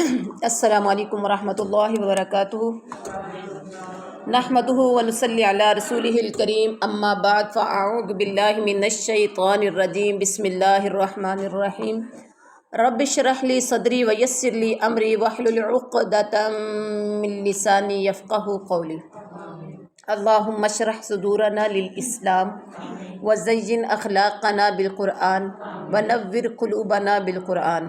السلام علیکم ورحمۃ اللہ وبرکاتہ۔ نحمدہ ونصلی علی رسولہ الکریم، اما بعد فاعوذ باللہ من الشیطان الرجیم، بسم اللہ الرحمن الرحیم۔ رب اشرح لی صدری ویسر لی امری واحلل عقدۃ من لسانی یفقہوا قولی۔ اللہم اشرح صدورنا للاسلام وزین اخلاقنا بالقرآن ونور قلوبنا بالقرآن۔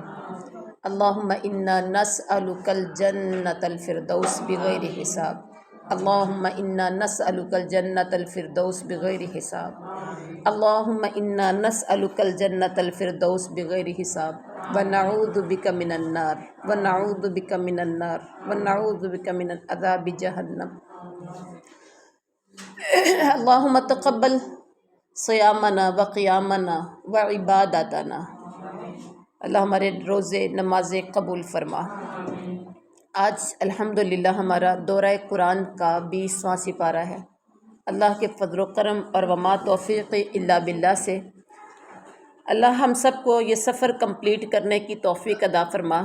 اللہم انا نسألک الجنۃ الفردوس بغیر حساب۔ اللہم انا نسألک الجنۃ الفردوس بغیر حساب۔ اللہم انا نسألک الجنۃ الفردوس بغیر حساب ونعوذ بک من النار ونعوذ بک من النار ونعوذ بک من عذاب جہنم۔ اللہم تقبل صیامنا وقیامنا وعبادتنا۔ اللہ ہمارے روزے نمازیں قبول فرما۔ آج الحمدللہ ہمارا دورہ قرآن کا 20واں سپارہ ہے۔ اللہ کے فضل و کرم اور وما توفیق الا باللہ سے اللہ ہم سب کو یہ سفر کمپلیٹ کرنے کی توفیق عطا فرما۔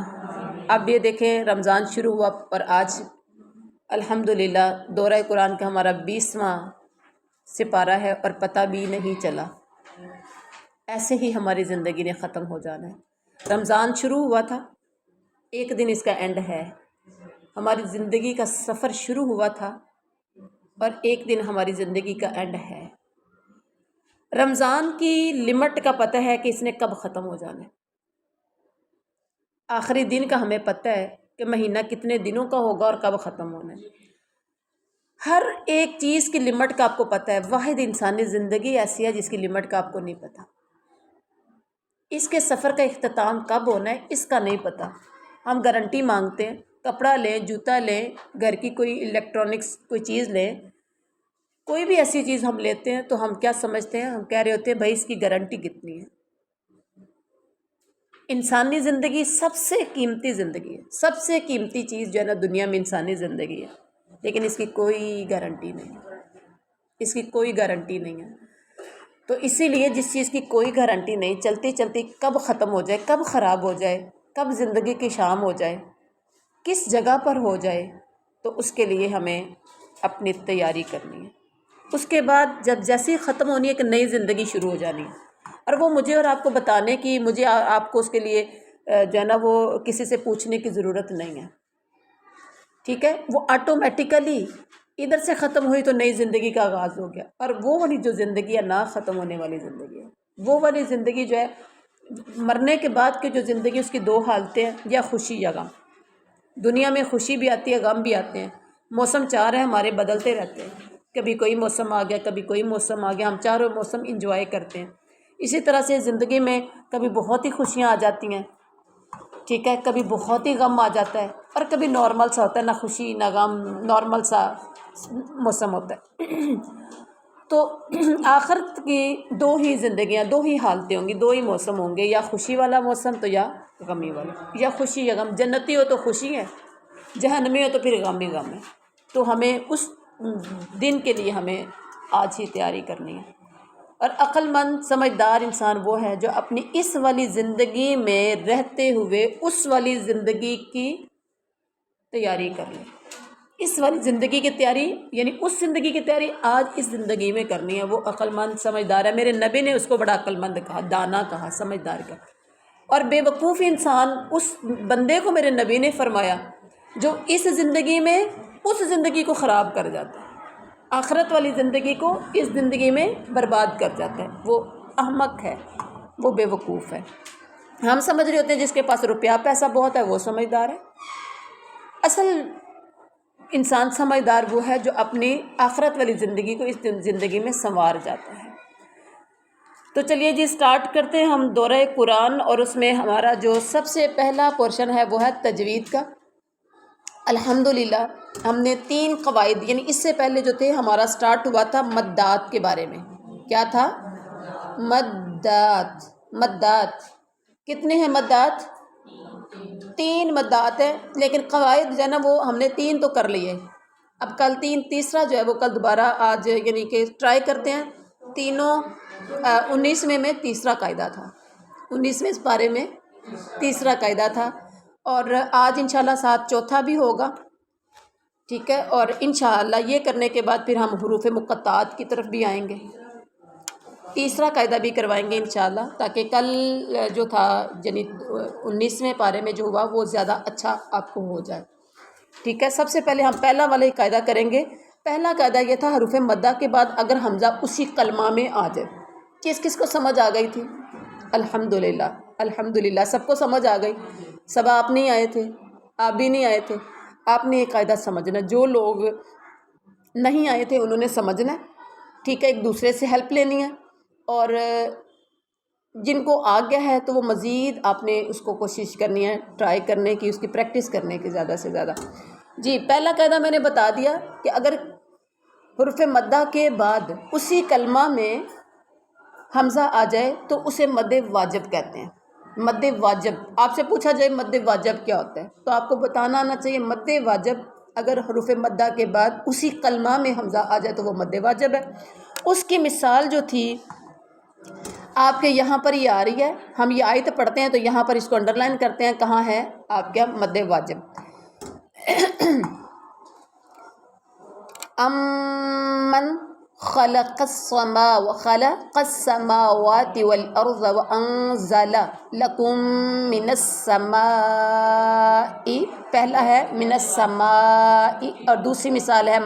اب یہ دیکھیں رمضان شروع ہوا اور آج الحمدللہ دورہ قرآن کا ہمارا 20واں سپارہ ہے اور پتہ بھی نہیں چلا۔ ایسے ہی ہماری زندگی نے ختم ہو جانا ہے۔ رمضان شروع ہوا تھا، ایک دن اس کا اینڈ ہے۔ ہماری زندگی کا سفر شروع ہوا تھا اور ایک دن ہماری زندگی کا اینڈ ہے۔ رمضان کی لمٹ کا پتہ ہے کہ اس نے کب ختم ہو جانا ہے۔ آخری دن کا ہمیں پتہ ہے کہ مہینہ کتنے دنوں کا ہوگا اور کب ختم ہونا ہے۔ ہر ایک چیز کی لمٹ کا آپ کو پتہ ہے۔ واحد انسانی زندگی ایسی ہے جس کی لمٹ کا آپ کو نہیں پتہ۔ اس کے سفر کا اختتام کب ہونا ہے اس کا نہیں پتہ۔ ہم گارنٹی مانگتے ہیں، کپڑا لیں، جوتا لیں، گھر کی کوئی الیکٹرانکس کوئی چیز لیں، کوئی بھی ایسی چیز ہم لیتے ہیں تو ہم کیا سمجھتے ہیں؟ ہم کہہ رہے ہوتے ہیں بھائی اس کی گارنٹی کتنی ہے۔ انسانی زندگی سب سے قیمتی زندگی ہے، سب سے قیمتی چیز جو ہے نا دنیا میں انسانی زندگی ہے، لیکن اس کی کوئی گارنٹی نہیں ہے، اس کی کوئی گارنٹی نہیں ہے۔ تو اسی لیے جس چیز کی کوئی گارنٹی نہیں، چلتی چلتی کب ختم ہو جائے، کب خراب ہو جائے، کب زندگی کی شام ہو جائے، کس جگہ پر ہو جائے، تو اس کے لیے ہمیں اپنی تیاری کرنی ہے۔ اس کے بعد جب جیسی ختم ہونی ہے کہ نئی زندگی شروع ہو جانی ہے، اور وہ مجھے اور آپ کو بتانے کی، مجھے آپ کو اس کے لیے جو ہے نا وہ کسی سے پوچھنے کی ضرورت نہیں ہے، ٹھیک ہے؟ وہ آٹومیٹیکلی ادھر سے ختم ہوئی تو نئی زندگی کا آغاز ہو گیا۔ اور وہ والی جو زندگی ہے نہ ختم ہونے والی زندگی ہے، وہ والی زندگی جو ہے مرنے کے بعد کی جو زندگی، اس کی دو حالتیں ہیں، یا خوشی یا غم۔ دنیا میں خوشی بھی آتی ہے، غم بھی آتے ہیں۔ موسم چار ہیں ہمارے، بدلتے رہتے ہیں، کبھی کوئی موسم آ گیا، کبھی کوئی موسم آ گیا، ہم چاروں موسم انجوائے کرتے ہیں۔ اسی طرح سے زندگی میں کبھی بہت ہی خوشیاں آ جاتی ہیں، ٹھیک ہے، کبھی بہت ہی غم آ جاتا ہے، اور کبھی نارمل سا ہوتا ہے، نہ خوشی نہ غم، نارمل سا موسم ہوتا ہے۔ تو آخرت کی دو ہی زندگیاں، دو ہی حالتیں ہوں گی، دو ہی موسم ہوں گے، یا خوشی والا موسم تو یا غمی والا، یا خوشی یا غم۔ جنتی ہو تو خوشی ہے، جہنمی ہو تو پھر غم ہی غم ہے۔ تو ہمیں اس دن کے لیے ہمیں آج ہی تیاری کرنی ہے۔ اور عقل مند سمجھدار انسان وہ ہے جو اپنی اس والی زندگی میں رہتے ہوئے اس والی زندگی کی تیاری کر لے۔ اس والی زندگی کی تیاری یعنی اس زندگی کی تیاری آج اس زندگی میں کرنی ہے، وہ عقل مند سمجھدار ہے۔ میرے نبی نے اس کو بڑا عقل مند کہا، دانا کہا، سمجھدار کہا۔ اور بے وقوف انسان اس بندے کو میرے نبی نے فرمایا جو اس زندگی میں اس زندگی کو خراب کر جاتا ہے، آخرت والی زندگی کو اس زندگی میں برباد کر جاتا ہے، وہ احمق ہے، وہ بے وقوف ہے۔ ہم سمجھ رہے ہوتے ہیں جس کے پاس روپیہ پیسہ بہت ہے وہ سمجھدار ہے۔ اصل انسان سمجھدار وہ ہے جو اپنی آخرت والی زندگی کو اس زندگی میں سنوار جاتا ہے۔ تو چلیے جی سٹارٹ کرتے ہیں ہم دورہ قرآن، اور اس میں ہمارا جو سب سے پہلا پورشن ہے وہ ہے تجوید کا۔ الحمدللہ ہم نے 3 قواعد، یعنی اس سے پہلے جو تھے ہمارا سٹارٹ ہوا تھا مدات کے بارے میں۔ کیا تھا؟ مدات۔ مدات کتنے ہیں؟ مدات 3 مدات ہیں، لیکن قواعد جو ہے نا وہ ہم نے 3 تو کر لیے۔ اب کل تیسرا جو ہے وہ کل دوبارہ آج یعنی کہ ٹرائی کرتے ہیں۔ تینوں 19ویں میں تیسرا قاعدہ تھا، 19ویں پارے میں تیسرا قاعدہ تھا، اور آج انشاءاللہ ساتھ چوتھا بھی ہوگا، ٹھیک ہے، اور انشاءاللہ یہ کرنے کے بعد پھر ہم حروف مقطعات کی طرف بھی آئیں گے، تیسرا قاعدہ بھی کروائیں گے انشاءاللہ، تاکہ کل جو تھا یعنی 19ویں پارے میں جو ہوا وہ زیادہ اچھا آپ کو ہو جائے، ٹھیک ہے۔ سب سے پہلے ہم پہلا والا ہی قاعدہ کریں گے۔ پہلا قاعدہ یہ تھا حروف مدہ کے بعد اگر حمزہ اسی کلمہ میں آ جائے، کس کس کو سمجھ آ گئی تھی؟ الحمدللہ، الحمدللہ سب کو سمجھ آ گئی، سب آپ نہیں آئے تھے، آپ بھی نہیں آئے تھے، آپ نے یہ قاعدہ سمجھنا، جو لوگ نہیں آئے تھے انہوں نے سمجھنا ہے، ٹھیک ہے، ایک دوسرے سے ہیلپ لینی ہے، اور جن کو آ گیا ہے تو وہ مزید آپ نے اس کو کوشش کرنی ہے، ٹرائی کرنے کی، اس کی پریکٹس کرنے کی زیادہ سے زیادہ۔ جی پہلا قاعدہ میں نے بتا دیا کہ اگر حروف مدہ کے بعد اسی کلمہ میں حمزہ آ جائے تو اسے مد واجب کہتے ہیں۔ مد واجب، آپ سے پوچھا جائے مد واجب کیا ہوتا ہے تو آپ کو بتانا آنا چاہیے مد واجب اگر حروف مدہ کے بعد اسی کلمہ میں حمزہ آ جائے تو وہ مد واجب ہے۔ اس کی مثال جو تھی آپ کے یہاں پر یہ آ رہی ہے، ہم یہ آیت پڑھتے ہیں تو یہاں پر اس کو انڈر لائن کرتے ہیں، کہاں ہے آپ کیا مد واجب۔ امن خلق السماوات والارض وانزل لکم من السماء، پہلا ہے من السماء، اور دوسری مثال ہے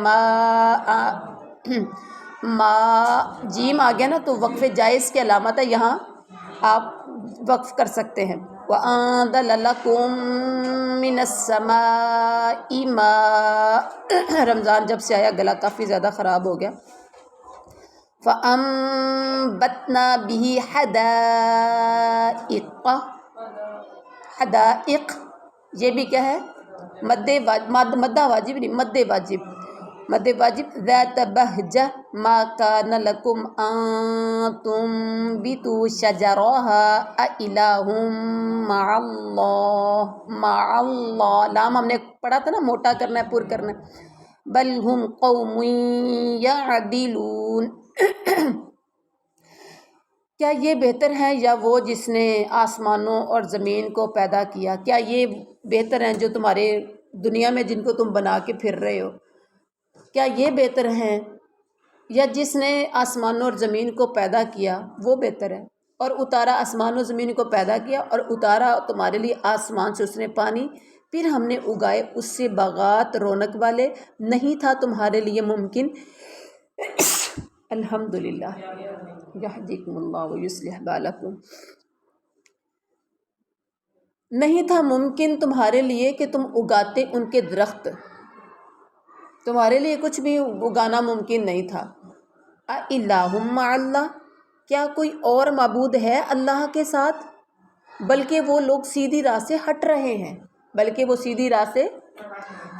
ما جیم آ گیا نا تو وقف جائز کی علامت ہے، یہاں آپ وقف کر سکتے ہیں۔ وَأَنزَلَ لَكُم مِّنَ السَّمَاءِ مَاءً، رمضان جب سے آیا گلا کافی زیادہ خراب ہو گیا۔ فَأَنبَتْنَا بِهِ حَدَائِقَ، یہ بھی کیا ہے مدہ واجب نہیں، مد واجب، مد واجب۔ ذات بہجہ ما کان لکم ان تنبتوا شجرها االہ مع اللہ، مع اللہ، لام ہم نے پڑھا تھا نا موٹا کرنا ہے، پر کرنا ہے۔ بل ہم قوم یعدلون، کیا یہ بہتر ہے یا وہ جس نے آسمانوں اور زمین کو پیدا کیا؟ کیا یہ بہتر ہیں جو تمہارے دنیا میں جن کو تم بنا کے پھر رہے ہو؟ کیا یہ بہتر ہیں یا جس نے آسمانوں اور زمین کو پیدا کیا وہ بہتر ہے؟ اور اتارا آسمان و زمین کو پیدا کیا اور اتارا تمہارے لیے آسمان سے اس نے پانی، پھر ہم نے اگائے اس سے باغات رونق والے، نہیں تھا تمہارے لیے ممکن؟ الحمدللہ یہدیکم اللہ ویصلح بالکم، نہیں تھا ممکن تمہارے لیے کہ تم اگاتے ان کے درخت، تمہارے لیے کچھ بھی اگانا ممکن نہیں تھا۔ اِلٰہٌ مع اللہ، کیا کوئی اور معبود ہے اللہ کے ساتھ؟ بلکہ وہ لوگ سیدھی راہ سے ہٹ رہے ہیں، بلکہ وہ سیدھی راہ سے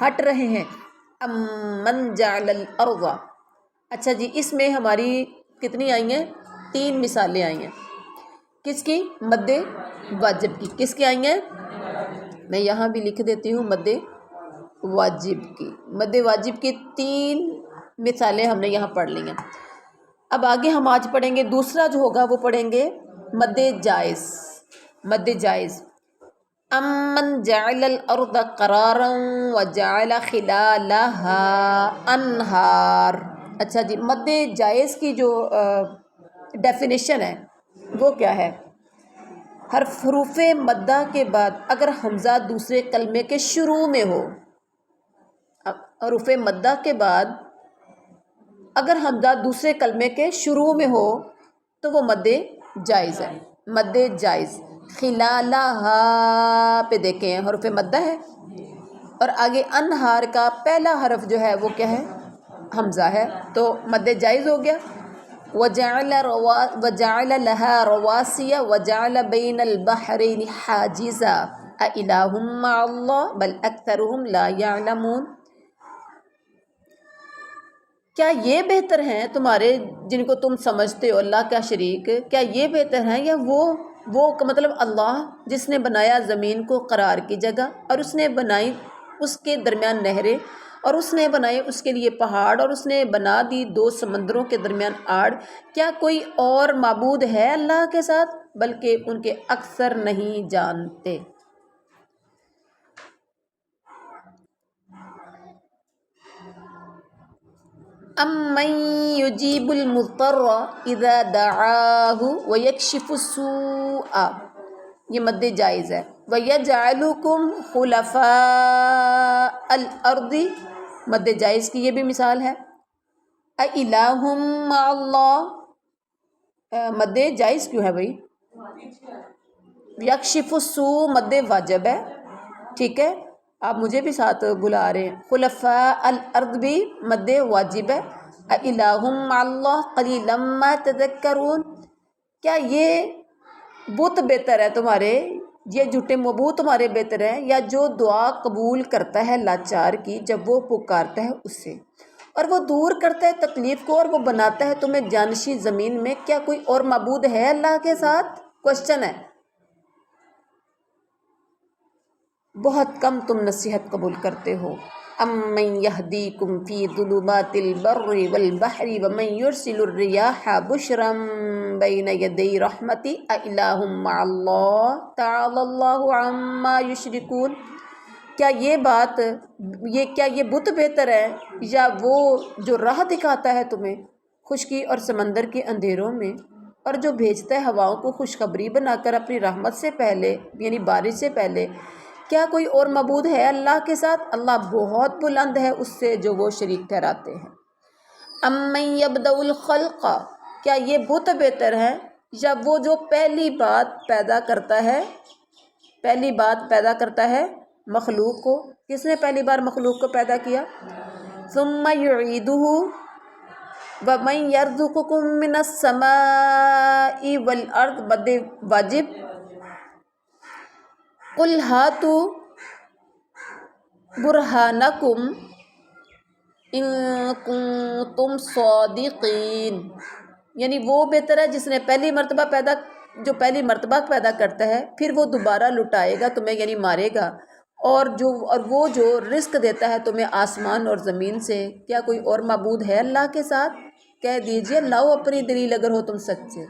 ہٹ رہے ہیں۔ امن جعل الارض، اچھا جی اس میں ہماری کتنی آئی ہیں؟ 3 مثالیں آئی ہیں، کس کی؟ مد واجب کی، کس کی آئی ہیں؟ میں یہاں بھی لکھ دیتی ہوں مد واجب کی، مد واجب کی 3 مثالیں ہم نے یہاں پڑھ لی ہیں۔ اب آگے ہم آج پڑھیں گے دوسرا جو ہوگا وہ پڑھیں گے مد جائز، مد جائز۔ امن جعل الارض قرارا وجعل خلالها انہار، اچھا جی مد جائز کی جو ڈیفینیشن ہے وہ کیا ہے؟ حروف مدہ کے بعد اگر حمزہ دوسرے کلمے کے شروع میں ہو، حروف مدہ کے بعد اگر حمزہ دوسرے کلمے کے شروع میں ہو تو وہ مد جائز ہے، مد جائز۔ خلالہا پہ دیکھیں حروف مدہ ہے اور آگے انہار کا پہلا حرف جو ہے وہ کیا ہے؟ حمزہ ہے، تو مد جائز ہو گیا۔ وجعل لها رواسي وجعل بين البحرين حاجزا أإله مع الله بل أكثرهم لا يعلمون، کیا یہ بہتر ہیں تمہارے جن کو تم سمجھتے ہو اللہ کا شریک، کیا یہ بہتر ہیں یا وہ مطلب اللہ جس نے بنایا زمین کو قرار کی جگہ اور اس نے بنائی اس کے درمیان نہریں اور اس نے بنائے اس کے لیے پہاڑ اور اس نے بنا دی 2 سمندروں کے درمیان آڑ، کیا کوئی اور معبود ہے اللہ کے ساتھ؟ بلکہ ان کے اکثر نہیں جانتے۔ امن یجیب المضطر اذا دعاہ ویکشف السوء، یہ مد جائز ہے. وَيَجْعَلُكُمْ خُلَفَاءَ الْأَرْضِ، مد جائز کی یہ بھی مثال ہے. أَإِلَٰهٌ مَّعَ اللَّهِ، مد جائز کیوں ہے بھائی؟ یکشف السوء مد واجب ہے، ٹھیک ہے، آپ مجھے بھی ساتھ بلا رہے ہیں. خلفاء الارض بھی مد واجب ہے. أَإِلَٰهٌ مَّعَ اللَّهِ قَلِيلًا مَّا تَذَكَّرُونَ، کیا یہ بت بہتر ہے تمہارے، یہ جھوٹے معبود تمہارے بہتر ہیں، یا جو دعا قبول کرتا ہے لاچار کی جب وہ پکارتا ہے اس سے، اور وہ دور کرتا ہے تکلیف کو، اور وہ بناتا ہے تمہیں جانشین زمین میں، کیا کوئی اور معبود ہے اللہ کے ساتھ؟ کوشچن ہے. بہت کم تم نصیحت قبول کرتے ہو. امن یہدیکم فی ظلمات البر والبحر ومن یرسل الریاح بشرا بین یدی رحمتی االہ مع اللہ تعالی اللہ عما یشرکون، کیا یہ بت بہتر ہے، یا وہ جو راہ دکھاتا ہے تمہیں خشکی اور سمندر کے اندھیروں میں، اور جو بھیجتا ہے ہواؤں کو خوشخبری بنا کر اپنی رحمت سے پہلے، یعنی بارش سے پہلے؟ کیا کوئی اور معبود ہے اللہ کے ساتھ؟ اللہ بہت بلند ہے اس سے جو وہ شریک ٹھہراتے ہیں. امن یبدأ الخلق، کیا یہ بت بہتر ہے، یا وہ جو پہلی بات پیدا کرتا ہے مخلوق کو؟ کس نے پہلی بار مخلوق کو پیدا کیا؟ ثم یعیدہ ومن یرزقکم من السماء والارض مد واجب. قل ہاتوا برہانکم ان کنتم صادقین، یعنی وہ بہتر ہے جس نے پہلی مرتبہ پیدا کرتا ہے، پھر وہ دوبارہ لٹائے گا تمہیں، یعنی مارے گا، اور وہ جو رزق دیتا ہے تمہیں آسمان اور زمین سے. کیا کوئی اور معبود ہے اللہ کے ساتھ؟ کہہ دیجئے لاؤ اپنی دلیل اگر ہو تم سچے.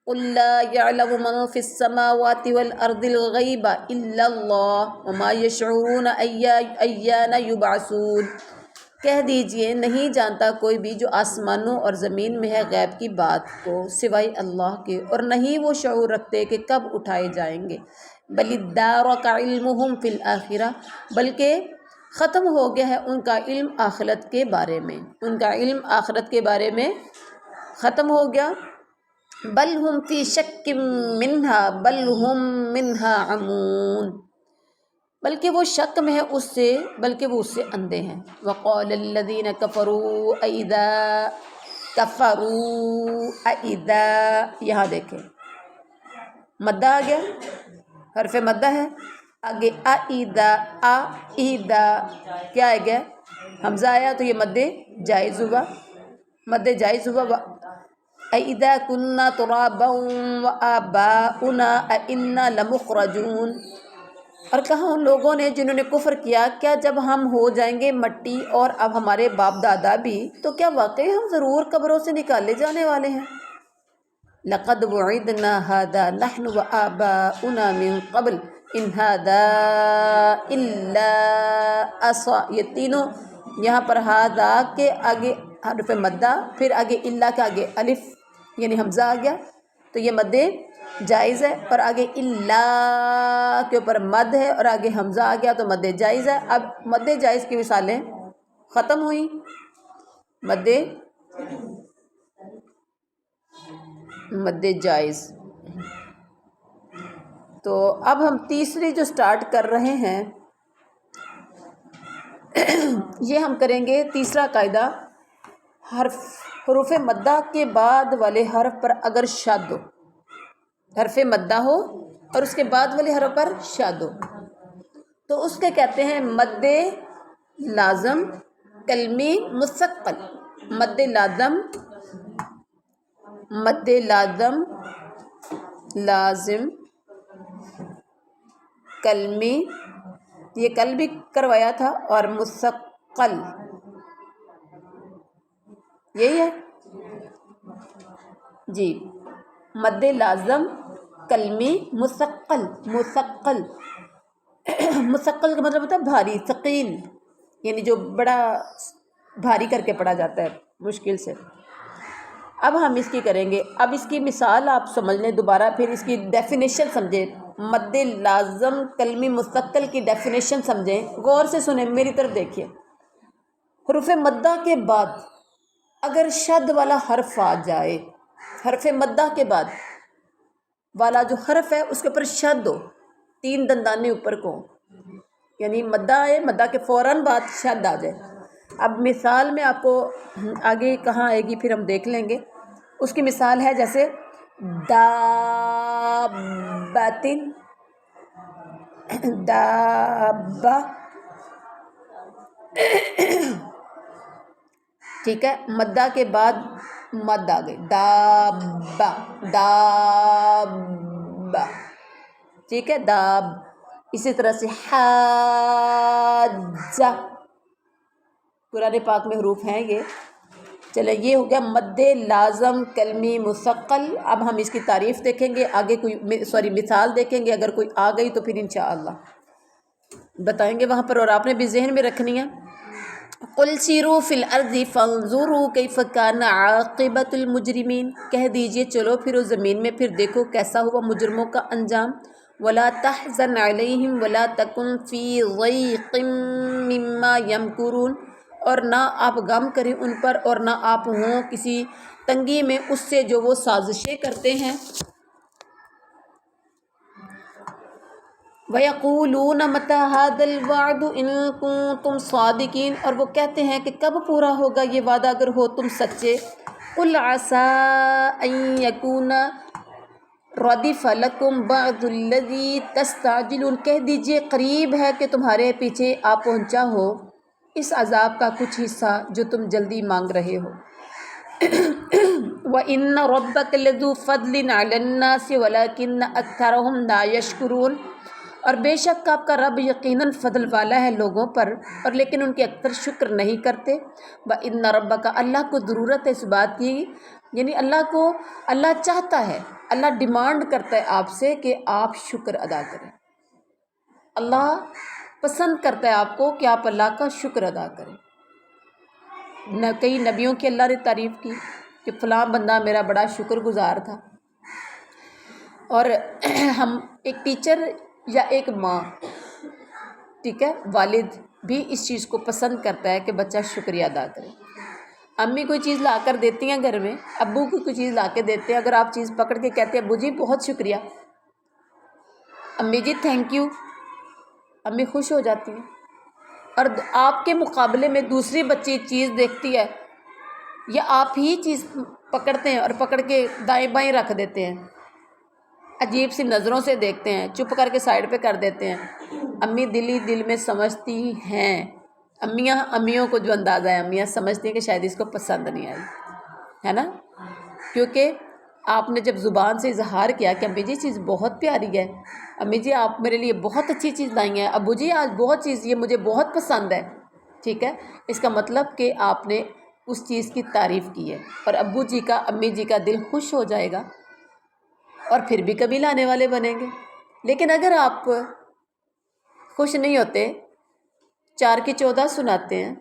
قل لا يعلم من في السماوات والأرض الغيب إلا الله وما يشعرون أيان يبعثون، کہہ دیجئے نہیں جانتا کوئی بھی جو آسمانوں اور زمین میں ہے غیب کی بات کو سوائے اللہ کے، اور نہیں وہ شعور رکھتے کہ کب اٹھائے جائیں گے. بل ادارک علمهم في الآخرة، بلکہ ختم ہو گیا ہے ان کا علم آخرت کے بارے میں، ان کا علم آخرت کے بارے میں ختم ہو گیا. بل ہم فی شک منہا بل ہم منہا عمون، بلکہ وہ شک میں ہے اس سے، بلکہ وہ اس سے اندھے ہیں. وقال الذین کفروا اذا، یہاں دیکھیں مدہ آ گیا، حرف مدہ ہے، آگے اذا کیا آ گیا؟ حمزہ آیا تو یہ مد جائز ہوا. اَإِذَا كُنَّا تُرَابًا وَآبَاؤُنَا أَإِنَّا لَمُخْرَجُونَ، اور کہا ان لوگوں نے جنہوں نے کفر کیا، کیا جب ہم ہو جائیں گے مٹی اور اب ہمارے باپ دادا بھی، تو کیا واقعی ہم ضرور قبروں سے نکالے جانے والے ہیں؟ لَقَدْ وُعِدْنَا هَذَا نَحْنُ وَآبَاؤُنَا مِن قَبْلُ إِنْ هَذَا إِلَّا یہ تینوں یہاں پر ہاذا کے آگے حرف مدہ، پھر آگے اللہ کے آگے الف یعنی حمزہ آ گیا تو یہ مد جائز ہے، اور آگے اللہ کے اوپر مد ہے اور آگے حمزہ آ گیا تو مد جائز ہے. اب مد جائز کی مثالیں ختم ہوئیں. مد جائز تو اب ہم تیسری جو سٹارٹ کر رہے ہیں یہ ہم کریں گے تیسرا قاعدہ، حروف مدہ کے بعد والے حرف پر اگر شد ہو، حرف مدہ ہو اور اس کے بعد والے حرف پر شد ہو تو اس کے کہتے ہیں مد لازم کلمی مثقل. مد لازم کلمی، یہ کل بھی کروایا تھا، اور مثقل یہی ہے جی. مد لازم کلمی مثقل کا مطلب ہوتا ہے بھاری، ثقیل، یعنی جو بڑا بھاری کر کے پڑھا جاتا ہے مشکل سے۔ اب ہم اس کی کریں گے، اب اس کی مثال آپ سمجھ لیں دوبارہ، پھر اس کی ڈیفینیشن سمجھیں، مد لازم کلمی مستقل کی ڈیفینیشن سمجھیں، غور سے سنیں، میری طرف دیکھیے۔ حروف مدہ کے بعد اگر شد والا حرف آ جائے، حرف مدہ کے بعد والا جو حرف ہے اس کے اوپر شد ہو، 3 دندانے اوپر کو، یعنی مدہ ہے، مدہ کے فوراً بعد شد آ جائے۔ اب مثال میں آپ کو آگے کہاں آئے گی پھر ہم دیکھ لیں گے۔ اس کی مثال ہے جیسے دابتن، دابہ، ٹھیک ہے، مدہ کے بعد مد آ گئی، دابہ، دابہ، ٹھیک ہے، داب۔ اسی طرح سے حاجہ، قرآن پاک میں حروف ہیں یہ۔ چلے یہ ہو گیا مد لازم کلمی مثقل۔ اب ہم اس کی تعریف دیکھیں گے، آگے کوئی مثال دیکھیں گے، اگر کوئی آ گئی تو پھر انشاءاللہ بتائیں گے وہاں پر، اور آپ نے بھی ذہن میں رکھنی ہے۔ قل سیروا فی الارض فانظروا کیف کان عاقبۃ المجرمین، کہہ دیجئے چلو پھرو زمین میں، پھر دیکھو کیسا ہوا مجرموں کا انجام۔ ولا تحزن علیہم ولا تکن فی ضیق مما یمکرون، اور نہ آپ غم کریں ان پر، اور نہ آپ ہوں کسی تنگی میں اس سے جو وہ سازشیں کرتے ہیں۔ وَيَقُولُونَ مَتَىٰ هَٰذَا الْوَعْدُ إِن كُنتُمْ صَادِقِينَ، اور وہ کہتے ہیں کہ کب پورا ہوگا یہ وعدہ اگر ہو تم سچے۔ قُلْ عَسَىٰ أَن يَكُونَ رَدِفَ لَكُمْ بَعْضُ الَّذِي تَسْتَعْجِلُونَ، کہہ دیجئے قریب ہے کہ تمہارے پیچھے آ پہنچا ہو اس عذاب کا کچھ حصہ جو تم جلدی مانگ رہے ہو۔ وَإِنَّ رَبَّكَ لَذُو فَضْلٍ عَلَى النَّاسِ وَلَٰكِنَّ أَكْثَرَهُمْ لَا يَشْكُرُونَ، اور بے شک آپ کا رب یقیناً فضل والا ہے لوگوں پر، اور لیکن ان کے اکثر شکر نہیں کرتے۔ وَإِنَّ رَبَّكَ، اللہ کو ضرورت ہے اس بات کی، یعنی اللہ چاہتا ہے، اللہ ڈیمانڈ کرتا ہے آپ سے کہ آپ شکر ادا کریں۔ اللہ پسند کرتا ہے آپ کو کہ آپ اللہ کا شکر ادا کریں۔ کئی نبیوں کی اللہ نے تعریف کی کہ فلاں بندہ میرا بڑا شکر گزار تھا۔ اور ہم ایک ٹیچر یا ایک ماں، ٹھیک ہے، والد بھی اس چیز کو پسند کرتا ہے کہ بچہ شکریہ ادا کرے۔ امی کوئی چیز لا کر دیتی ہیں گھر میں، ابو کو کوئی چیز لا کے دیتے ہیں، اگر آپ چیز پکڑ کے کہتے ہیں ابو جی بہت شکریہ، امی جی تھینک یو، امی خوش ہو جاتی ہیں۔ اور آپ کے مقابلے میں دوسری بچی چیز دیکھتی ہے، یا آپ ہی چیز پکڑتے ہیں اور پکڑ کے دائیں بائیں رکھ دیتے ہیں، عجیب سی نظروں سے دیکھتے ہیں، چپ کر کے سائڈ پہ کر دیتے ہیں، امی دل ہی دل میں سمجھتی ہیں، امیوں کو جو اندازہ ہے، امیاں سمجھتی ہیں کہ شاید اس کو پسند نہیں آئی، ہے نا، کیونکہ آپ نے جب زبان سے اظہار کیا کہ امی جی چیز بہت پیاری ہے، امی جی آپ میرے لیے بہت اچھی چیز لائی ہیں، ابو جی آج بہت چیز یہ مجھے بہت پسند ہے، ٹھیک ہے، اس کا مطلب کہ آپ نے اس چیز کی تعریف کی ہے، اور ابو جی کا امی جی کا دل خوش ہو جائے گا، اور پھر بھی کبھی لانے والے بنیں گے۔ لیکن اگر آپ خوش نہیں ہوتے، 4 کی 14 سناتے ہیں،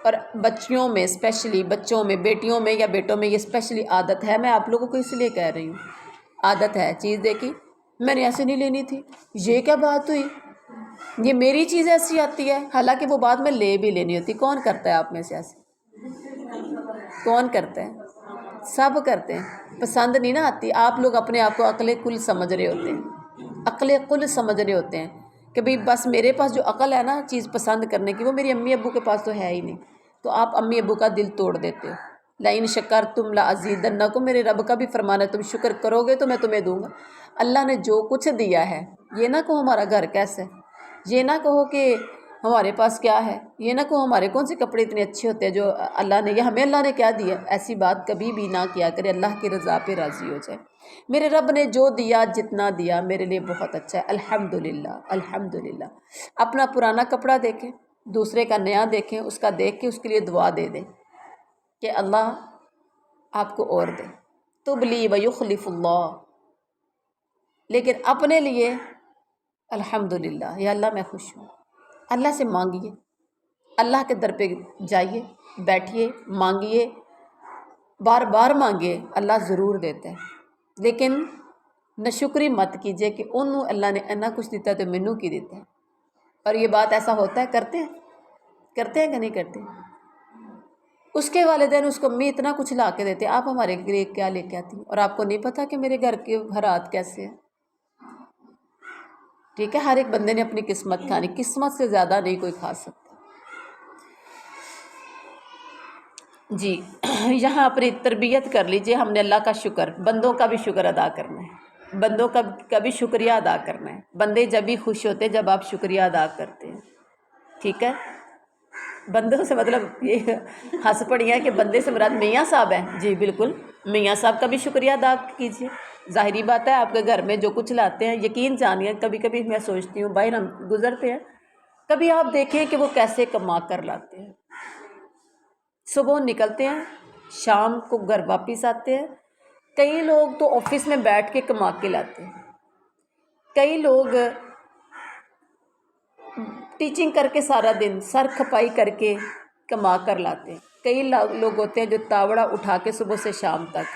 اور بچیوں میں اسپیشلی، بچوں میں، بیٹیوں میں یا بیٹوں میں یہ اسپیشلی عادت ہے، میں آپ لوگوں کو اس لیے کہہ رہی ہوں، عادت ہے، چیز دیکھی میں نے ایسے نہیں لینی تھی، یہ کیا بات ہوئی، یہ میری چیز ایسی آتی ہے، حالانکہ وہ بعد میں لے بھی لینی ہوتی۔ کون کرتا ہے آپ میں سے ایسے؟ کون کرتا ہے؟ سب کرتے ہیں، پسند نہیں نا آتی۔ آپ لوگ اپنے آپ کو عقل کل سمجھ رہے ہوتے ہیں، عقل کل سمجھ رہے ہوتے ہیں کہ بھئی بس میرے پاس جو عقل ہے نا چیز پسند کرنے کی، وہ میری امی ابو کے پاس تو ہے ہی نہیں، تو آپ امی ابو کا دل توڑ دیتے ہو۔ لَإِن شَكَرْتُمْ لَأَزِيدَنَّكُمْ، میرے رب کا بھی فرمان ہے تم شکر کرو گے تو میں تمہیں دوں گا۔ اللہ نے جو کچھ دیا ہے، یہ نہ کہو ہمارا گھر کیسا ہے، یہ نہ کہو کہ ہمارے پاس کیا ہے، یہ نہ کہو ہمارے کون سے کپڑے اتنے اچھے ہوتے ہیں جو اللہ نے، یا ہمیں اللہ نے کیا دیا، ایسی بات کبھی بھی نہ کیا کرے، اللہ کی رضا پہ راضی ہو جائے۔ میرے رب نے جو دیا، جتنا دیا میرے لیے بہت اچھا ہے، الحمدللہ الحمدللہ۔ اپنا پرانا کپڑا دیکھیں، دوسرے کا نیا دیکھیں، اس کا دیکھ کے اس کے لیے دعا دے دیں کہ اللہ آپ کو اور دے، تبلی ویخلف اللہ، لیکن اپنے لیے الحمدللہ، یا اللہ میں خوش ہوں، اللہ سے مانگیے، اللہ کے در پہ جائیے، بیٹھیے، مانگیے، بار بار مانگیے، اللہ ضرور دیتا ہے۔ لیکن ناشکری مت کیجیے کہ انہوں اللہ نے اینا کچھ دیتا تو مینوں کی دیتا ہے۔ اور یہ بات ایسا ہوتا ہے، کرتے ہیں کہ نہیں کرتے؟ اس کے والدین اس کو امی اتنا کچھ لا کے دیتے ہیں، آپ ہمارے لیے کیا لے کے آتی ہیں؟ اور آپ کو نہیں پتہ کہ میرے گھر کے حالات کیسے ہیں؟ ٹھیک ہے، ہر ایک بندے نے اپنی قسمت کھانی، قسمت سے زیادہ نہیں کوئی کھا سکتا۔ جی یہاں اپنی تربیت کر لیجئے، ہم نے اللہ کا شکر، بندوں کا بھی شکر ادا کرنا ہے، بندوں کا بھی شکریہ ادا کرنا ہے۔ بندے جب بھی خوش ہوتے ہیں جب آپ شکریہ ادا کرتے ہیں، ٹھیک ہے؟ بندوں سے مطلب یہ ہنس پڑی ہے کہ بندے سے مراد میاں صاحب ہیں، جی بالکل، میاں صاحب کا بھی شکریہ ادا کیجیے۔ ظاہری بات ہے آپ کے گھر میں جو کچھ لاتے ہیں، یقین جانیے کبھی کبھی میں سوچتی ہوں، باہر ہم گزرتے ہیں، کبھی آپ دیکھیں کہ وہ کیسے کما کر لاتے ہیں۔ صبح نکلتے ہیں، شام کو گھر واپس آتے ہیں۔ کئی لوگ تو آفس میں بیٹھ کے کما کے لاتے ہیں، کئی لوگ ٹیچنگ کر کے سارا دن سر کھپائی کر کے کما کر لاتے ہیں، کئی لوگ ہوتے ہیں جو تاوڑا اٹھا کے صبح سے شام تک۔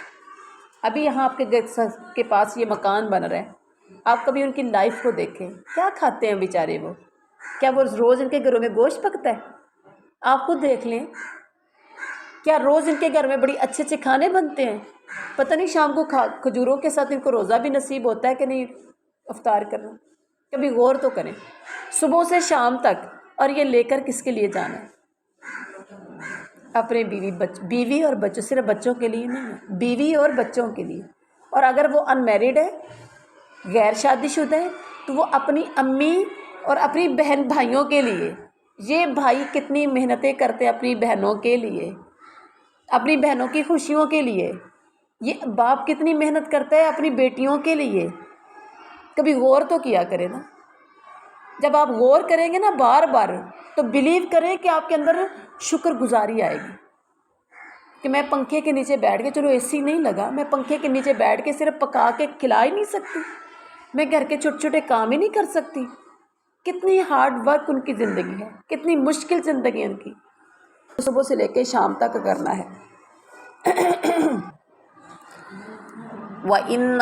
ابھی یہاں آپ کے پاس یہ مکان بن رہا ہے، آپ کبھی ان کی لائف کو دیکھیں، کیا کھاتے ہیں بیچارے وہ؟ کیا وہ روز ان کے گھروں میں گوشت پکتا ہے؟ آپ خود دیکھ لیں، کیا روز ان کے گھر میں بڑی اچھے اچھے کھانے بنتے ہیں؟ پتہ نہیں شام کو کھجوروں کے ساتھ ان کو روزہ بھی نصیب ہوتا ہے کہ نہیں افطار کرنا؟ کبھی غور تو کریں، صبح سے شام تک، اور یہ لے کر کس کے لیے جانا ہے؟ اپنے بیوی اور بچوں، صرف بچوں کے لیے نہیں ہے، بیوی اور بچوں کے لیے۔ اور اگر وہ ان میرڈ ہے، غیر شادی شدہ ہے، تو وہ اپنی امی اور اپنی بہن بھائیوں کے لیے۔ یہ بھائی کتنی محنتیں کرتے ہیں اپنی بہنوں کے لیے، اپنی بہنوں کی خوشیوں کے لیے۔ یہ باپ کتنی محنت کرتا ہے اپنی بیٹیوں کے لیے۔ کبھی غور تو کیا کرے نا۔ جب آپ غور کریں گے نا بار بار، تو بلیو کریں کہ آپ کے اندر شکر گزاری آئے گی کہ میں پنکھے کے نیچے بیٹھ کے، چلو اے سی نہیں لگا، میں پنکھے کے نیچے بیٹھ کے صرف پکا کے کھلا ہی نہیں سکتی، میں گھر کے چھوٹے چھوٹے کام ہی نہیں کر سکتی۔ کتنی ہارڈ ورک ان کی زندگی ہے، کتنی مشکل زندگی ان کی، صبح سے لے کے شام تک کرنا ہے۔ وَإِنَّ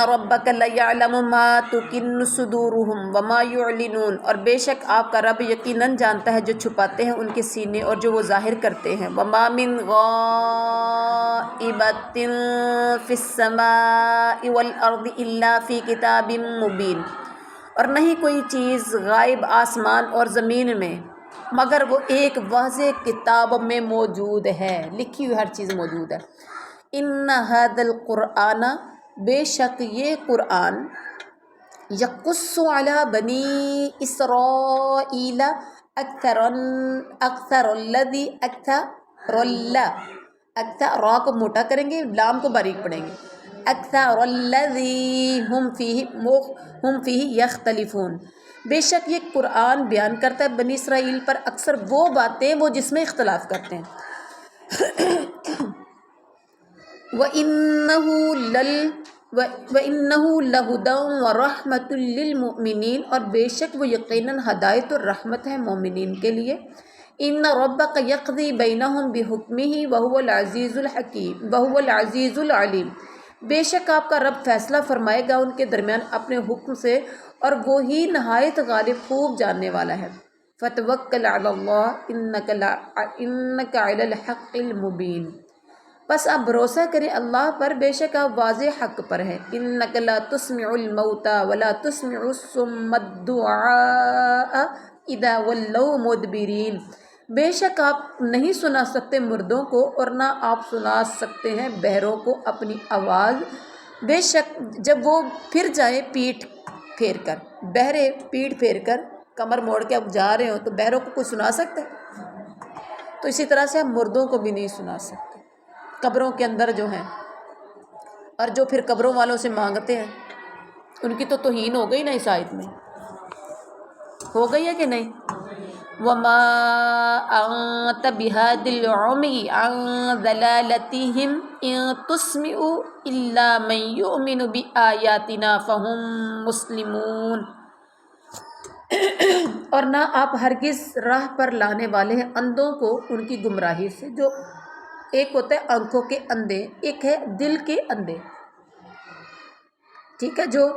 رَبَّكَ لَيَعْلَمُ مَا تُكِنُّ صُدُورُهُمْ وَمَا يُعْلِنُونَ، اور بے شک آپ کا رب یقیناً جانتا ہے جو چھپاتے ہیں ان کے سینے اور جو وہ ظاہر کرتے ہیں۔ وَمَا مِنْ غَائِبَةٍ فِي السَّمَاءِ وَالْأَرْضِ إِلَّا فِي كِتَابٍ مُبِينٍ، اور نہیں کوئی چیز غائب آسمان اور زمین میں مگر وہ ایک واضح کتاب میں موجود ہے، لکھی ہوئی ہر چیز موجود ہے۔ ان ھذا القرآن، بے شک یہ قرآن، یقص علی بنی اسرائیل اکثر را کو موٹا کریں گے، لام کو باریک پڑھیں گے، اکثر الذی ہم فیہ یختلفون، بے شک یہ قرآن بیان کرتا ہے بنی اسرائیل پر اکثر وہ باتیں وہ جس میں اختلاف کرتے ہیں۔ وَإِنَّهُ لَهُدًى وَرَحْمَةٌ لِّلْمُؤْمِنِينَ، اور بے شک وہ یقیناً ہدایت اور رحمت ہے مومنین کے لیے۔ إِنَّ رَبَّكَ يَقْضِي بَيْنَهُمْ بِحُكْمِهِ وَهُوَ الْعَزِيزُ الْعَلِيمُ، بے شک آپ کا رب فیصلہ فرمائے گا ان کے درمیان اپنے حکم سے، اور وہی نہایت غالب خوب جاننے والا ہے۔ فَتَوَكَّلْ عَلَى اللَّهِ إِنَّكَ عَلَى الْحَقِّ الْمُبِينِ، بس آپ بھروسہ کریں اللہ پر، بے شک آپ واضح حق پر ہے۔ إِنَّكَ لَا تُسْمِعُ الْمَوْتَى وَلَا تُسْمِعُ الصُّمَّ الدُّعَاءَ إِذَا وَلَّوْا مُدْبِرِينَ، بے شک آپ نہیں سنا سکتے مردوں کو، اور نہ آپ سنا سکتے ہیں بہروں کو اپنی آواز، بے شک جب وہ پھر جائیں پیٹھ پھیر کر۔ بہرے پیٹھ پھیر کر کمر موڑ کے اب جا رہے ہوں تو بہروں کو کوئی سنا سکتا ہے؟ تو اسی طرح سے ہم مردوں کو بھی نہیں سنا سکتے، قبروں کے اندر جو ہیں، اور جو پھر قبروں والوں سے مانگتے ہیں، ان کی تو توہین ہو گئی نا اس آیت میں، ہو گئی ہے کہ نہیں؟ وَمَا أَنْتَ بِهَادِ الْعُمْيِ عَنْ ضَلَالَتِهِمْ إِن تُسْمِعُ إِلَّا مَنْ يُؤْمِنُ بِآيَاتِنَا فَهُمْ مُسْلِمُونَ، اور نہ آپ ہرگز راہ پر لانے والے ہیں اندھوں کو ان کی گمراہی سے. جو ایک ہوتا ہے آنکھوں کے اندھے، ایک ہے دل کے اندھے. ٹھیک ہے، جو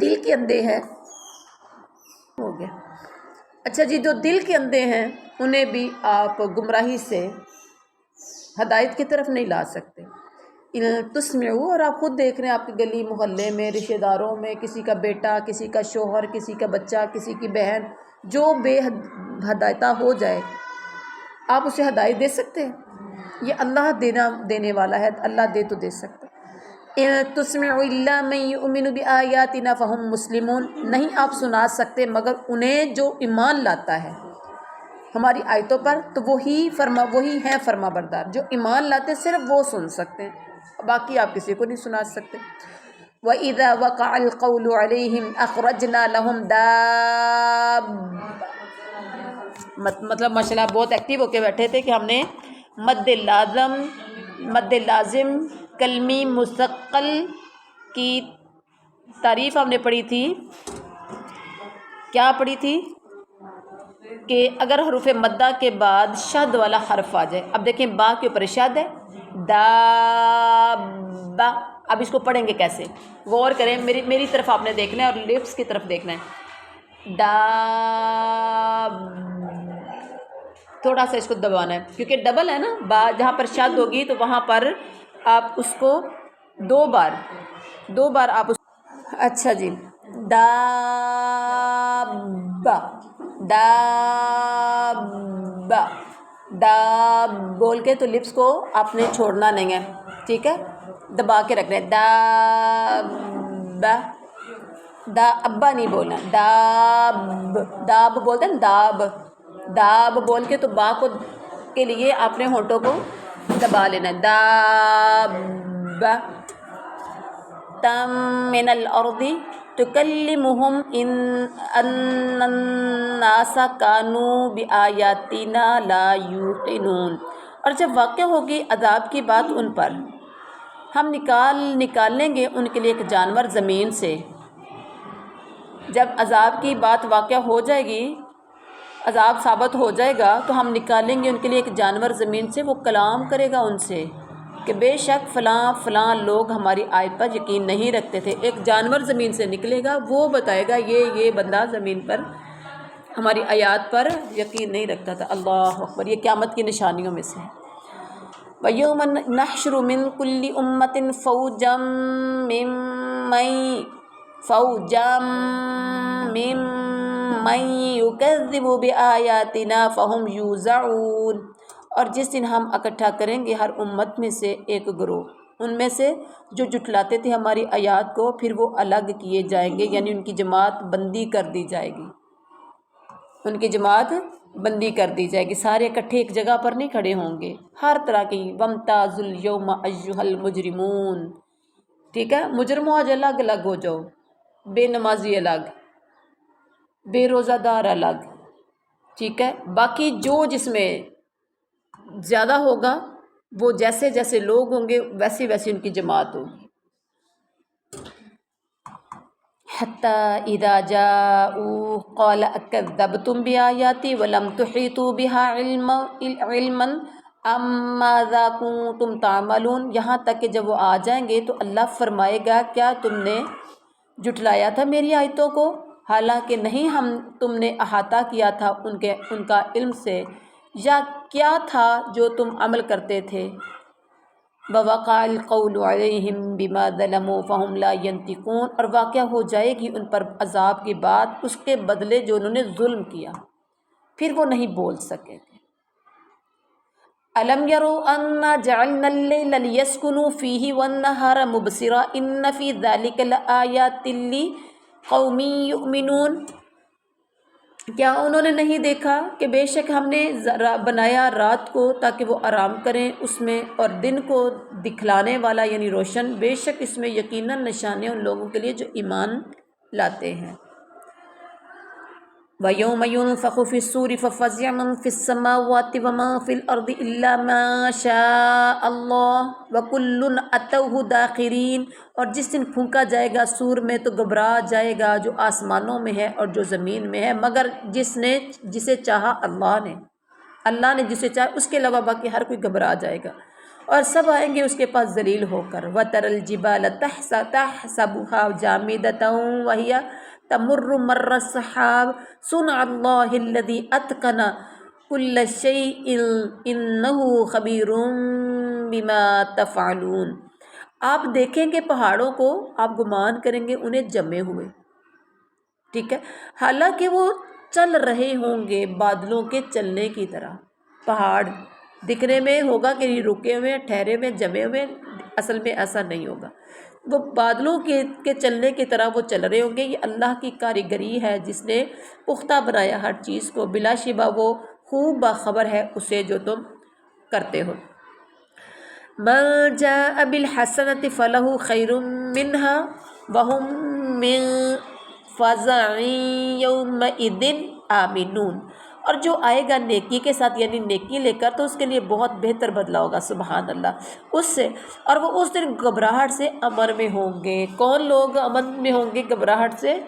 دل کے اندھے ہیں ہو گیا. اچھا جی، جو دل کے اندھے ہیں انہیں بھی آپ گمراہی سے ہدایت کی طرف نہیں لا سکتے. تسمعوا، اور آپ خود دیکھ رہے ہیں آپ کی گلی محلے میں، رشتہ داروں میں، کسی کا بیٹا، کسی کا شوہر، کسی کا بچہ، کسی کی بہن جو بے ہدایتہ ہو جائے، آپ اسے ہدایت دے سکتے ہیں؟ یہ اللہ دینے والا ہے، اللہ دے تو دے سکتے. تسمعوا الا من یؤمن بآیاتنا فهم مسلمون، نہیں آپ سنا سکتے مگر انہیں جو ایمان لاتا ہے ہماری آیتوں پر، تو وہی ہیں فرما بردار. جو ایمان لاتے صرف وہ سن سکتے ہیں، باقی آپ کسی کو نہیں سنا سکتے. وَإِذَا وَقَعَ الْقَوْلُ عَلَيْهِمْ أَخْرَجْنَا لَهُمْ مطلب ماشاءاللہ بہت ایکٹیو ہو کے بیٹھے تھے کہ ہم نے مد لازم کلمی مستقل کی تعریف ہم نے پڑھی تھی. کیا پڑھی تھی؟ کہ اگر حروف مدہ کے بعد شد والا حرف آ جائے. اب دیکھیں با کے اوپر شد ہے، دابا. اب اس کو پڑھیں گے کیسے؟ غور کریں، میری طرف آپ نے دیکھنا ہے اور لپس کی طرف دیکھنا ہے. تھوڑا سا اس کو دبانا ہے کیونکہ ڈبل ہے نا. با جہاں پر شد ہوگی تو وہاں پر آپ اس کو دو بار آپ اس. اچھا جی، دابا دابا داب بول کے تو لپس کو آپ نے چھوڑنا نہیں ہے، ٹھیک ہے، دبا کے رکھنا ہے. دابا دا ابا نہیں بولنا، داب بولتے ہیں داب بول کے تو با کو کے لیے آپ نے ہونٹوں کو دبا لینا ہے. دابا تم من الارض تکلمہم ان الناس کانوا بآیاتنا لا یوقنون. اور جب واقع ہوگی عذاب کی بات ان پر، ہم نکال لیں گے ان کے لیے ایک جانور زمین سے. جب عذاب کی بات واقع ہو جائے گی، عذاب ثابت ہو جائے گا، تو ہم نکالیں گے ان کے لیے ایک جانور زمین سے. وہ کلام کرے گا ان سے کہ بے شک فلاں لوگ ہماری آیت پر یقین نہیں رکھتے تھے. ایک جانور زمین سے نکلے گا، وہ بتائے گا یہ بندہ زمین پر ہماری آیات پر یقین نہیں رکھتا تھا. اللہ اکبر، یہ قیامت کی نشانیوں میں سے ہے. وَيَوْمَ نَحْشُرُ مِنْ كُلِّ أُمَّةٍ فَوْجًا مِّمَّن يُكَذِّبُ بِآيَاتِنَا فَهُمْ يُوزَعُونَ. اور جس دن ہم اکٹھا کریں گے ہر امت میں سے ایک گروہ، ان میں سے جو جھٹلاتے تھے ہماری آیات کو، پھر وہ الگ کیے جائیں گے، یعنی ان کی جماعت بندی کر دی جائے گی. سارے اکٹھے ایک جگہ پر نہیں کھڑے ہوں گے. ہر طرح کی وَامْتَازُوا الْيَوْمَ أَيُّهَا الْمُجْرِمُونَ. ٹھیک ہے، مجرموں آج الگ ہو جاؤ، بے نمازی الگ، بے روزہ دار الگ. ٹھیک ہے، باقی جو جس میں زیادہ ہوگا، وہ جیسے لوگ ہوں گے ویسے ان کی جماعت ہوگی. حَتَّى إِذَا جَاءُوا قَالَ أَكَذَّبْتُمْ بِآيَاتِي وَلَمْ تُحِيطُوا بِهَا عِلْمًا أَمْ مَاذَا كُنتُمْ تَعْمَلُونَ. یہاں تک کہ جب وہ آ جائیں گے تو اللہ فرمائے گا کیا تم نے جھٹلایا تھا میری آیتوں کو، حالانکہ نہیں تم نے احاطہ کیا تھا ان کا علم سے، یا کیا تھا جو تم عمل کرتے تھے. وَوَقَعَ الْقَوْلُ عَلَيْهِمْ بِمَا ظَلَمُوا فَهُمْ لَا يَنْطِقُونَ. اور واقع ہو جائے گی ان پر عذاب کی بات اس کے بدلے جو انہوں نے ظلم کیا، پھر وہ نہیں بول سکے گے. أَلَمْ يَرَوْا أَنَّا جَعَلْنَا اللَّيْلَ لِيَسْكُنُوا فِيهِ وَالنَّهَارَ مُبْصِرًا إِنَّ فِي ذَلِكَ لَآيَاتٍ لِقَوْمٍ يُؤْمِنُونَ. کیا انہوں نے نہیں دیکھا کہ بے شک ہم نے بنایا رات کو تاکہ وہ آرام کریں اس میں، اور دن کو دکھلانے والا یعنی روشن. بے شک اس میں یقیناً نشانیاں ان لوگوں کے لیے جو ایمان لاتے ہیں. وَيَوْمَ يُنفَخُ فِي الصُّورِ فَفَزِعَ مَن فِي السَّمَاوَاتِ وَمَن فِي الْأَرْضِ إِلَّا مَا شَاءَ اللَّهُ وَكُلٌّ أَتَوْهُ دَاخِرِينَ۔ اور جس دن پھونکا جائے گا سور میں تو گھبرا جائے گا جو آسمانوں میں ہے اور جو زمین میں ہے، مگر جسے چاہا اللہ نے جسے چاہا، اس کے علاوہ باقی ہر کوئی گھبرا جائے گا، اور سب آئیں گے اس کے پاس ذلیل ہو کر۔ وَتَرَى الْجِبَالَ تَحْسَبُهَا جَامِدَةً وَهِيَ تمر مر السحاب صنع اللہ الذی اتقن کل شیء انہ خبیر بما تفعلون۔ آپ دیکھیں گے پہاڑوں کو، آپ گمان کریں گے انہیں جمے ہوئے، ٹھیک ہے، حالانکہ وہ چل رہے ہوں گے بادلوں کے چلنے کی طرح۔ پہاڑ دکھنے میں ہوگا کہ یہ رکے ہوئے ٹھہرے ہوئے جمے ہوئے، اصل میں ایسا نہیں ہوگا، وہ بادلوں کے چلنے کی طرح وہ چل رہے ہوں گے۔ یہ اللہ کی کاریگری ہے جس نے پختہ بنایا ہر چیز کو، بلا شبہ وہ خوب باخبر ہے اسے جو تم کرتے ہو۔ من جاء بالحسنة فله خیر منها وهم من فزع یومئذ آمنون۔ اور جو آئے گا نیکی کے ساتھ یعنی نیکی لے کر تو اس کے لیے بہت بہتر بدلہ ہوگا، سبحان اللہ، اس سے، اور وہ اس دن گھبراہٹ سے امن میں ہوں گے۔ کون لوگ امن میں ہوں گے گھبراہٹ سے؟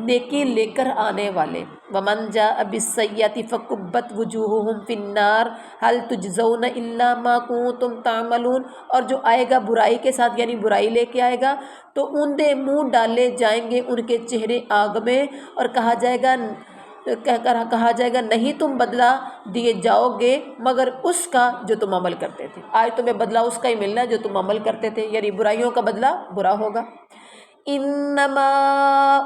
نیکی لے کر آنے والے۔ وَمَنْ جَاءَ بِالسَّيِّئَةِ فَكُبَّتْ وُجُوهُهُمْ فِي النَّارِ هَلْ تُجْزَوْنَ إِلَّا مَا كُنتُمْ تَعْمَلُونَ۔ اور جو آئے گا برائی کے ساتھ یعنی برائی لے کے آئے گا تو اندھے منہ ڈالے جائیں گے ان کے چہرے آگ میں، اور کہا جائے گا نہیں تم بدلہ دیے جاؤ گے مگر اس کا جو تم عمل کرتے تھے۔ آج تمہیں بدلہ اس کا ہی ملنا ہے جو تم عمل کرتے تھے، یعنی برائیوں کا بدلہ برا ہوگا۔ انما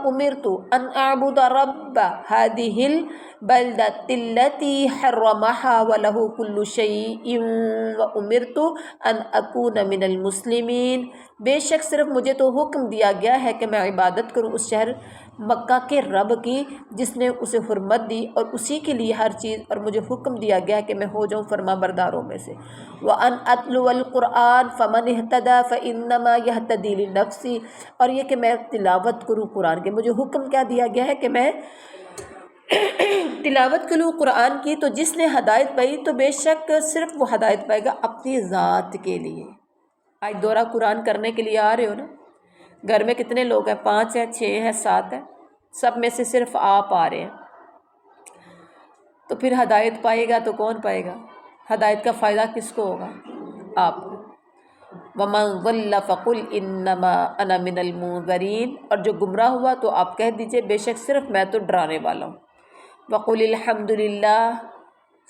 امرت ان اعبد رب هذه البلدة التي حرمها وله كل شيء وامرت ان اكون من المسلمین۔ بے شک صرف مجھے تو حکم دیا گیا ہے کہ میں عبادت کروں اس شہر مکہ کے رب کی جس نے اسے حرمت دی اور اسی کے لیے ہر چیز، اور مجھے حکم دیا گیا کہ میں ہو جاؤں فرما برداروں میں سے۔ وَأَنْ أَتْلُوَ الْقُرْآنَ فَمَنِ اهْتَدَى فَإِنَّمَا يَهْتَدِي لِنَفْسِهِ۔ اور یہ کہ میں تلاوت کروں قرآن کے، مجھے حکم کیا دیا گیا ہے کہ میں تلاوت کروں قرآن کی، تو جس نے ہدایت پائی تو بے شک صرف وہ ہدایت پائے گا اپنی ذات کے لیے۔ آج دورہ قرآن کرنے کے لیے آ رہے ہو نا، گھر میں کتنے لوگ ہیں؟ 5 ہیں، 6 ہیں، 7 ہیں، سب میں سے صرف آپ آ رہے ہیں، تو پھر ہدایت پائے گا تو کون پائے گا؟ ہدایت کا فائدہ کس کو ہوگا؟ آپ کو۔ وَمَنْ ضَلَّ فَقُلْ إِنَّمَا أَنَا مِنَ الْمُنذَرِينَ۔ اور جو گمراہ ہوا تو آپ کہہ دیجئے بے شک صرف میں تو ڈرانے والا ہوں۔ وَقُلِ الْحَمْدُ لِلَّهِ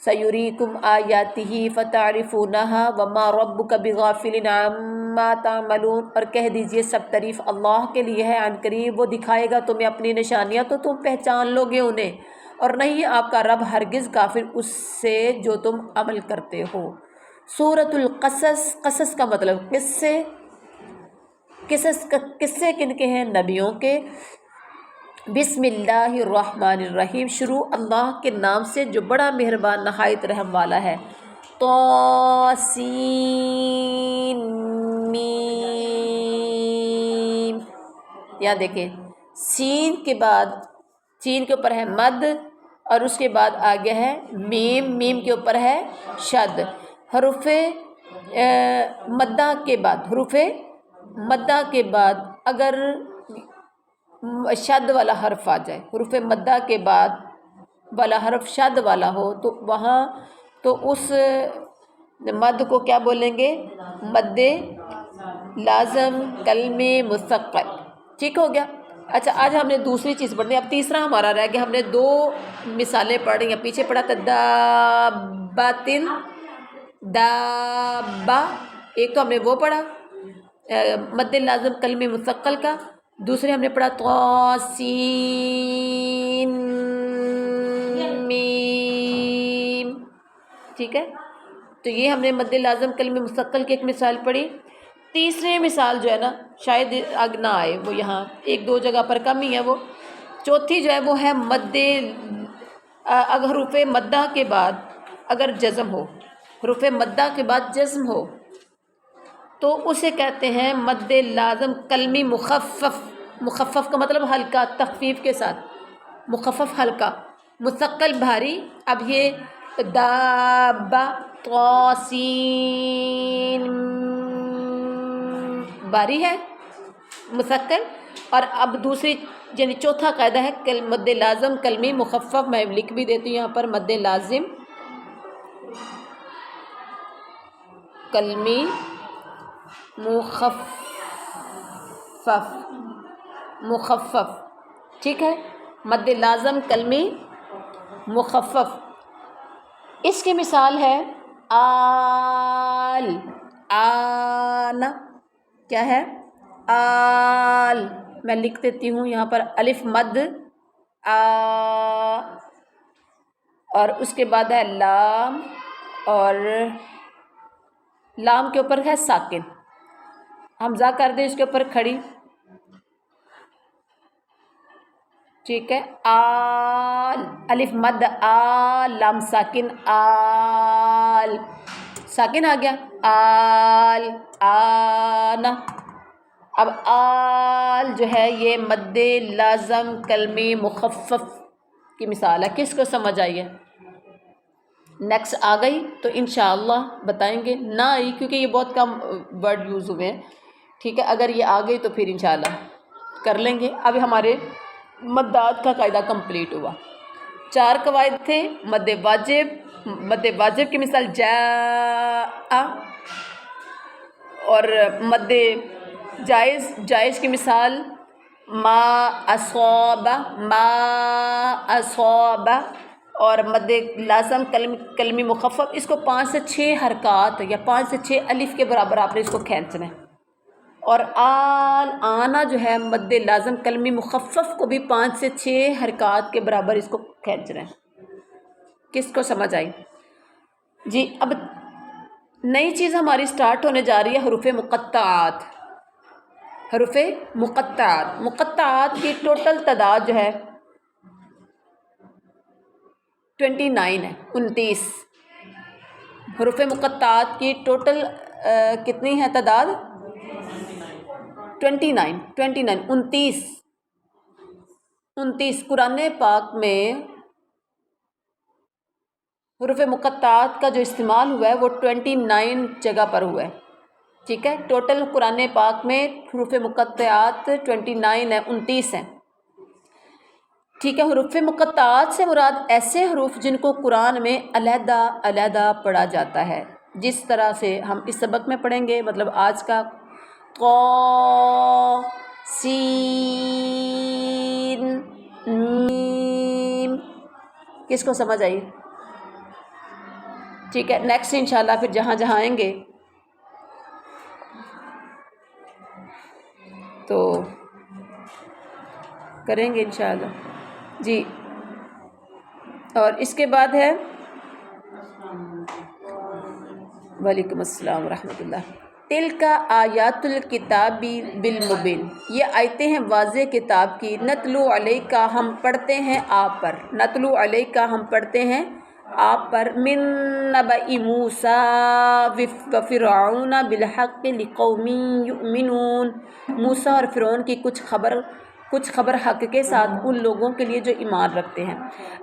سَيُرِيكُمْ آيَاتِهِ فَتَعْرِفُونَهَا وَمَا رَبُّكَ بِغَافِلٍ عَمَّا تَعْمَلُونَ۔ اور کہہ دیجئے سب تعریف اللہ کے لیے ہے، عن قریب وہ دکھائے گا تمہیں اپنی نشانیاں تو تم پہچان لو گے انہیں، اور نہیں آپ کا رب ہرگز غافل اس سے جو تم عمل کرتے ہو۔ سورۃ القصص، قصص کا مطلب قصے، قصے کن کے ہیں؟ نبیوں کے۔ بسم اللہ الرحمن الرحیم، شروع اللہ کے نام سے جو بڑا مہربان نہایت رحم والا ہے۔ طاسین میم، یہاں دیکھیں سین کے بعد، سین کے اوپر ہے مد اور اس کے بعد آگے ہے میم، میم کے اوپر ہے شد۔ حروف مدہ کے بعد، حروف مدہ کے بعد اگر شد والا حرف آ جائے، حروف مدہ کے بعد والا حرف شد والا ہو تو وہاں تو اس مد کو کیا بولیں گے؟ مد لازم کلمی مثقل، ٹھیک ہو گیا۔ اچھا آج ہم نے دوسری چیز پڑھنی ہے، اب تیسرا ہمارا رہ گیا، ہم نے 2 مثالیں پڑھ رہی ہیں، پیچھے پڑھا تھا داباتن، دابا، ایک تو ہم نے وہ پڑھا مد لازم کلمی مثقل کا، دوسرے ہم نے پڑھا طاسین میم، ٹھیک ہے، تو یہ ہم نے مد لازم کلمی مثقل کی ایک مثال پڑھی۔ تیسری مثال جو ہے نا شاید آگ نہ آئے، وہ یہاں 1-2 جگہ پر کم ہی ہے، وہ چوتھی جو ہے وہ ہے مد، اگر حروف مدہ کے بعد اگر جزم ہو، حروف مدہ کے بعد جزم ہو تو اسے کہتے ہیں مد لازم کلمی مخفف۔ مخفف کا مطلب ہلکا، تخفیف کے ساتھ، مخفف ہلکا، مثقل بھاری. اب یہ دابہ طاسین بھاری ہے مثقل. اور اب دوسری یعنی چوتھا قاعدہ ہے مد لازم کلمی مخفف. میں لکھ بھی دیتی ہوں یہاں پر، مد لازم کلمی مخفف. ٹھیک ہے، مد لازم کلمی مخفف. اس کی مثال ہے آل. آنا کیا ہے؟ آل. میں لکھ دیتی ہوں یہاں پر، الف مد آ، اور اس کے بعد ہے لام، اور لام کے اوپر ہے ساکن. حمزہ کر دیں اس کے اوپر کھڑی. ٹھیک ہے، آل الف مد آل لام ساکن آل، ساکن آ گیا. آل آنا. اب آل جو ہے یہ مد لازم کلمی مخفف کی مثال ہے. کس کو سمجھ آئی ہے؟ نیکسٹ آ گئی تو انشاءاللہ بتائیں گے. نہ آئی کیونکہ یہ بہت کم ورڈ یوز ہوئے ہیں. ٹھیک ہے، اگر یہ آ گئی تو پھر انشاءاللہ کر لیں گے. اب ہمارے مدات کا قاعدہ کمپلیٹ ہوا. 4 قواعد تھے. مد واجب، مد واجب کی مثال جاء، اور مد جائز، جائز کی مثال ما اصاب، ما اصاب. اور مد لازم کلمی مخفف، اس کو 5 سے 6 حرکات یا 5 سے 6 الف کے برابر آپ نے اس کو کھینچنا ہے. اور آل آنا جو ہے مد لازم کلمی مخفف کو بھی 5 سے 6 حرکات کے برابر اس کو کھینچنا ہے. کس کو سمجھ آئی؟ جی اب نئی چیز ہماری سٹارٹ ہونے جا رہی ہے، حروف مقطعات. حروف مقطعات، مقطعات کی ٹوٹل تعداد جو ہے 29 ہے، 29. حروف مقطعات کی ٹوٹل کتنی ہے تعداد؟ 29. 29. قرآن پاک میں حروف مقطعات کا جو استعمال ہوا ہے وہ 29 جگہ پر ہوا ہے. ٹھیک ہے، ٹوٹل قرآن پاک میں حروف مقطعات 29 ہے، 29 ہیں. ٹھیک ہے، حروف مقطعات سے مراد ایسے حروف جن کو قرآن میں علیحدہ علیحدہ پڑھا جاتا ہے، جس طرح سے ہم اس سبق میں پڑھیں گے. مطلب آج کا قاف سین میم. کس کو سمجھ آئی؟ ٹھیک ہے، نیکسٹ انشاءاللہ پھر جہاں جہاں آئیں گے تو کریں گے انشاءاللہ. جی اور اس کے بعد ہے وعلیکم السلام ورحمۃ اللہ. تلک آیات الکتاب بالمبین، یہ آیتیں ہیں واضح کتاب کی. نتلو علیک ہم پڑھتے ہیں آپ پر، نتلو علیک ہم پڑھتے ہیں آپ پر. من نبأ موسیٰ وفرعون بالحق لقوم یؤمنون، موسیٰ اور فرعون کی کچھ خبر حق کے ساتھ ان لوگوں کے لیے جو ایمان رکھتے ہیں.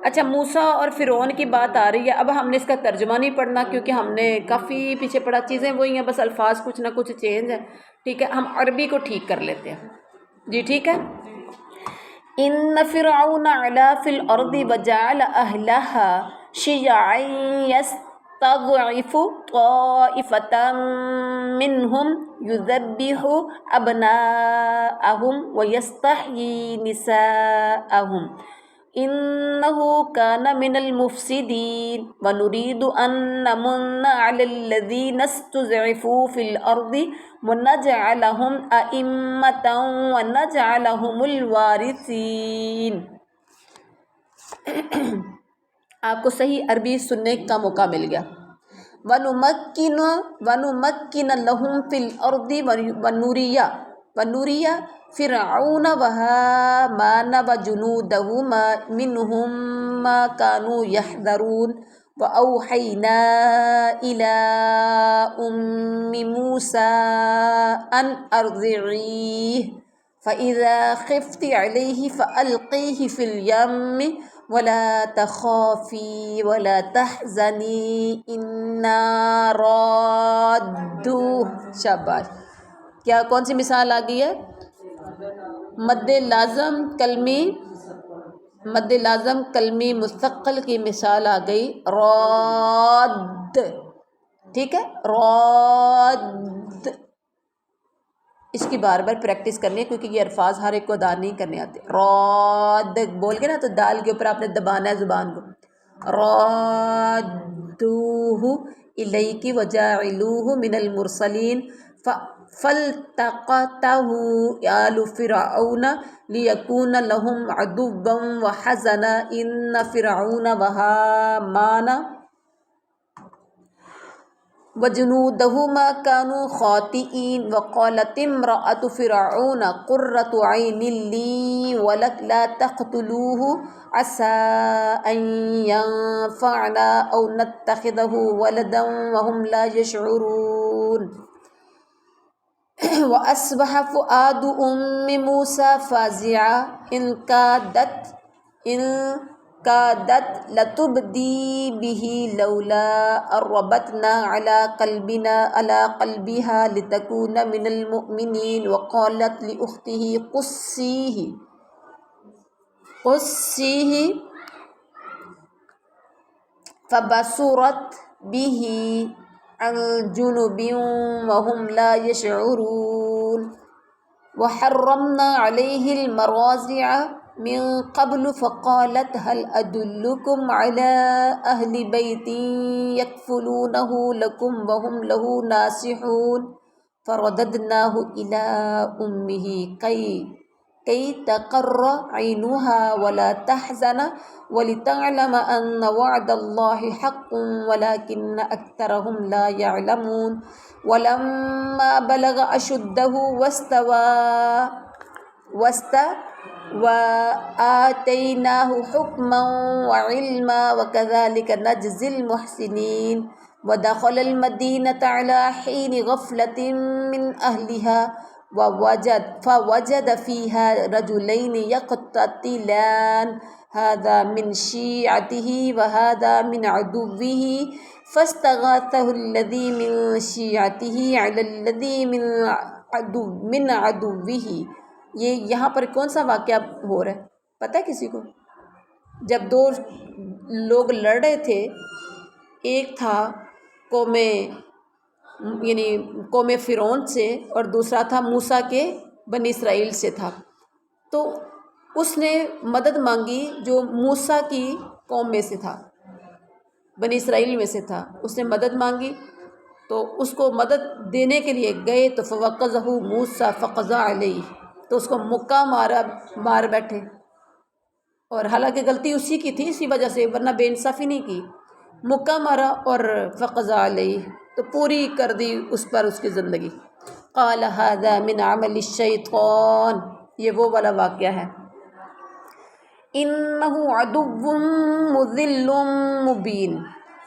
اچھا، موسیٰ اور فرعون کی بات آ رہی ہے. اب ہم نے اس کا ترجمہ نہیں پڑھنا کیونکہ ہم نے کافی پیچھے پڑھا. چیزیں وہی ہیں، بس الفاظ کچھ نہ کچھ چینج ہیں. ٹھیک ہے، ہم عربی کو ٹھیک کر لیتے ہیں. جی ٹھیک ہے. ان فرعون علا فی الارض وجعل اہلہا شیعا یستضعف طائفة منہم یذبح ابناءہم ویستحیی نساءہم انہ کان من المفسدین ونرید ان نمن علی الذین استضعفوا فی الارض ونجعلہم ائمة ونجعلہم الوارثین. آپ کو صحیح عربی سننے کا موقع مل گیا. وَنُمَكِّنَ لَهُمْ فِي الْأَرْضِ وَنُرِيَ فِرْعَوْنَ وَهَامَانَ وَجُنُودَهُمَا مِنْهُمْ مَا كَانُوا يَحْذَرُونَ. وَأَوْحَيْنَا إِلَىٰ أُمِّ مُوسَىٰ أَنْ أَرْضِعِيهِ فَإِذَا خِفْتِ عَلَيْهِ فَأَلْقِيهِ فِي الْيَمِّ وَلَا تَخَافِي وَلَا تَحْزَنِي إِنَّا رَادُّوهُ. شاباش. کیا کون سی مثال آ گئی ہے؟ مد لازم کلمی مستقل کی مثال آ گئی، راد. ٹھیک ہے، راد. اس کی بار بار پریکٹس کرنی ہے کیونکہ یہ الفاظ ہر ایک کو ادا نہیں کرنے آتے. راد بول کے نا تو دال کے اوپر آپ نے دبانا ہے زبان کو. رادوہ الیک وجاعلوہ من المرسلین فالتقطہ آل فرعون لیکون لهم عدوا وحزنا ان فرعون وہامان وجنودہما كانوا خاطئین وقالت امرأة فرعون قرة عین لی ولک لا تقتلوه عسى ان ينفعنا او نتخذه ولدا وهم لا يشعرون. وأصبح فؤاد أم موسى فازعا إن كادت لتبدي به لولا أن ربطنا على قلبها لتكون من المؤمنين. وقالت لأخته قصيه فبصرت به عن جنب وهم لا يشعرون. وحرمنا عليه المراضع من قبل فقالت هل أدلكم على أهل بيت يكفلونه لكم وهم له ناصحون. فرددناه إلى أمه كي تقر عينها ولا تحزن ولتعلم أن وعد الله حق ولكن أكثرهم لا يعلمون. ولما بلغ أشده وآتيناه حكما وعلما وكذلك نجزي المحسنين. ودخل المدينة على حين غفلة من أهلها فوجد فيها رجلين يقتتلان هذا من شيعته وهذا من عدوه فاستغاثه الذي من شيعته على الذي من عدوه. یہ یہاں پر کون سا واقعہ ہو رہا ہے پتہ ہے کسی کو؟ جب دو لوگ لڑ رہے تھے، ایک تھا قوم فرعون سے اور دوسرا تھا موسیٰ کے بنی اسرائیل سے تھا. تو اس نے مدد مانگی جو موسیٰ کی قوم میں سے تھا، بنی اسرائیل میں سے تھا. اس نے مدد مانگی تو اس کو مدد دینے کے لیے گئے تو فوقظہ موسیٰ فقضى علیہ، تو اس کو مکہ مار بیٹھے. اور حالانکہ غلطی اسی کی تھی، اسی وجہ سے، ورنہ بے انصافی نہیں کی. مکہ مارا اور فقضى علیہ، تو پوری کر دی اس پر اس کی زندگی. قال هذا من عمل الشیطان، یہ وہ والا واقعہ ہے. انہ عدو مضل مبین.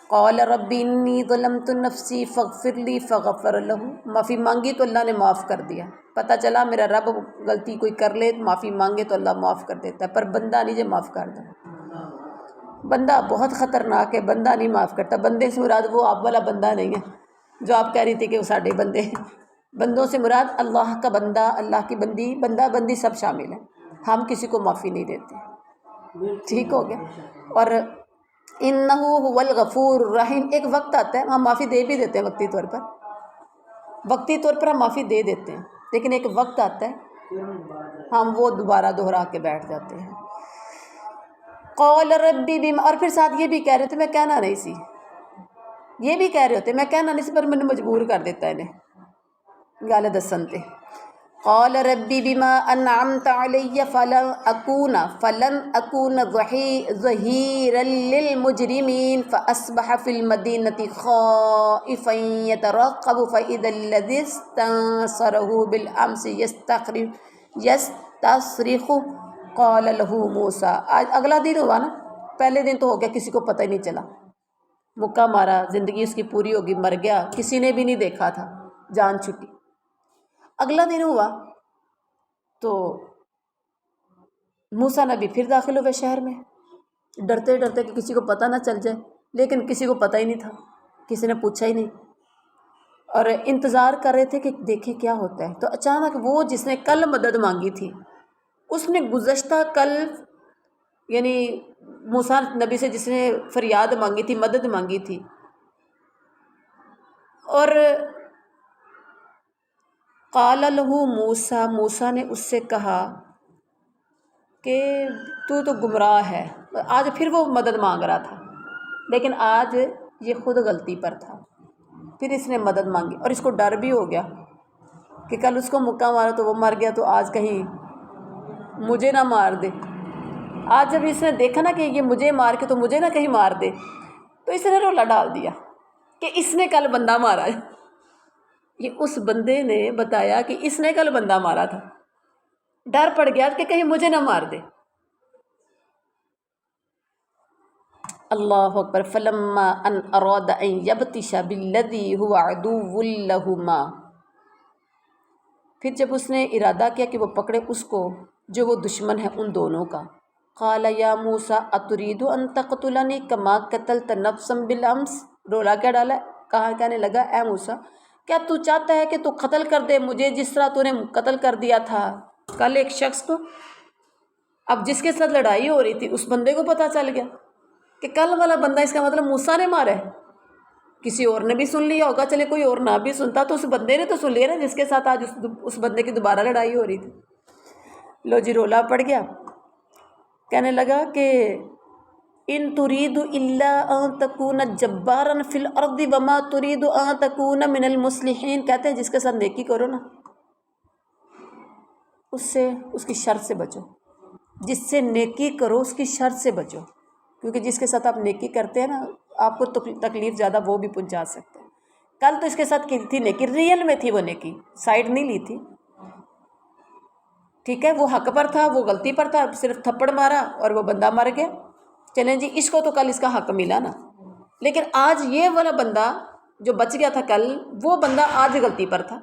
قال رب انی ظلمت نفسی فاغفر لی فغفر له. معافی مانگی تو اللہ نے معاف کر دیا. پتہ چلا میرا رب غلطی کوئی کر لے، معافی مانگے تو اللہ معاف کر دیتا ہے، پر بندہ نہیں جو معاف کر دے. بندہ بہت خطرناک ہے، بندہ نہیں معاف کرتا. بندے سے مراد وہ آپ والا بندہ نہیں ہے جو آپ کہہ رہی تھی کہ وہ ساڑھے بندے ہیں. بندوں سے مراد اللہ کا بندہ، اللہ کی بندی، بندہ بندی سب شامل ہیں. ہم کسی کو معافی نہیں دیتے. ٹھیک ہو گیا. اور انہ هو الغفور الرحیم. ایک وقت آتا ہے ہم معافی دے بھی دیتے ہیں، وقتی طور پر ہم معافی دے دیتے ہیں، لیکن ایک وقت آتا ہے ہم وہ دوبارہ دہرا کے بیٹھ جاتے ہیں. قال ربی بما، اور پھر ساتھ یہ بھی کہہ رہے تھے میں کہنا نہیں سی، یہ بھی کہہ رہے ہوتے میں کہنا نہیں سی، پر میں نے مجبور کر دیتا ہے انہیں گال دسن تے. قال ربی بما انعمت علی فلن اکون ظہیرا للمجرمین. فاصبح فی المدینۃ خائفا یترقب فاذا الذی استنصرہ بالامس یستصرخ قال له موسیٰ. آج اگلا دن ہوا نا، پہلے دن تو ہو گیا کسی کو پتہ ہی نہیں چلا، مکہ مارا، زندگی اس کی پوری ہوگی، مر گیا، کسی نے بھی نہیں دیکھا تھا، جان چھٹی. اگلا دن ہوا تو موسیٰ نبی پھر داخل ہوئے شہر میں، ڈرتے ڈرتے کہ کسی کو پتہ نہ چل جائے، لیکن کسی کو پتہ ہی نہیں تھا، کسی نے پوچھا ہی نہیں، اور انتظار کر رہے تھے کہ دیکھیں کیا ہوتا ہے۔ تو اچانک وہ جس نے کل مدد مانگی تھی، اس نے گزشتہ کل، یعنی موسیٰ نبی سے جس نے فریاد مانگی تھی، مدد مانگی تھی، اور قال لہ موسیٰ، موسیٰ نے اس سے کہا کہ تو گمراہ ہے۔ آج پھر وہ مدد مانگ رہا تھا، لیکن آج یہ خود غلطی پر تھا، پھر اس نے مدد مانگی، اور اس کو ڈر بھی ہو گیا کہ کل اس کو مکہ مارا تو وہ مر گیا، تو آج کہیں مجھے نہ مار دے۔ آج جب اس نے دیکھا نا کہ یہ مجھے مار کے تو مجھے نہ کہیں مار دے، تو اس نے رولا ڈال دیا کہ اس نے کل بندہ مارا ہے۔ یہ اس بندے نے بتایا کہ اس نے کل بندہ مارا تھا، ڈر پڑ گیا کہ کہیں مجھے نہ مار دے۔ اللہ اکبر۔ فلما ان اراد ان یبطش بالذی هو عدو لہما، پھر جب اس نے ارادہ کیا کہ وہ پکڑے اس کو جو وہ دشمن ہے ان دونوں کا، قال یا موسیٰ اترید ان تقتلنی کما قتلت نفسا بالامس، رولا کیا ڈالا، کہنے لگا اے موسیٰ کیا تو چاہتا ہے کہ تو قتل کر دے مجھے جس طرح تو نے قتل کر دیا تھا کل ایک شخص کو۔ اب جس کے ساتھ لڑائی ہو رہی تھی اس بندے کو پتہ چل گیا کہ کل والا بندہ، اس کا مطلب موسیٰ نے مارا ہے، کسی اور نے بھی سن لیا ہوگا، چلے کوئی اور نہ بھی سنتا تو اس بندے نے تو سن لیا نا، جس کے ساتھ آج اس بندے کی دوبارہ لڑائی ہو رہی تھی۔ لو جی رولا پڑ گیا، کہنے لگا کہ ان ترید الا ان تکون جبارا فی الارض وما ترید ان تکون من المصلحین، کہتے ہیں جس کے ساتھ نیکی کرو نا اس کی شر سے بچو، جس سے نیکی کرو اس کی شر سے بچو، کیونکہ جس کے ساتھ آپ نیکی کرتے ہیں نا آپ کو تکلیف زیادہ وہ بھی پہنچا سکتے ہیں۔ کل تو اس کے ساتھ کی تھی نیکی، ریئل میں تھی وہ نیکی، سائڈ نہیں لی تھی، ٹھیک ہے، وہ حق پر تھا، وہ غلطی پر تھا، صرف تھپڑ مارا اور وہ بندہ مر گیا، چلیں جی اس کو تو کل اس کا حق ملا نا، لیکن آج یہ والا بندہ جو بچ گیا تھا کل، وہ بندہ آج غلطی پر تھا،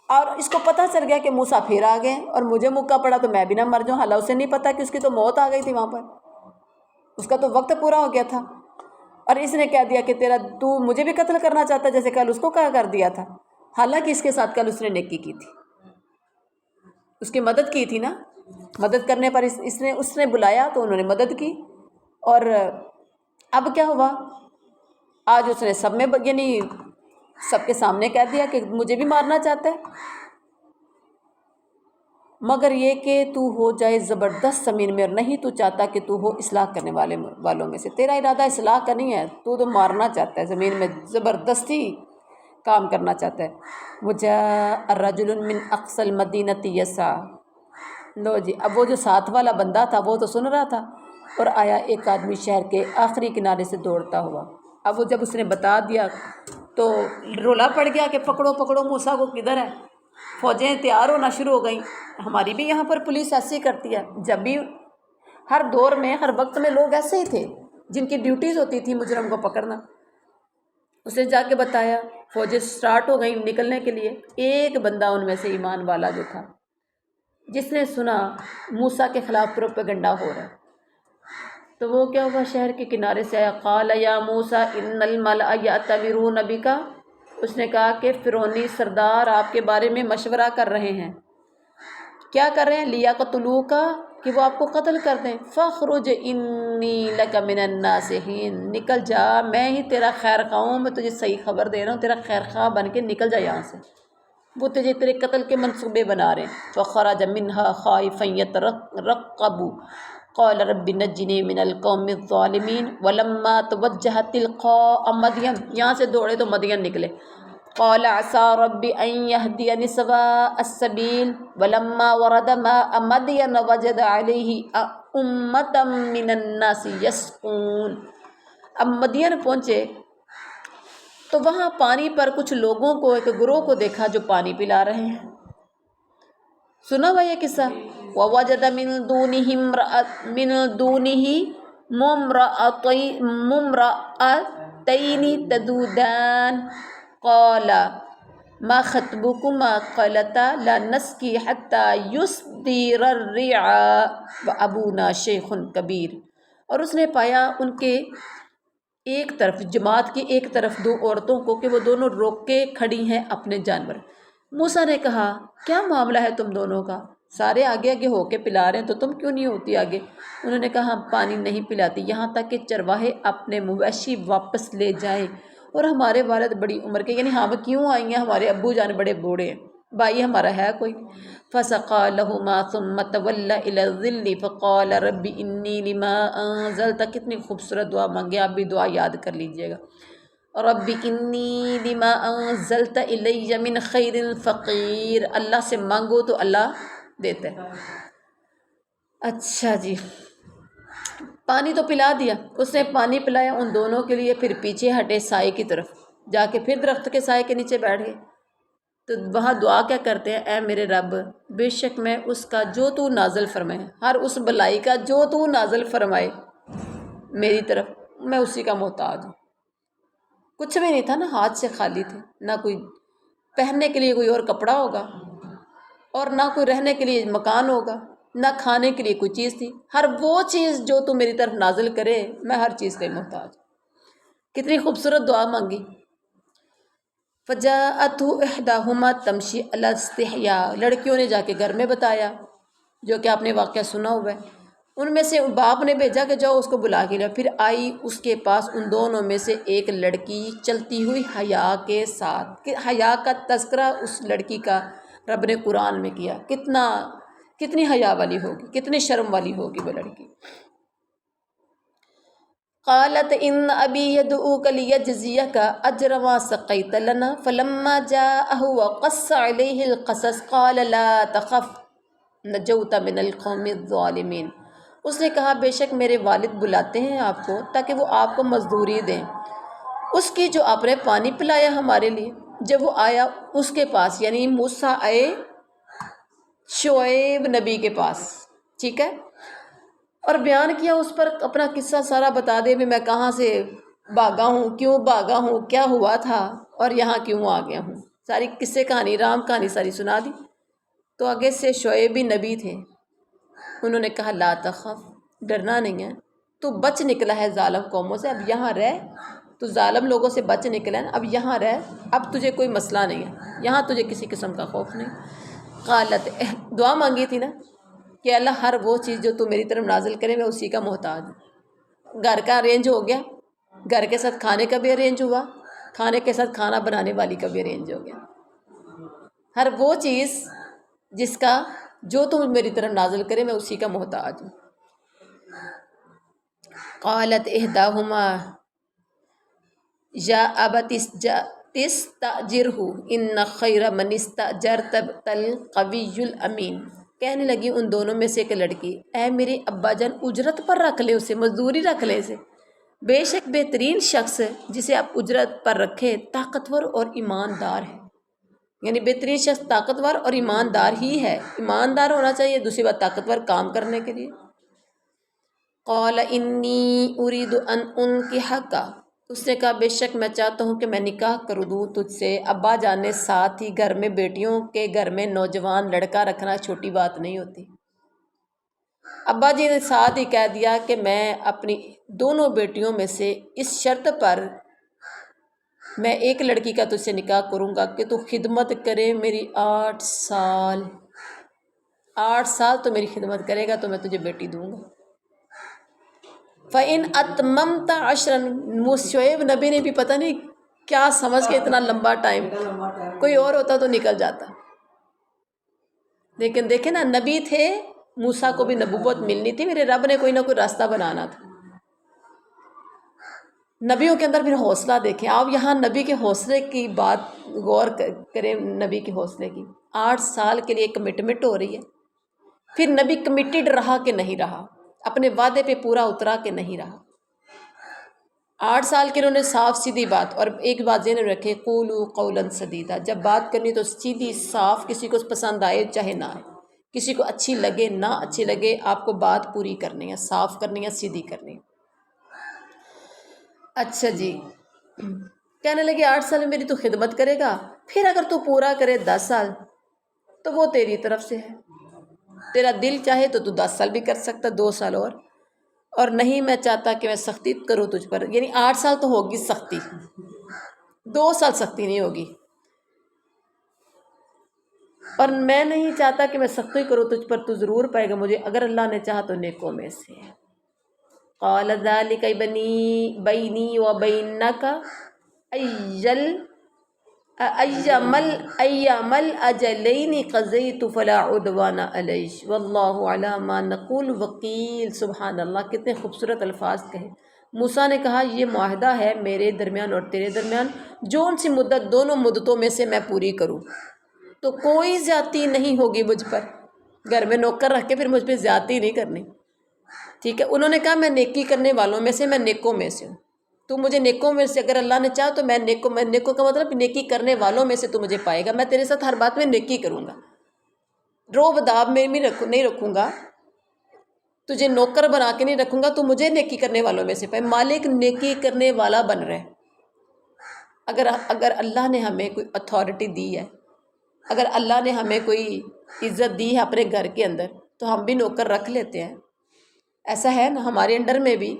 اور اس کو پتہ چل گیا کہ موسیٰ پھر آ گئے اور مجھے موقع پڑا تو میں بھی نہ مر جاؤں، حالانکہ اسے نہیں پتا کہ اس کی تو موت آ گئی تھی، وہاں پر اس کا تو وقت پورا ہو گیا تھا، اور اس نے کہہ دیا کہ تو مجھے بھی قتل کرنا چاہتا جیسے کل اس کو کہا کر دیا تھا، حالانکہ اس کے ساتھ کل اس نے نیکی کی تھی، اس کی مدد کی تھی نا، مدد کرنے پر اس نے بلایا تو انہوں نے مدد کی، اور اب کیا ہوا، آج اس نے سب میں یعنی سب کے سامنے کہہ دیا کہ مجھے بھی مارنا چاہتا ہے، مگر یہ کہ تو ہو جائے زبردست زمین میں، اور نہیں تو چاہتا کہ تو ہو اصلاح کرنے والوں میں سے، تیرا ارادہ اصلاح کا نہیں ہے، تو مارنا چاہتا ہے، زمین میں زبردستی کام کرنا چاہتا ہے۔ وجاء رجل من اقصى المدینة یسعی، لو جی اب وہ جو ساتھ والا بندہ تھا وہ تو سن رہا تھا، اور آیا ایک آدمی شہر کے آخری کنارے سے دوڑتا ہوا۔ اب وہ جب اس نے بتا دیا تو رولا پڑ گیا کہ پکڑو پکڑو موسیٰ کو، کدھر ہے، فوجیں تیار ہونا شروع ہو گئیں، ہماری بھی یہاں پر پولیس ایسے ہی کرتی ہے، جب بھی ہر دور میں ہر وقت میں لوگ ایسے ہی تھے جن کی ڈیوٹیز ہوتی تھی مجرم کو پکڑنا۔ اس نے جا کے بتایا، فوجیں سٹارٹ ہو گئیں نکلنے کے لیے، ایک بندہ ان میں سے ایمان والا جو تھا جس نے سنا موسیٰ کے خلاف پروپیگنڈا ہو رہا ہے، تو وہ کیا ہوا، شہر کے کنارے سے آیا، قال یا موسیٰ ان الملأ یأتمرون بک، اس نے کہا کہ فرعونی سردار آپ کے بارے میں مشورہ کر رہے ہیں، کیا کر رہے ہیں، لیقتلوک، کہ وہ آپ کو قتل کر دیں، فاخرج انی لک من الناصحین، نکل جا، میں ہی تیرا خیر خواہ ہوں، میں تجھے صحیح خبر دے رہا ہوں، تیرا خیر خواہ بن کے نکل جا یہاں سے، وہ تجھے تیرے قتل کے منصوبے بنا رہے ہیں۔ فخرج منها خائفا یترقب قال رب نجنی من القوم الظالمین ولما توجہ تلقاء مدین، یہاں سے دوڑے تو مدین نکلے، قال عسى ربي ان يهديني سواء السبيل ولما ورد ماء مدين وجد عليه امة من الناس يسقون، اب مدین پہنچے تو وہاں پانی پر کچھ لوگوں کو، ایک گروہ کو دیکھا جو پانی پلا رہے ہیں، سنا ہوا یہ قصہ، ووجد من دونه ممرأتين تذودان، قال ما خطبکما قالتا لا نسقی حتی یصدر الرعاء وابونا شیخ کبیر۔ اور اس نے پایا ان کے ایک طرف جماعت کی ایک طرف دو عورتوں کو کہ وہ دونوں روک کے کھڑی ہیں اپنے جانور۔ موسیٰ نے کہا کیا معاملہ ہے تم دونوں کا؟ سارے آگے آگے ہو کے پلا رہے ہیں تو تم کیوں نہیں ہوتی آگے؟ انہوں نے کہا ہم پانی نہیں پلاتی یہاں تک کہ چرواہے اپنے مویشی واپس لے جائیں، اور ہمارے والد بڑی عمر کے، یعنی ہم کیوں آئی ہیں، ہمارے ابو جان بڑے بوڑھے ہیں، بھائی ہمارا ہے کوئی۔ فَسَقَىٰ لَهُمَا ثُمَّ تَوَلَّىٰ إِلَى الظِّلِّ فَقَالَ رَبِّ إِنِّي لِمَا أَنزَلْتَ۔ کتنی خوبصورت دعا مانگے، آپ بھی دعا یاد کر لیجئے گا۔ رب انی لما انزلت الی من خیر فقیر، اللہ سے مانگو تو اللہ دیتا ہے۔ اچھا جی، پانی تو پلا دیا، اس نے پانی پلایا ان دونوں کے لیے، پھر پیچھے ہٹے سائے کی طرف، جا کے پھر درخت کے سائے کے نیچے بیٹھ گئے۔ تو وہاں دعا کیا کرتے ہیں، اے میرے رب بے شک میں اس کا جو تو نازل فرمائے، ہر اس بلائی کا جو تو نازل فرمائے میری طرف، میں اسی کا محتاج ہوں۔ کچھ بھی نہیں تھا نا، ہاتھ سے خالی تھے، نہ کوئی پہننے کے لیے کوئی اور کپڑا ہوگا، اور نہ کوئی رہنے کے لیے مکان ہوگا، نہ کھانے کے لیے کوئی چیز تھی، ہر وہ چیز جو تو میری طرف نازل کرے میں ہر چیز کا محتاج۔ کتنی خوبصورت دعا مانگی۔ فَجَاءَتْهُ إِحْدَاهُمَا تَمْشِي عَلَى اسْتِحْيَاءٍ، لڑکیوں نے جا کے گھر میں بتایا، جو کہ آپ نے واقعہ سنا ہوا ہے۔ ان میں سے باپ نے بھیجا کہ جاؤ اس کو بلا کے لیا، پھر آئی اس کے پاس ان دونوں میں سے ایک لڑکی چلتی ہوئی حیا کے ساتھ، کہ حیا کا تذکرہ اس لڑکی کا رب نے قرآن میں کیا، کتنی حیا والی ہوگی، کتنی شرم والی ہوگی وہ لڑکی۔ قالت ان ابی یدعوک لیجزیک اجر ما سقیت لنا فلما جاءه وقص علیہ القصص قال لا تخف نجوت من القوم الظالمین۔ اس نے کہا بے شک میرے والد بلاتے ہیں آپ کو تاکہ وہ آپ کو مزدوری دیں اس کی جو آپ نے پانی پلایا ہمارے لیے۔ جب وہ آیا اس کے پاس، یعنی موسیٰ آئے شعیب نبی کے پاس، ٹھیک ہے، اور بیان کیا اس پر اپنا قصہ سارا بتا دے بھی میں کہاں سے بھاگا ہوں، کیوں بھاگا ہوں، کیا ہوا تھا اور یہاں کیوں آ گیا ہوں، ساری قصے کہانی رام کہانی ساری سنا دی۔ تو آگے سے شعیب نبی تھے، انہوں نے کہا لا تخف، ڈرنا نہیں ہے، تو بچ نکلا ہے ظالم قوموں سے، اب یہاں رہ، تو ظالم لوگوں سے بچ نکلا ہے، اب یہاں رہ، اب تجھے کوئی مسئلہ نہیں ہے، یہاں تجھے کسی قسم کا خوف نہیں۔ قالت، دعا مانگی تھی نا کہ اللہ ہر وہ چیز جو تو میری طرف نازل کرے میں اسی کا محتاج ہوں۔ گھر کا ارینج ہو گیا، گھر کے ساتھ کھانے کا بھی ارینج ہوا، کھانے کے ساتھ کھانا بنانے والی کا بھی ارینج ہو گیا، ہر وہ چیز جس کا جو تم میری طرف نازل کرے میں اسی کا محتاج ہوں۔ قالت احداہما یا ابت استاجرہ ان خیر من استاجرت القوی الامین۔ کہنے لگی ان دونوں میں سے ایک لڑکی، اے میرے ابا جان اجرت پر رکھ لے اسے، مزدوری رکھ لے اسے، بے شک بہترین شخص جسے آپ اجرت پر رکھے طاقتور اور ایماندار ہے، یعنی بہترین شخص طاقتور اور ایماندار ہی ہے، ایماندار ہونا چاہیے، دوسری بات طاقتور کام کرنے کے لیے۔ قال انی ارید ان انکحک، اس نے کہا بے شک میں چاہتا ہوں کہ میں نکاح کر دوں تجھ سے۔ ابا جان نے ساتھ ہی گھر میں بیٹیوں کے گھر میں نوجوان لڑکا رکھنا چھوٹی بات نہیں ہوتی، ابا جی نے ساتھ ہی کہہ دیا کہ میں اپنی دونوں بیٹیوں میں سے اس شرط پر میں ایک لڑکی کا تجھ سے نکاح کروں گا کہ تو خدمت کرے میری 8 سال، 8 سال تو میری خدمت کرے گا تو میں تجھے بیٹی دوں گا۔ فَإِنْ أَتْمَمْتَ عَشْرًا، شعیب نبی نے بھی پتہ نہیں کیا سمجھ کے اتنا لمبا ٹائم، کوئی اور ہوتا تو نکل جاتا، لیکن دیکھیں نا نبی تھے، موسیٰ کو بھی نبوت ملنی تھی، میرے رب نے کوئی نہ کوئی راستہ بنانا تھا۔ نبیوں کے اندر پھر حوصلہ دیکھیں آپ، یہاں نبی کے حوصلے کی بات غور کریں، نبی کے حوصلے کی، 8 سال کے لیے کمٹمنٹ ہو رہی ہے، پھر نبی کمیٹڈ رہا کہ نہیں رہا، اپنے وعدے پہ پورا اترا کہ نہیں رہا۔ 8 سال کے انہوں نے صاف سیدھی بات، اور ایک بات ذہن میں رکھے قولوا قولا سدیدا، جب بات کرنی تو سیدھی صاف، کسی کو پسند آئے چاہے نہ آئے، کسی کو اچھی لگے نہ اچھی لگے، آپ کو بات پوری کرنی ہے، صاف کرنی ہے، سیدھی کرنی ہے۔ اچھا جی، کہنے لگے 8 سال میں میری تو خدمت کرے گا، پھر اگر تو پورا کرے 10 سال تو وہ تیری طرف سے ہے، تیرا دل چاہے تو 10 سال بھی کر سکتا، 2 سال اور نہیں میں چاہتا کہ میں سختی کروں تجھ پر، یعنی 8 سال تو ہوگی سختی، 2 سال سختی نہیں ہوگی، اور میں نہیں چاہتا کہ میں سختی کروں تجھ پر، تو ضرور پائے گا مجھے اگر اللہ نے چاہا تو نیکوں میں سے۔ قال ذلك بینی و بینک ایام الاجلین قضیت فلا عدوان علی واللہ علی ما نقول وکیل۔ سبحان اللہ، کتنے خوبصورت الفاظ کہے۔ موسیٰ نے کہا یہ معاہدہ ہے میرے درمیان اور تیرے درمیان، جون سی مدت دونوں مدتوں میں سے میں پوری کروں تو کوئی زیادتی نہیں ہوگی مجھ پر، گھر میں نوکر رکھ کے پھر مجھ پہ زیادتی نہیں کرنی، ٹھیک ہے۔ انہوں نے کہا میں نیکی کرنے والوں میں سے، میں نیکوں میں سے ہوں، تو مجھے نیکوں میں سے اگر اللہ نے چاہا تو میں نیکوں کا مطلب نیکی کرنے والوں میں سے تو مجھے پائے گا، میں تیرے ساتھ ہر بات میں نیکی کروں گا، روب داب میں بھی نہیں رکھوں گا، تجھے نوکر بنا کے نہیں رکھوں گا، تو مجھے نیکی کرنے والوں میں سے پائے۔ مالک نیکی کرنے والا بن رہے، اگر اللہ نے ہمیں کوئی اتھارٹی دی ہے، اگر اللہ نے ہمیں کوئی عزت دی ہے اپنے گھر کے اندر تو ہم بھی نوکر رکھ لیتے ہیں، ایسا ہے نا ہمارے انڈر میں بھی،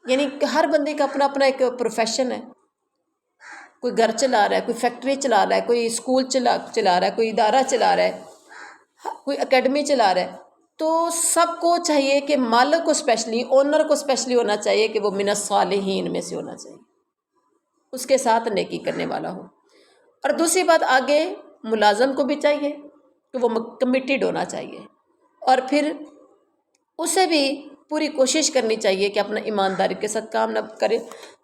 یعنی ہر بندے کا اپنا اپنا ایک پروفیشن ہے، کوئی گھر چلا رہا ہے، کوئی فیکٹری چلا رہا ہے، کوئی اسکول چلا رہا ہے، کوئی ادارہ چلا رہا ہے، کوئی اکیڈمی چلا رہا ہے، تو سب کو چاہیے کہ مالک کو اسپیشلی، اونر کو اسپیشلی ہونا چاہیے کہ وہ من الصالحین میں سے ہونا چاہیے، اس کے ساتھ نیکی کرنے والا ہو۔ اور دوسری بات آگے ملازم کو بھی چاہیے کہ وہ کمیٹیڈ ہونا چاہیے، اور پھر اسے بھی پوری کوشش کرنی چاہیے کہ اپنا ایمانداری کے ساتھ کام نہ کرے۔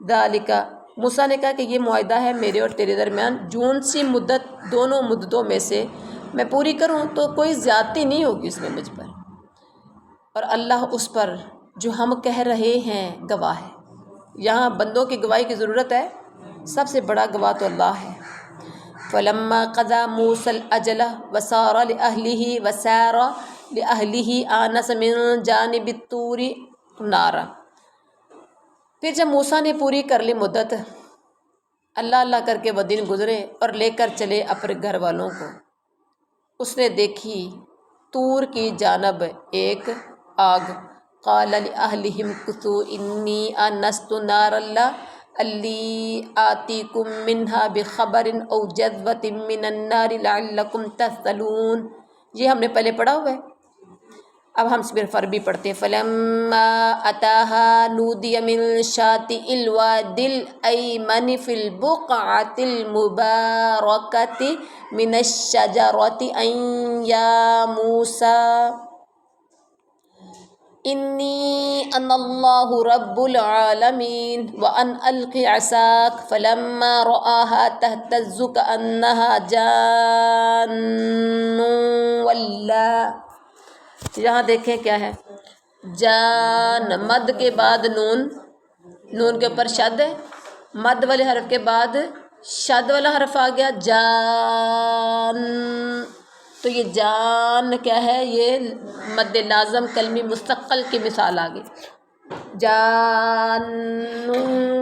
ذالک، موسیٰ نے کہا کہ یہ معاہدہ ہے میرے اور تیرے درمیان، جون سی مدت دونوں مدتوں میں سے میں پوری کروں تو کوئی زیادتی نہیں ہوگی اس میں مجھ پر، اور اللہ اس پر جو ہم کہہ رہے ہیں گواہ ہے۔ یہاں بندوں کی گواہی کی ضرورت ہے، سب سے بڑا گواہ تو اللہ ہے۔ فلما قضى موسى الأجل وسار لأهله آنس من جانب الطور نارا، پھر جب موسیٰ نے پوری کر لی مدت، اللہ کر کے وہ دن گزرے اور لے کر چلے اپنے گھر والوں کو، اس نے دیکھی طور کی جانب ایک آگ، قال لأهلهم كثوا إني آنست نارا لعلی آتیکم منہا بخبر او جذوۃ من النار لعلکم تصطلون، یہ ہم نے پہلے پڑھا ہوا ہے، اب ہم صرف عربی پڑھتے ہیں۔ فلما اتاها نودی من شاطئ الوادی الایمن فی البقعۃ المبارکۃ من الشجرۃ ان یا موسیٰ انی انا اللہ رب العالمین وان الق عصاک فلما رآها تہتز کأنها جان ولا، یہاں دیکھیں کیا ہے، جان مد کے بعد نون کے اوپر شد ہے، مد والے حرف کے بعد شد والا حرف آ گیا جان، تو یہ جان کیا ہے، یہ مد لازم کلمی مستقل کی مثال آ گئی، جان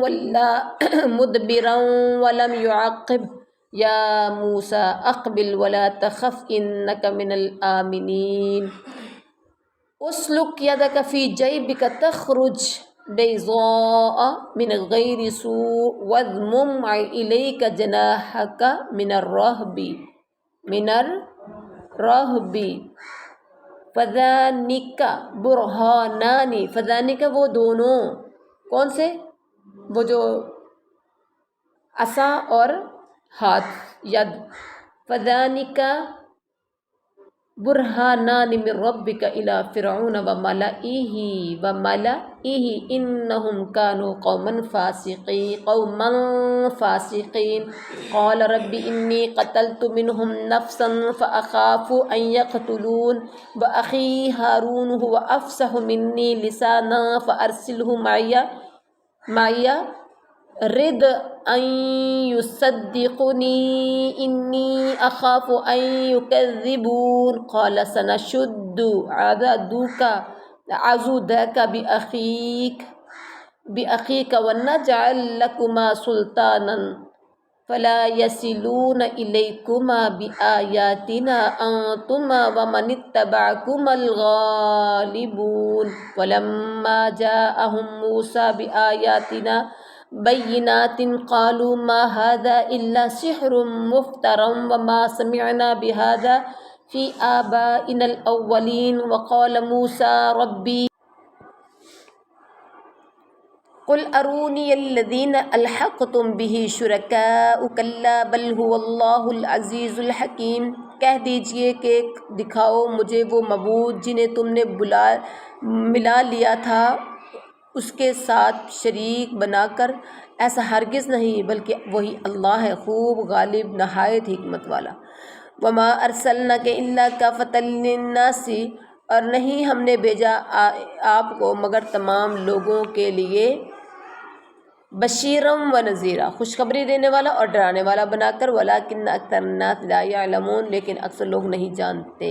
ولا مدبرا ولم يعقب یا موسیٰ اقبل ولا تخف انک من الآمنین اسلک یدک فی جیبک تخرج بیضاء من غیر سوء واضمم الیک جناحک من الرہب فذانک برہانانی، فذانک وہ دونوں، کون سے، وہ جو عصا اور ہاتھ ید، فذانک برہانان من ربک الی فرعون وملئہ انہم کانوا قوما فاسقین قال رب انی قتلت منہم نفسا فاخاف ان یقتلون واخی ہارون هو افصح منی لسانا فارسلہ معی رد ان یصدقنی انی اخاف ان یکذبون قال سنشد عضدک بأخیک بِأَخِيكَ وَنَجْعَلْ لَكُمَا سُلْطَانًا فَلَا يَصِلُونَ إِلَيْكُمَا بِآيَاتِنَا أَنْتُمَا وَمَنِ اتَّبَعَكُمَا الْغَالِبُونَ وَلَمَّا جَاءَهُمْ مُوسَى بِآيَاتِنَا بَيِّنَاتٍ قَالُوا مَا هَذَا إِلَّا سِحْرٌ مُفْتَرًى وَمَا سَمِعْنَا بِهَذَا فِي آبَائِنَا الْأَوَّلِينَ وَقَالَ مُوسَى رَبِّي قُلْ أَرُونِيَ الَّذِينَ أَلْحَقْتُمْ بِهِ شُرَكَاءُ كَلَّا بَلْ هُوَ اللَّهُ الْعَزِيزُ الْحَكِيمُ۔ کہہ دیجئے کہ دکھاؤ مجھے وہ معبود جنہیں تم نے ملا لیا تھا اس کے ساتھ شریک بنا کر، ایسا ہرگز نہیں بلکہ وہی اللہ ہے خوب غالب نہایت حکمت والا۔ وَمَا أَرْسَلْنَاكَ إِلَّا كَافَةً لِلنَّاسِ، اور نہیں ہم نے بھیجا آپ کو مگر تمام لوگوں کے لیے بشیرم و نذیرا، خوشخبری دینے والا اور ڈرانے والا بنا کر، وَلَٰكِنَّ أَكْثَرَ النَّاسِ لَا يَعْلَمُونَ، لیکن اکثر لوگ نہیں جانتے۔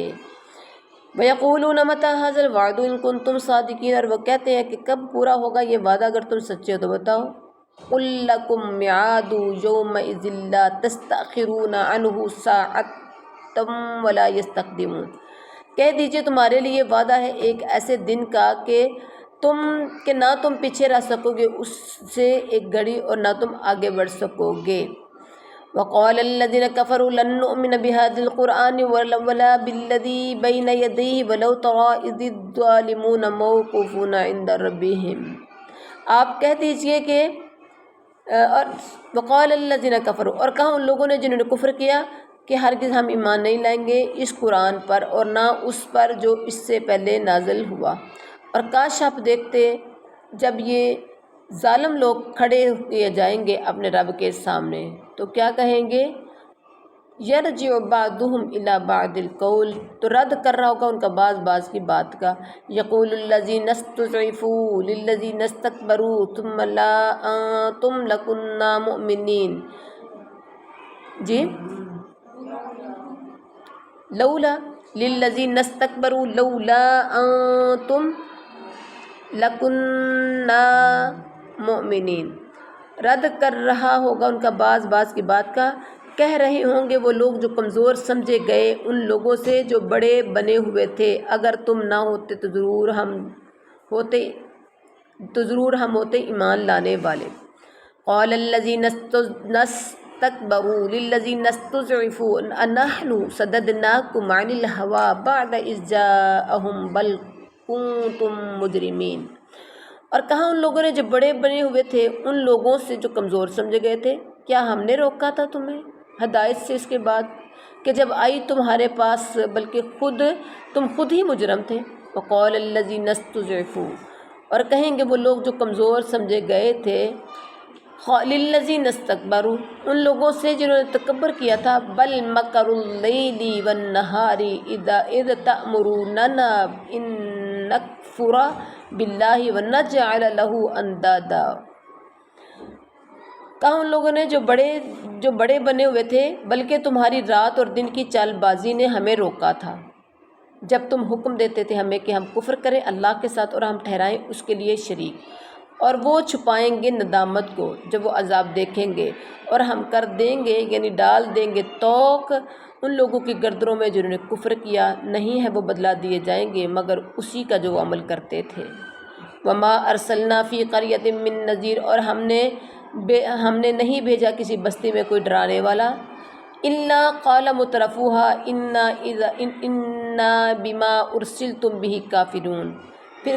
وَيَقُولُونَ مَتَىٰ هَٰذَا الْوَعْدُ إِن كُنتُمْ صَادِقِينَ، اور وہ کہتے ہیں کہ کب پورا ہوگا یہ وعدہ اگر تم سچے ہو تو بتاؤ۔ قُل لَّكُم مِّيعَادُ يَوْمٍ لَّا تَسْتَأْخِرُونَ عَنْهُ سَاعَةً وَلَا يَسْتَقْدِمُونَ، کہہ دیجئے تمہارے لیے وعدہ ہے ایک ایسے دن کا کہ نہ تم پیچھے رہ سکو گے اس سے ایک گھڑی اور نہ تم آگے بڑھ سکو گے۔ وَقَالَ الَّذِينَ كَفَرُوا لَن نُّؤْمِنَ بِهَٰذَا الْقُرْآنِ وَلَا بِالَّذِي بَيْنَ يَدَيْهِ وَلَوْ تَرَىٰ إِذِ الظَّالِمُونَ مَوْقُوفُونَ عِندَ رَبِّهِمْ، آپ کہہ دیجئے کہ وَقَالَ الَّذِينَ كَفَرُوا، اور کہا ان لوگوں نے جنہوں نے کفر کیا کہ ہرگز ہم ایمان نہیں لائیں گے اس قرآن پر اور نہ اس پر جو اس سے پہلے نازل ہوا، اور کاش آپ دیکھتے جب یہ ظالم لوگ کھڑے کیے جائیں گے اپنے رب کے سامنے تو کیا کہیں گے؟ یرجع بعضهم الی بعض القول، تو رد کر رہا ہوگا ان کا بعض کی بات کا۔ یقول الذین استضعفوا للذین استکبروا ثم لا انتم لکنا مؤمنین، جی لولا للذین استکبروا لولا انتم لکنا مؤمنین، رد کر رہا ہوگا ان کا بعض کی بات کا۔ کہہ رہے ہوں گے وہ لوگ جو کمزور سمجھے گئے ان لوگوں سے جو بڑے بنے ہوئے تھے، اگر تم نہ ہوتے تو ضرور ہم ہوتے ایمان لانے والے۔ قال الذین استکبروا للذین استضعفوا انحن صددناکم عن الہوی بعد اذ جاءہم بل کنتم مجرمین، اور کہا ان لوگوں نے جو بڑے بنے ہوئے تھے ان لوگوں سے جو کمزور سمجھے گئے تھے، کیا ہم نے روکا تھا تمہیں ہدایت سے اس کے بعد کہ جب آئی تمہارے پاس، بلکہ تم خود ہی مجرم تھے۔ وقال الذین استضعفوا، اور کہیں گے وہ لوگ جو کمزور سمجھے گئے تھے، للذین استکبروا، ان لوگوں سے جنہوں نے تکبر کیا تھا، بل مکر اللیل والنہار اذ تأمروننا ان نکفر باللہ ونجعل لہ اندادا، کہا ان لوگوں نے جو بڑے بنے ہوئے تھے، بلکہ تمہاری رات اور دن کی چال بازی نے ہمیں روکا تھا جب تم حکم دیتے تھے ہمیں کہ ہم کفر کریں اللہ کے ساتھ اور ہم ٹھہرائیں اس کے لیے شریک، اور وہ چھپائیں گے ندامت کو جب وہ عذاب دیکھیں گے، اور ہم کر دیں گے یعنی ڈال دیں گے توق ان لوگوں کی گردنوں میں جنہوں نے کفر کیا، نہیں ہے وہ بدلہ دیے جائیں گے مگر اسی کا جو وہ عمل کرتے تھے۔ وما ارسلنا فی قریۃ من نذیر، اور ہم نے نہیں بھیجا کسی بستی میں کوئی ڈرانے والا، الا قال مترفوها انا بما ارسلتم به کافرون، پھر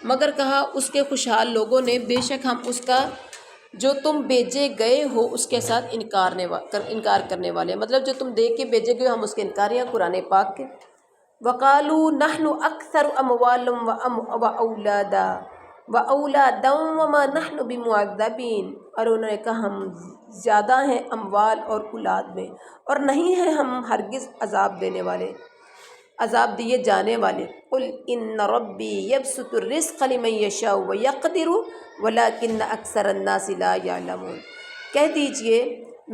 مگر کہا اس کے خوشحال لوگوں نے بے شک ہم اس کا جو تم بھیجے گئے ہو اس کے ساتھ انکار کرنے والے، مطلب جو تم دے کے بھیجے گئے ہو ہم اس کے انکاریاں قرآن پاک کے۔ وقالوا نحن اکثر اموالا واولادا وما نحن بمعذبین، اور انہوں نے کہا ہم زیادہ ہیں اموال اور اولاد میں اور نہیں ہیں ہم ہرگز عذاب دیے جانے والے۔ قل ان ربی یبسط الرزق لمن یشاء ویقدر ولکن اکثر الناس لا یعلمون، کہہ دیجئے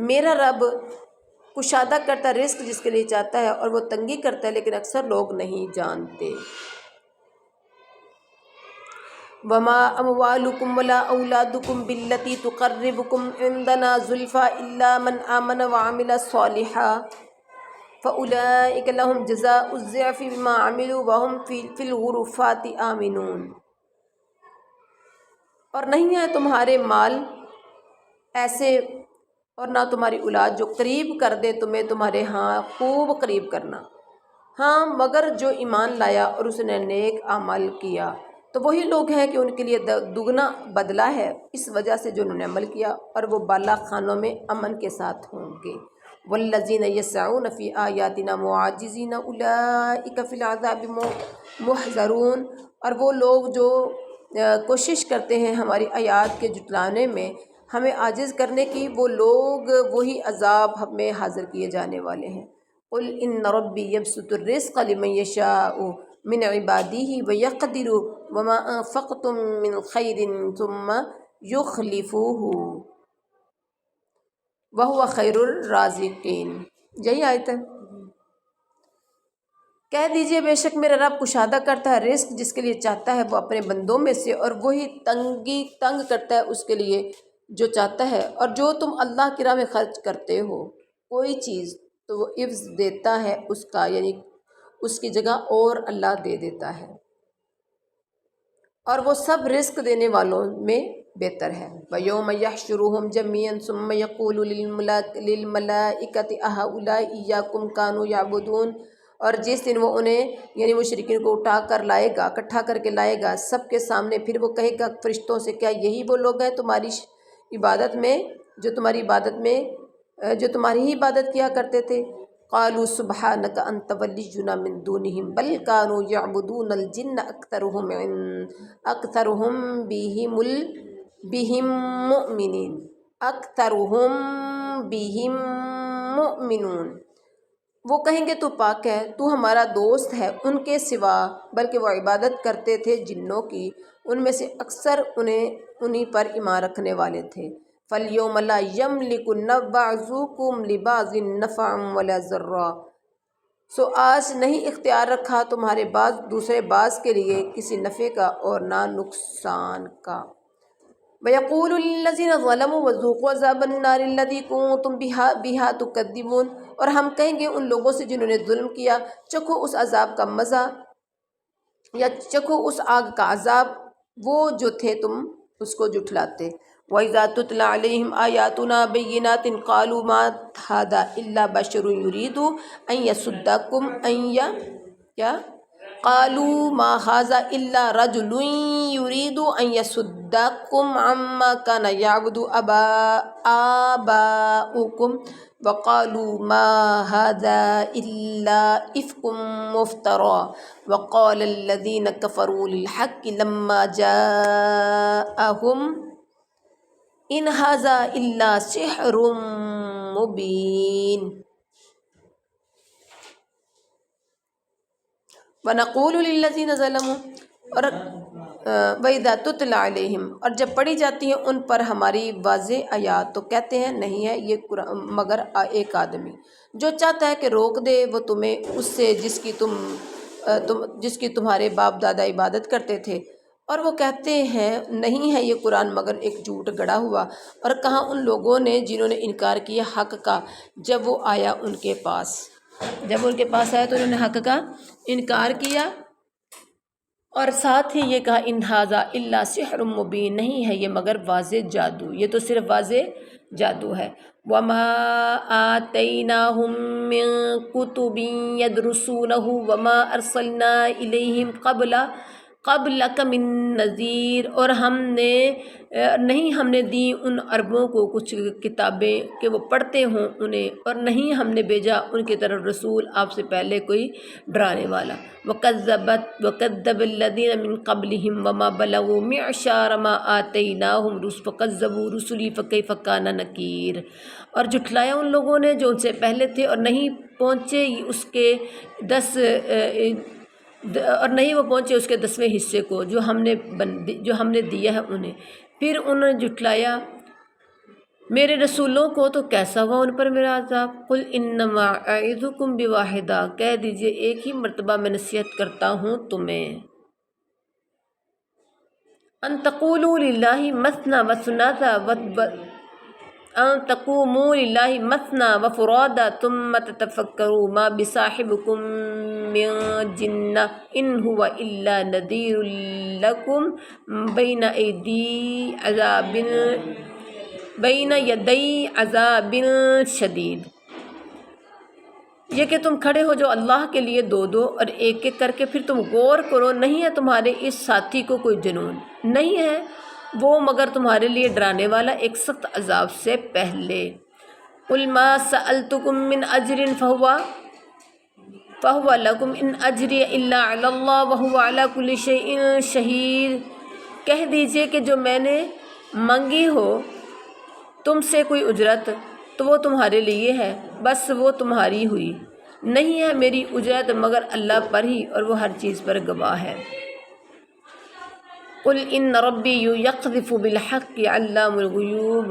میرا رب کشادہ کرتا رزق جس کے لیے چاہتا ہے اور وہ تنگی کرتا ہے لیکن اکثر لوگ نہیں جانتے۔ وما اموالکم ولا اولادکم باللتی تقربکم عندنا زلفی الا من آمن وعمل صالحا فاولئک لهم جزاء الضعف بما عملوا وهم فی الغرفات آمنون۔ اور نہیں ہے تمہارے مال ایسے اور نہ تمہاری اولاد جو قریب کر دے تمہیں تمہارے ہاں خوب قریب کرنا، ہاں مگر جو ایمان لایا اور اس نے نیک عمل کیا تو وہی لوگ ہیں کہ ان کے لیے دگنا بدلہ ہے اس وجہ سے جو انہوں نے عمل کیا، اور وہ بالا خانوں میں امن کے ساتھ ہوں گے۔ والذین یسعون فی آیاتنا معاجزین اولئک فی العذاب محضرون، اور وہ لوگ جو کوشش کرتے ہیں ہماری آیات کے جھٹلانے میں، ہمیں عاجز کرنے کی، وہ لوگ وہی عذاب میں حاضر کیے جانے والے ہیں۔ قل ان ربی یبسط الرزق لمن یشاء من عباده ویقدر وما انفقتم من خیر ثم یخلفوہ وہو خیر الرازقین۔ یہی آیت ہے۔ کہہ دیجئے بے شک میرا رب کشادہ کرتا ہے رزق جس کے لیے چاہتا ہے وہ اپنے بندوں میں سے، اور وہی تنگ کرتا ہے اس کے لیے جو چاہتا ہے، اور جو تم اللہ کی راہ میں خرچ کرتے ہو کوئی چیز تو وہ عوض دیتا ہے اس کا، یعنی اس کی جگہ اور اللہ دے دیتا ہے، اور وہ سب رزق دینے والوں میں بہتر ہے۔ وَيَوْمَ يَحْشُرُهُمْ جَمِيعًا ثُمَّ يَقُولُ لِلْمَلَائِكَةِ أَهَؤُلَاءِ إِيَّاكُمْ كَانُوا يَعْبُدُونَ، اور جس دن وہ انہیں یعنی مشرکین کو اٹھا کر لائے گا، اکٹھا کر کے لائے گا سب کے سامنے، پھر وہ کہے گا فرشتوں سے کیا یہی وہ لوگ ہیں تمہاری عبادت میں جو تمہاری ہی عبادت کیا کرتے تھے؟ قالوا سبحانک انت ولینا من دونہم بل كانوا یعبدون الجن اکثرهم بهم مؤمنون۔ وہ کہیں گے تو پاک ہے، تو ہمارا دوست ہے ان کے سوا، بلکہ وہ عبادت کرتے تھے جنوں کی، ان میں سے اکثر انہی پر ایمان رکھنے والے تھے۔ فَالْيَوْمَ لَا يَمْلِكُ بَعْضُكُمْ لِبَعْضٍ نَفْعًا وَلَا ضَرًّا، سو آج نہیں اختیار رکھا تمہارے بعض دوسرے بعض کے لیے کسی نفع کا اور نہ نقصان کا۔ وَيَقُولُ لِلَّذِينَ ظَلَمُوا وَذُوقُوا عَذَابَ النَّارِ الَّذِي كُنتُم بِهَا تُكَذِّبُونَ، اور ہم کہیں گے ان لوگوں سے جنہوں نے ظلم کیا، چکھو اس عذاب کا مزہ یا چکھو اس آگ کا عذاب وہ جو تھے تم اس کو جھٹلاتے۔ وَإِذَا تُتْلَىٰ عَلَيْهِمْ آيَاتُنَا بَيِّنَاتٍ قَالُوا مَا هَٰذَا إِلَّا بَشَرٌ يُرِيدُ أَن يَصُدَّكُمْ قَالُوا مَا هَٰذَا إِلَّا رَجُلٌ يُرِيدُ أَن يَصُدَّكُمْ عَمَّا كَانَ يَعْبُدُ آبَاؤُكُمْ وَقَالُوا مَا هَٰذَا إِلَّا إِفْكٌ مُفْتَرًى وَقَالَ الَّذِينَ كَفَرُوا لِلْحَقِّ لَمَّا جَاءَهُمْ إِنْ هَٰذَا إِلَّا سِحْرٌ مُبِينٌ۔ وَنَقُولُ لِلَّذِينَ ظَلَمُوا، اور وَإِذَا تُتْلَىٰ عَلَيْهِمْ، اور جب پڑھی جاتی ہیں ان پر ہماری واضح آیات تو کہتے ہیں نہیں ہے یہ مگر ایک آدمی جو چاہتا ہے کہ روک دے وہ تمہیں اس سے جس کی تمہارے باپ دادا عبادت کرتے تھے، اور وہ کہتے ہیں نہیں ہے یہ قرآن مگر ایک جھوٹ گڑا ہوا۔ اور کہاں ان لوگوں نے جنہوں نے انکار کیا حق کا جب وہ آیا ان کے پاس آیا تو انہوں نے حق کا انکار کیا، اور ساتھ ہی یہ کہا ان ھذا الا سحر مبین، نہیں ہے یہ مگر واضح جادو، یہ تو صرف واضح جادو ہے۔ وما آتیناہم من کتب یدرسونہ وما ارسلنا الیہم قبلک من نذیر، اور ہم نے دی ان عربوں کو کچھ کتابیں کہ وہ پڑھتے ہوں انہیں، اور نہیں ہم نے بھیجا ان کی طرف رسول آپ سے پہلے کوئی ڈرانے والا۔ وَكَذَّبَ الَّذِينَ مِن قَبْلِهِمْ وَمَا بَلَغُوا مِعْشَارَ مَا آتَيْنَاهُمْ فَكَذَّبُوا رُسُلِي فَكَيْفَ كَانَ نَكِيرِ، اور جھٹلایا ان لوگوں نے جو ان سے پہلے تھے، اور نہیں وہ پہنچے اس کے 10ویں حصے کو جو ہم نے دیا ہے انہیں، پھر انہوں نے جھٹلایا میرے رسولوں کو تو کیسا ہوا ان پر میرا عذاب۔ قل انما اعظکم بواحدہ، کہہ دیجئے ایک ہی مرتبہ میں نصیحت کرتا ہوں تمہیں، ان تقولوا للہ مثنى وثلاث ان تقوموا للہ مثنى وفرادا ثم تتفکروا ما بصاحبکم من جنہ ان هو الا نذیر لکم بین یدی عذاب شدید۔ یہ کہ تم کھڑے ہو جو اللہ کے لیے دو دو اور ایک ایک کر کے پھر تم غور کرو، نہیں ہے تمہارے اس ساتھی کو کوئی جنون، نہیں ہے وہ مگر تمہارے لیے ڈرانے والا ایک سخت عذاب سے پہلے۔ قل ما سألتکم من اجر فہو لکم ان اجری الا علی اللہ وہو علی کل شیء شہید۔ کہہ دیجئے کہ جو میں نے مانگی ہو تم سے کوئی اجرت تو وہ تمہارے لیے ہے، بس وہ تمہاری ہوئی، نہیں ہے میری اجرت مگر اللہ پر ہی اور وہ ہر چیز پر گواہ ہے۔ قل ان ربی یقذف بالحق علام الغیوب،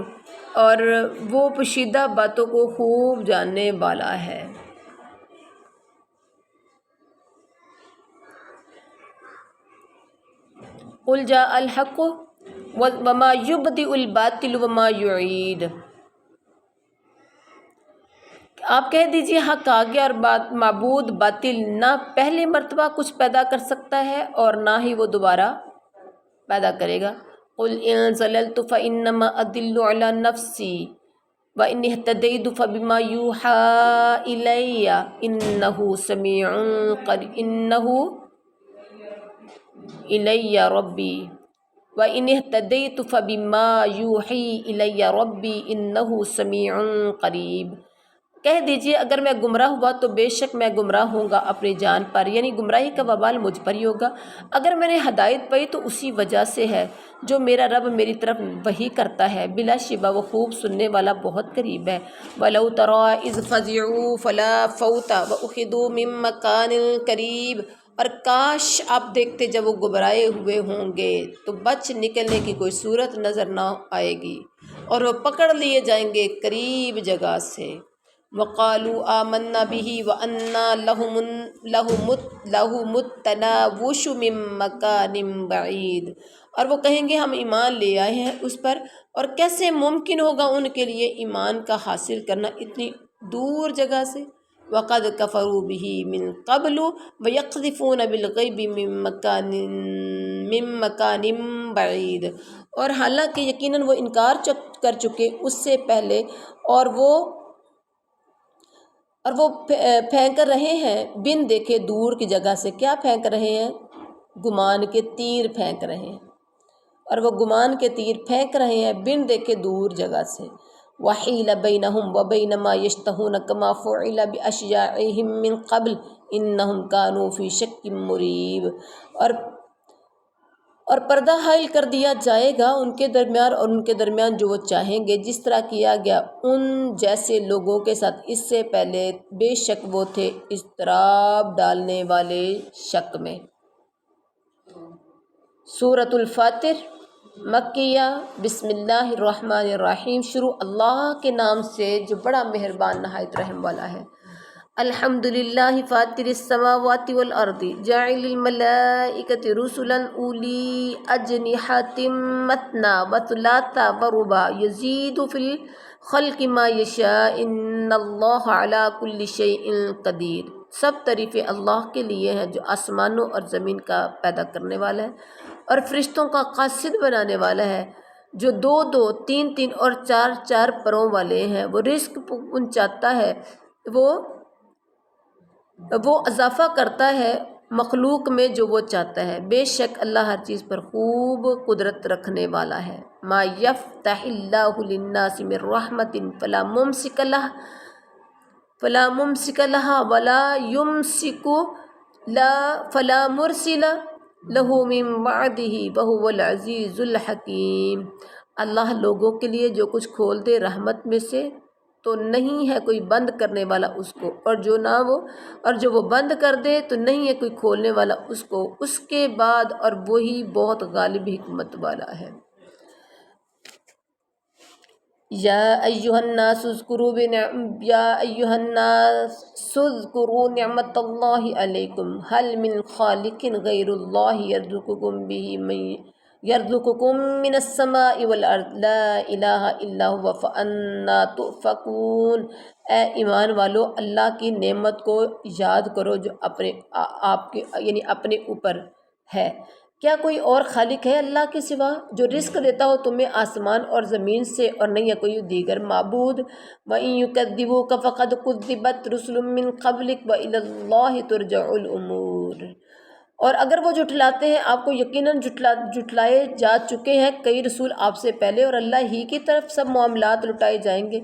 اور وہ پوشیدہ باتوں کو خوب جاننے والا ہے۔ قل جاء الحق وما یبدئ الباطل وما یعید، آپ کہہ دیجئے حق آ گیا اور معبود باطل نہ پہلی مرتبہ کچھ پیدا کر سکتا ہے اور نہ ہی وہ دوبارہ پیدا کرے گا۔ قل ان ضللت فانما اضل علی نفسی وان اهتدیت فبما یوحی الی انہ سمیع قریب انہ الی ربی وان اهتدیت فبما یوحی الی ربی انہ سمیع قریب۔ کہہ دیجئے اگر میں گمراہ ہوا تو بے شک میں گمراہ ہوں گا اپنی جان پر، یعنی گمراہی کا وبال مجھ پر ہی ہوگا۔ اگر میں نے ہدایت پائی تو اسی وجہ سے ہے جو میرا رب میری طرف وحی کرتا ہے، بلا شبہ وہ خوب سننے والا بہت قریب ہے۔ وَلَوْ تَرَىٰ إِذْ فَزِعُوا فَلَا فَوْتَ وَأُخِذُوا مِن مَّكَانٍ قَرِيبٍ، اور کاش آپ دیکھتے جب وہ گھبرائے ہوئے ہوں گے تو بچ نکلنے کی کوئی صورت نظر نہ آئے گی اور وہ پکڑ لیے جائیں گے قریب جگہ سے۔ وَقَالُوا آمَنَّا بِهِ وَأَنَّا لَهُمُ التَّنَاوُشُ مِن مَّكَانٍ بَعِيدٍ، اور وہ کہیں گے ہم ایمان لے آئے ہیں اس پر، اور کیسے ممکن ہوگا ان کے لیے ایمان کا حاصل کرنا اتنی دور جگہ سے۔ وَقَدْ كَفَرُوا بِهِ مِن قَبْلُ وَيَقْذِفُونَ بِالْغَيْبِ مِن مَّكَانٍ بَعِيدٍ، اور حالانکہ یقیناً وہ انکار کر چکے اس سے پہلے، اور وہ پھینک رہے ہیں بن دیکھے دور کی جگہ سے۔ کیا پھینک رہے ہیں؟ گمان کے تیر پھینک رہے ہیں، اور وہ گمان کے تیر پھینک رہے ہیں بن دیکھے دور جگہ سے۔ وَحِيلَ بَيْنَهُمْ وَبَيْنَ مَا يَشْتَهُونَ كَمَا فُعِلَ بِأَشْيَاعِهِمْ مِن قَبْلُ إِنَّهُمْ كَانُوا فِي شَكٍّ مُّرِيبٍ، اور پردہ حائل کر دیا جائے گا ان کے درمیان اور ان کے درمیان جو وہ چاہیں گے، جس طرح کیا گیا ان جیسے لوگوں کے ساتھ اس سے پہلے، بے شک وہ تھے اضطراب ڈالنے والے شک میں۔ سورۃ الفاتر مکیہ، بسم اللہ الرحمن الرحیم، شروع اللہ کے نام سے جو بڑا مہربان نہایت رحم والا ہے۔ الحمد للہ فاطر السماوات والارض جاعل الملائکۃ رسلا اولی اجنحۃ مثنی وثلاث ورباع یزید فی الخلق ما یشاء ان اللہ علی کل شیء قدیر۔ سب تعریفیں اللہ کے لیے ہیں جو آسمانوں اور زمین کا پیدا کرنے والا ہے اور فرشتوں کا قاصد بنانے والا ہے، جو دو دو تین تین اور چار چار پروں والے ہیں۔ وہ رزق پہنچاتا ہے، وہ اضافہ کرتا ہے مخلوق میں جو وہ چاہتا ہے، بے شک اللہ ہر چیز پر خوب قدرت رکھنے والا ہے۔ ما یفتح اللہ للناس من رحمت فلا ممسک لہا ولا یمسک فلا مرسل لہ من بعدہ وہو العزیز الحکیم۔ اللہ لوگوں کے لیے جو کچھ کھول دے رحمت میں سے تو نہیں ہے کوئی بند کرنے والا اس کو، اور جو وہ بند کر دے تو نہیں ہے کوئی کھولنے والا اس کو اس کے بعد، اور وہی بہت غالب حکمت والا ہے۔ یا ایہا الناس اذکروا نعمت اللہ علیکم، هل من خالق غیر اللہ یرزقکم من السماء والارض لا الہ الا هو فانا تؤفکون۔ اے ایمان والو، اللہ کی نعمت کو یاد کرو جو آپ کے یعنی اپنے اوپر ہے۔ کیا کوئی اور خالق ہے اللہ کے سوا جو رزق دیتا ہو تمہیں آسمان اور زمین سے، اور نہیں ہے کوئی دیگر معبود؟ وَإِن يُكَذِّبُوكَ فَقَدْ كُذِّبَتْ رُسُلٌ مِّن قَبْلِكَ وَإِلَى اللَّهِ تُرْجَعُ الْأُمُورُ۔ اور اگر وہ جھٹلاتے ہیں آپ کو یقیناً جھٹلائے جا چکے ہیں کئی رسول آپ سے پہلے، اور اللہ ہی کی طرف سب معاملات لٹائے جائیں گے۔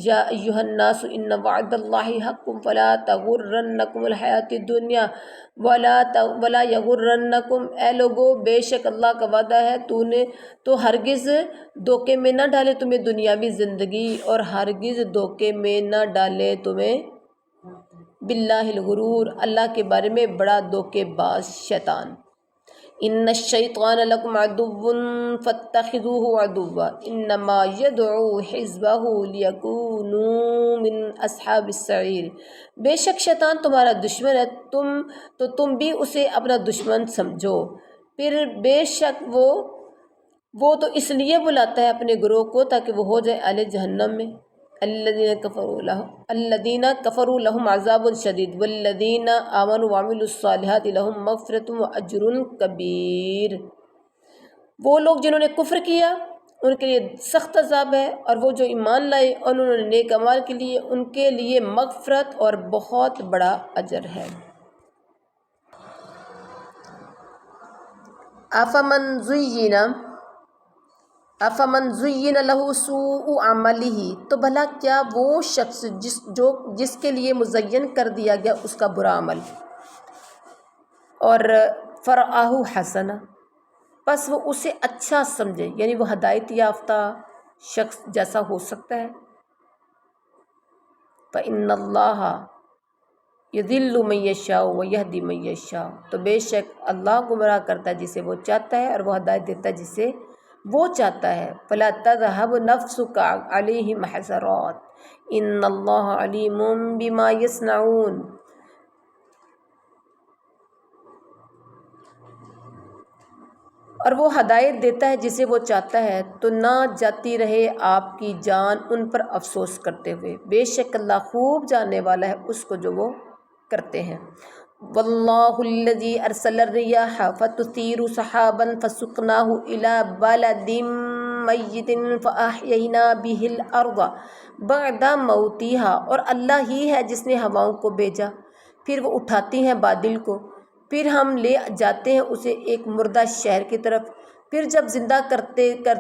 یا ایھا الناس ان وعد اللہ حق فلا تغرنکم الحیات الدنیا ولا یغرنکم، اے لوگو بے شک اللہ کا وعدہ ہے تو ہرگز دھوکے میں نہ ڈالے تمہیں دنیاوی زندگی، اور ہرگز دھوکے میں نہ ڈالے تمہیں باللہ الغرور، اللہ کے بارے میں بڑا دھوکے باز شیطان۔ ان الشیطان لکم عدو فاتخذوہ عدوا انما یدعو حزبہ لیکونوا من اصحاب السعیر۔ بے شک شیطان تمہارا دشمن ہے، تم بھی اسے اپنا دشمن سمجھو، پھر بے شک وہ تو اس لیے بلاتا ہے اپنے گروہ کو تاکہ وہ ہو جائے اہل جہنم میں۔ الذین کفروا لہم عذاب شدید والذین آمنوا وعملوا الصالحات لہم مغفرۃ واجر کبیر۔ وہ لوگ جنہوں نے کفر کیا ان کے لیے سخت عذاب ہے، اور وہ جو ایمان لائے اور انہوں نے نیک اعمال کے لیے ان کے لیے مغفرت اور بہت بڑا اجر ہے۔ افمن زین لہ سوء عملہ، تو بھلا کیا وہ شخص جس کے لیے مزین کر دیا گیا اس کا برا عمل، اور فرآہ حسنا، پس وہ اسے اچھا سمجھے، یعنی وہ ہدایت یافتہ شخص جیسا ہو سکتا ہے۔ فإن اللہ یضل من یشاء ویہدی من یشاء، تو بے شک اللہ گمراہ کرتا ہے جسے وہ چاہتا ہے اور وہ ہدایت دیتا ہے جسے وہ چاہتا ہے۔ فلا تذہب نفسک علیہم حسرات ان اللہ علیم بما یصنعون۔ اور وہ ہدایت دیتا ہے جسے وہ چاہتا ہے، تو نہ جاتی رہے آپ کی جان ان پر افسوس کرتے ہوئے، بے شک اللہ خوب جاننے والا ہے اس کو جو وہ کرتے ہیں۔ واللہ الذی ارسل الرياح فتثیر سحابا فسقناہ الی بلد میت فاحیینا بہ الارض بعد موتہا، اور اللہ ہی ہے جس نے ہواؤں کو بھیجا پھر وہ اٹھاتی ہیں بادل کو، پھر ہم لے جاتے ہیں اسے ایک مردہ شہر کی طرف، پھر جب زندہ کر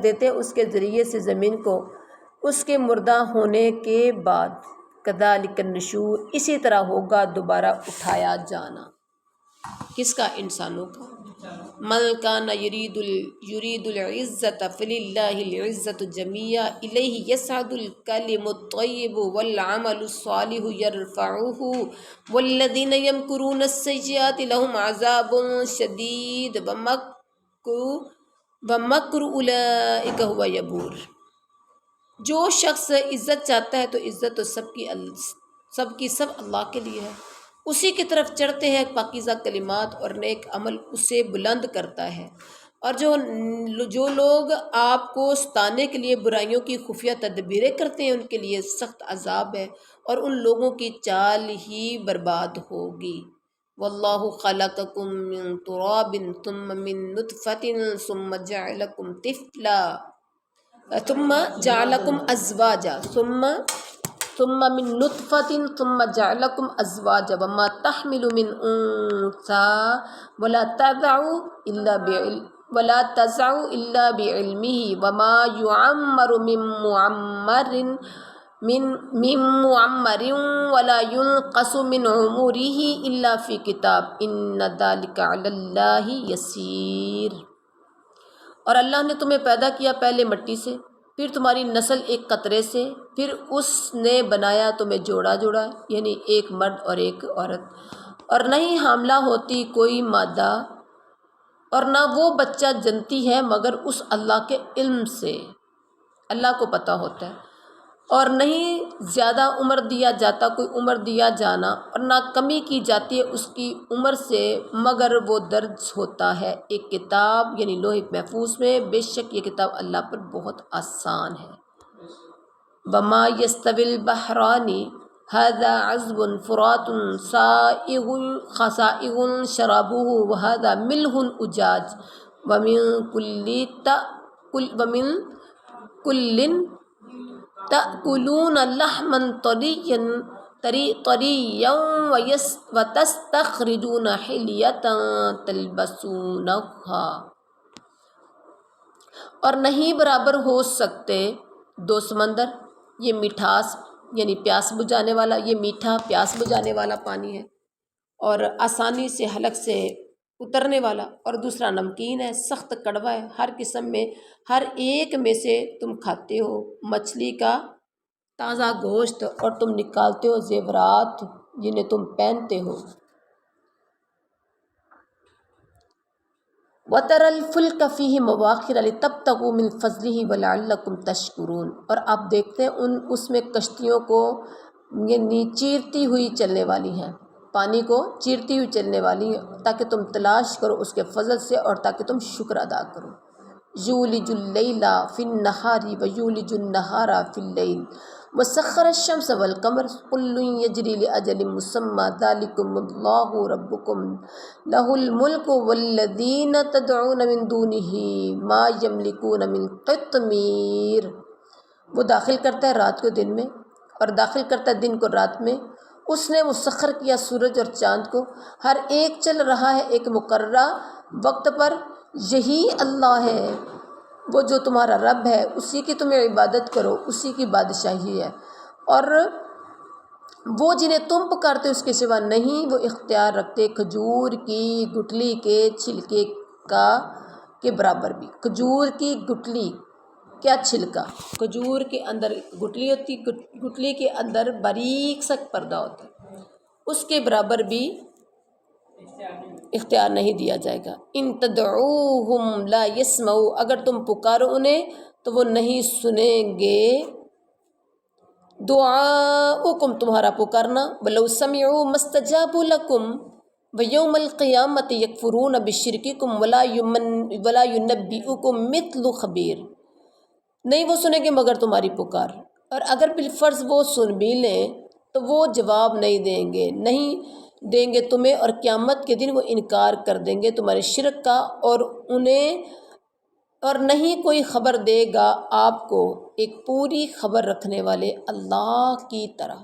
دیتے ہیں اس کے ذریعے سے زمین کو اس کے مردہ ہونے کے بعد۔ کذالک النشور، اسی طرح ہوگا دوبارہ اٹھایا جانا۔ کس کا؟ انسانوں کا۔ من کان یرید العزت فللہ العزت جمیعا الیہ یصعد الکلم الطیب والعمل الصالح یرفعہ والذین یمکرون السیئات لہم عذاب شدید ومکر اولئک هو یبور۔ جو شخص عزت چاہتا ہے تو عزت تو سب کی اللہ کے لیے ہے، اسی کی طرف چڑھتے ہیں پاکیزہ کلمات اور نیک عمل اسے بلند کرتا ہے، اور جو لوگ آپ کو ستانے کے لیے برائیوں کی خفیہ تدبیریں کرتے ہیں ان کے لیے سخت عذاب ہے، اور ان لوگوں کی چال ہی برباد ہوگی۔ واللہ خلقکم من تراب ثم من نطفۃ ثم جعلکم طفلا ثم جعلکم ازواجا ثم من نطفۃ ثم جعلکم ازواجا وما تحمل من انثى ولا تضع الا بعلمہ وما يعمر من معمر ولا ينقص من عمره الا في کتاب ان ذلک علی اللہ یسیر۔ اور اللہ نے تمہیں پیدا کیا پہلے مٹی سے، پھر تمہاری نسل ایک قطرے سے، پھر اس نے بنایا تمہیں جوڑا جوڑا، یعنی ایک مرد اور ایک عورت، اور نہیں حاملہ ہوتی کوئی مادہ اور نہ وہ بچہ جنتی ہے مگر اس اللہ کے علم سے، اللہ کو پتہ ہوتا ہے۔ اور نہیں زیادہ عمر دیا جاتا کوئی عمر دیا جانا، اور نہ کمی کی جاتی ہے اس کی عمر سے، مگر وہ درج ہوتا ہے ایک کتاب یعنی لوح محفوظ میں، بے شک یہ کتاب اللہ پر بہت آسان ہے۔ وما یستوی البحران ھذا عذب فرات سائغ شرابہ وھذا ملح اجاج ومن کل تأکلون لحما طریا وتستخرجون حلیۃ تلبسونہا۔ اور نہیں برابر ہو سکتے دو سمندر، یہ مٹھاس یعنی پیاس بجھانے والا، یہ میٹھا پیاس بجھانے والا پانی ہے اور آسانی سے حلق سے اترنے والا، اور دوسرا نمکین ہے، سخت کڑوا ہے، ہر قسم میں ہر ایک میں سے تم کھاتے ہو مچھلی کا تازہ گوشت، اور تم نکالتے ہو زیورات جنہیں تم پہنتے ہو۔ وَتَرَى الْفُلْكَ فِيهِ مَوَاخِرَ لِتَبْتَغُوا مِنْ فَضْلِهِ وَلَعَلَّكُمْ تَشْكُرُونَ۔ اور آپ دیکھتے ہیں اس میں کشتیوں کو یعنی چیرتی ہوئی چلنے والی ہیں، پانی کو چیرتی ہوئی چلنے والی ہیں، تاکہ تم تلاش کرو اس کے فضل سے اور تاکہ تم شکر ادا کرو۔ یولج اللیل فی النہار ویولج النہار فی اللیل وسخر الشمس والقمر کل یجری لأجل مسمی ذلکم اللہ ربکم لہ الملک والذین تدعون من دونہ ما یملکون من قطمیر۔ وہ داخل کرتا ہے رات کو دن میں اور داخل کرتا ہے دن کو رات میں، اس نے مسخر کیا سورج اور چاند کو، ہر ایک چل رہا ہے ایک مقررہ وقت پر، یہی اللہ ہے وہ جو تمہارا رب ہے، اسی کی تمہیں عبادت کرو، اسی کی بادشاہی ہے، اور وہ جنہیں تم پکارتے اس کے سوا نہیں، وہ اختیار رکھتے کھجور کی گٹلی کے چھلکے کے برابر بھی۔ کھجور کی گٹلی کیا چھلکا، کھجور کے اندر گٹلی ہوتی، گٹلی کے اندر باریک سا پردہ ہوتا ہے، اس کے برابر بھی اختیار نہیں دیا جائے گا۔ ان تدعوہم لا یسمعوا، اگر تم پکارو انہیں تو وہ نہیں سنیں گے، دعاؤکم تمہارا پکارنا، ولو سمعوا ما استجابوا لکم ویوم القیامۃ یکفرون بشرککم ولا ینبئکم مثل خبیر۔ نہیں وہ سنیں گے مگر تمہاری پکار، اور اگر بالفرض وہ سن بھی لیں تو وہ جواب نہیں دیں گے، نہیں دیں گے تمہیں، اور قیامت کے دن وہ انکار کر دیں گے تمہارے شرک کا، اور نہیں کوئی خبر دے گا آپ کو ایک پوری خبر رکھنے والے اللہ کی طرح،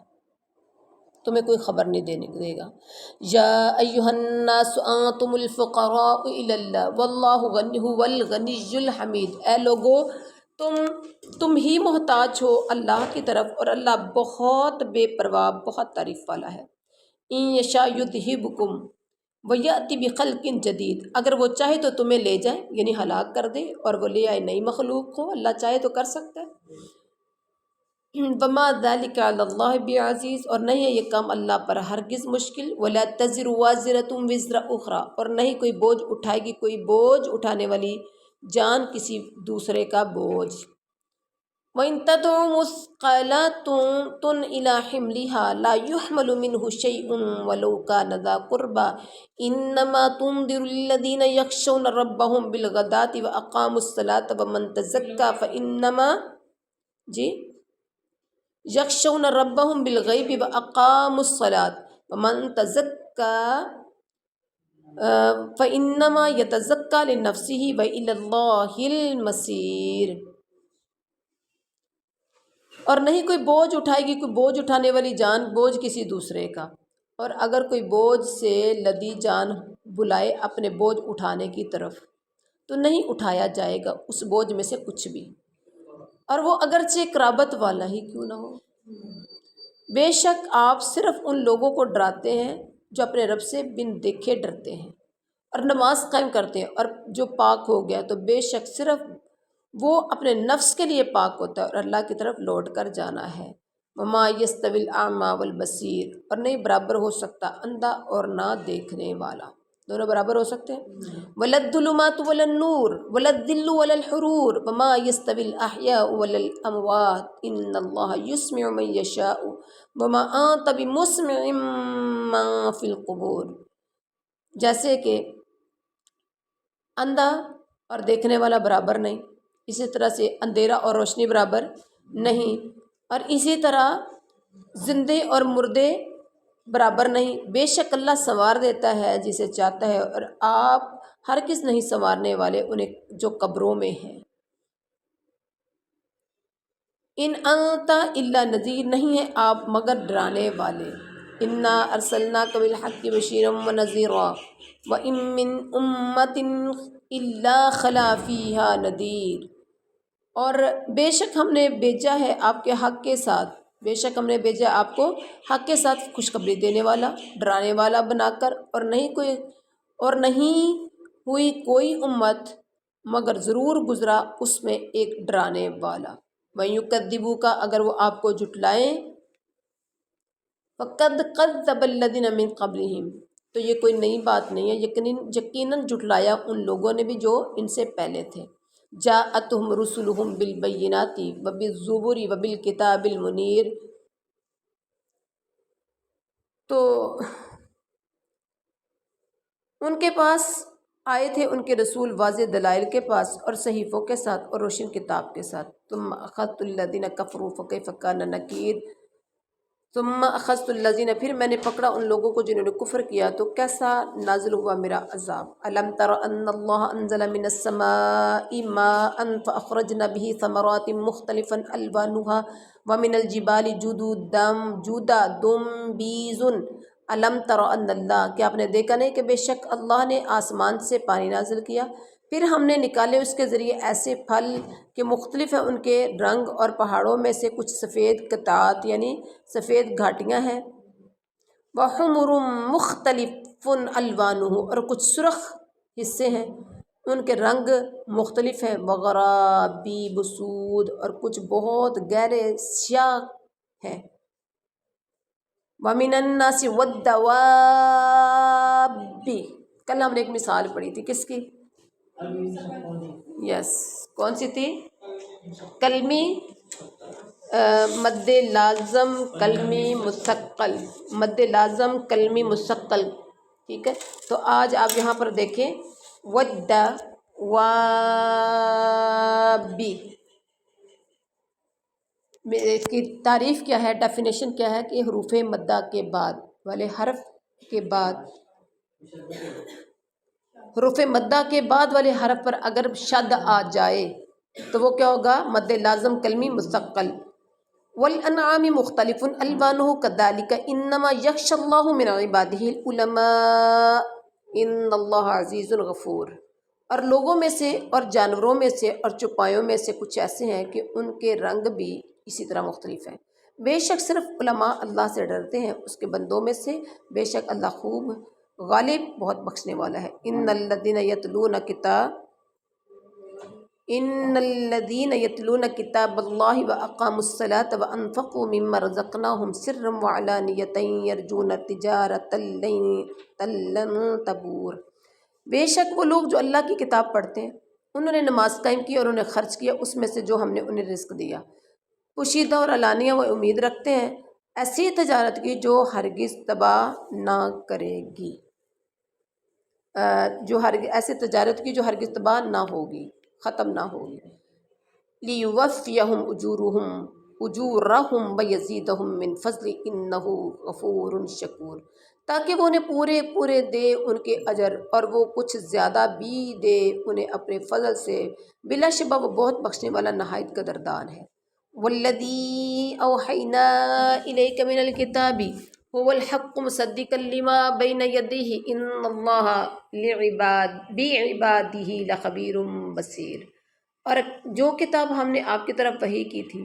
تمہیں کوئی خبر نہیں دے گا۔ یا ایھا الناس انتم الفقراء الی اللہ واللہ هو الغنی الحمید۔ اے لوگو تم ہی محتاج ہو اللہ کی طرف، اور اللہ بہت بے پرواہ بہت تعریف والا ہے۔ ان یشاء یذھبکم ویأتی بخلق جدید، اگر وہ چاہے تو تمہیں لے جائے یعنی ہلاک کر دے اور وہ لے آئے نئی مخلوق ہو، اللہ چاہے تو کر سکتا ہے۔ وما ذلک علی اللہ بعزیز، اور نہیں ہے یہ کام اللہ پر ہرگز مشکل۔ ولا تزر وازرۃ وزر اخری، اور نہیں کوئی بوجھ اٹھائے گی کوئی بوجھ اٹھانے والی جان کسی دوسرے کا بوجھ۔ وَإِن تَدْعُ مُثْقَلَةٌ إِلَىٰ حِمْلِهَا لَا يُحْمَلُ مِنْهُ شَيْءٌ وَلَوْ كَانَ ذَا قُرْبَىٰ إِنَّمَا تُنذِرُ الَّذِينَ يَخْشَوْنَ رَبَّهُم بِالْغَدَاةِ وَأَقَامُوا الصَّلَاةَ وَمَن تَزَكَّىٰ فَإِنَّمَا يَخْشَوْنَ رَبَّهُم بِالْغَيْبِ وَأَقَامُوا الصَّلَاةَ وَمَن تَزَكَّىٰ فَإِنَّمَا يَتَزَكَّىٰ لِنَفْسِهِ وَإِلَى اللَّهِ الْمَصِيرُ۔ اور نہیں کوئی بوجھ اٹھائے گی کوئی بوجھ اٹھانے والی جان بوجھ کسی دوسرے کا، اور اگر کوئی بوجھ سے لدی جان بلائے اپنے بوجھ اٹھانے کی طرف تو نہیں اٹھایا جائے گا اس بوجھ میں سے کچھ بھی، اور وہ اگرچہ قرابت والا ہی کیوں نہ ہو۔ بے شک آپ صرف ان لوگوں کو ڈراتے ہیں جو اپنے رب سے بن دیکھے ڈرتے ہیں اور نماز قائم کرتے ہیں، اور جو پاک ہو گیا تو بے شک صرف وہ اپنے نفس کے لیے پاک ہوتا ہے اور اللہ کی طرف لوٹ کر جانا ہے۔ وما یستوی الاعمی والبصیر، اور نہیں برابر ہو سکتا اندھا اور نہ دیکھنے والا۔ دونوں برابر ہو سکتے ہیں. وللظلمات وللنور وللظل وللحرور وما يستوي الاحياء وللاموات ان الله يسمع من يشاء وما انت بمسمع من في القبور. جیسے کہ اندھا اور دیکھنے والا برابر نہیں، اسی طرح سے اندھیرا اور روشنی برابر نہیں، اور اسی طرح زندے اور مردے برابر نہیں. بے شک اللہ سنوار دیتا ہے جسے چاہتا ہے، اور آپ ہرگز نہیں سنوارنے والے انہیں جو قبروں میں ہیں. ان انت الا نذیر، نہیں ہے آپ مگر ڈرانے والے. انا ارسلناک بالحق بشیرا ونذیرا وان من امۃ الا خلا فیہا نذیر. اور بے شک ہم نے بھیجا ہے آپ کے حق کے ساتھ، بے شک ہم نے بھیجا آپ کو حق کے ساتھ خوشخبری دینے والا، ڈرانے والا بنا کر، اور نہیں ہوئی کوئی امت مگر ضرور گزرا اس میں ایک ڈرانے والا. وَيُكَذِّبُوكَ، اگر وہ آپ کو جھٹلائیں، فَقَدْ كَذَّبَ الَّذِينَ مِن قَبْلِهِمْ، تو یہ کوئی نئی بات نہیں ہے، یقیناً جھٹلایا ان لوگوں نے بھی جو ان سے پہلے تھے. جاءتہم رسلہم بالبینات وبالزبر وبالکتاب المنیر. تو ان کے پاس آئے تھے ان کے رسول واضح دلائل کے پاس اور صحیفوں کے ساتھ اور روشن کتاب کے ساتھ. ثم اخذت الذین کفروا فکیف کان نکیر. ثم اخذت الذین، پھر میں نے پکڑا ان لوگوں کو جنہوں نے کفر کیا تو کیسا نازل ہوا میرا عذاب. الم تر ان اللہ انزل من السماء ماء فاخرجنا به ثمرات مختلفا الوانها ومن الجبال جدد بیض. الم تر ان اللہ، کہ آپ نے دیکھا نہیں کہ بے شک اللہ نے آسمان سے پانی نازل کیا، پھر ہم نے نکالے اس کے ذریعے ایسے پھل کہ مختلف ہیں ان کے رنگ، اور پہاڑوں میں سے کچھ سفید قطعات یعنی سفید گھاٹیاں ہیں. وحمر مختلف الوانہ، اور کچھ سرخ حصے ہیں ان کے رنگ مختلف ہیں. وغرابیب سود، اور کچھ بہت گہرے سیاہ ہیں. وَمِنَ النَّاسِ وَالدَّوَابِّ، کل ہم نے ایک مثال پڑھی تھی کس کی؟ یس، کون سی تھی؟ کلمی مد لازم کلمی مثقل، مد لازم کلمی مثقل. ٹھیک ہے، تو آج آپ یہاں پر دیکھیں وَالدَّوَابِّ، اس کی تعریف کیا ہے، ڈیفینیشن کیا ہے کہ حروف مدہ کے بعد والے حرف کے بعد، حروف مدہ کے بعد والے حرف پر اگر شد آ جائے تو وہ کیا ہوگا؟ مد لازم کلمی مستقل. والانعام مختلف الوانہ کذالک انما یخشی اللہ من عبادہ العلماء ان اللہ عزیز غفور. اور لوگوں میں سے اور جانوروں میں سے اور چوپایوں میں سے کچھ ایسے ہیں کہ ان کے رنگ بھی اسی طرح مختلف ہیں. بے شک صرف علماء اللہ سے ڈرتے ہیں اس کے بندوں میں سے، بے شک اللہ خوب غالب بہت بخشنے والا ہے. ان الذین یتلون کتاب اللہ واقاموا الصلاة وانفقوا مما رزقناہم سرا وعلانیۃ یرجون تجارۃ لن تبور. بے شک وہ لوگ جو اللہ کی کتاب پڑھتے ہیں، انہوں نے نماز قائم کی اور انہیں خرچ کیا اس میں سے جو ہم نے انہیں رزق دیا، پوشیدہ اور علانیہ وہ امید رکھتے ہیں ایسی تجارت کی جو ہرگز تباہ نہ کرے گی، ایسے تجارت کی جو ہرگز تباہ نہ ہوگی، ختم نہ ہوگی. لیوفیہم اجورہم ویزیدہم من فضل انہ غفور شکور. تاکہ وہ انہیں پورے دے ان کے اجر اور وہ کچھ زیادہ بھی دے انہیں اپنے فضل سے، بلا شبہ وہ بہت بخشنے والا نہایت قدردان ہے. والذی اوحینا الیک من الکتاب هو الحق مصدقا لما بین یدیہ ان اللہ بعبادہ لخبیر بصیر. اور جو کتاب ہم نے آپ کی طرف وحی کی تھی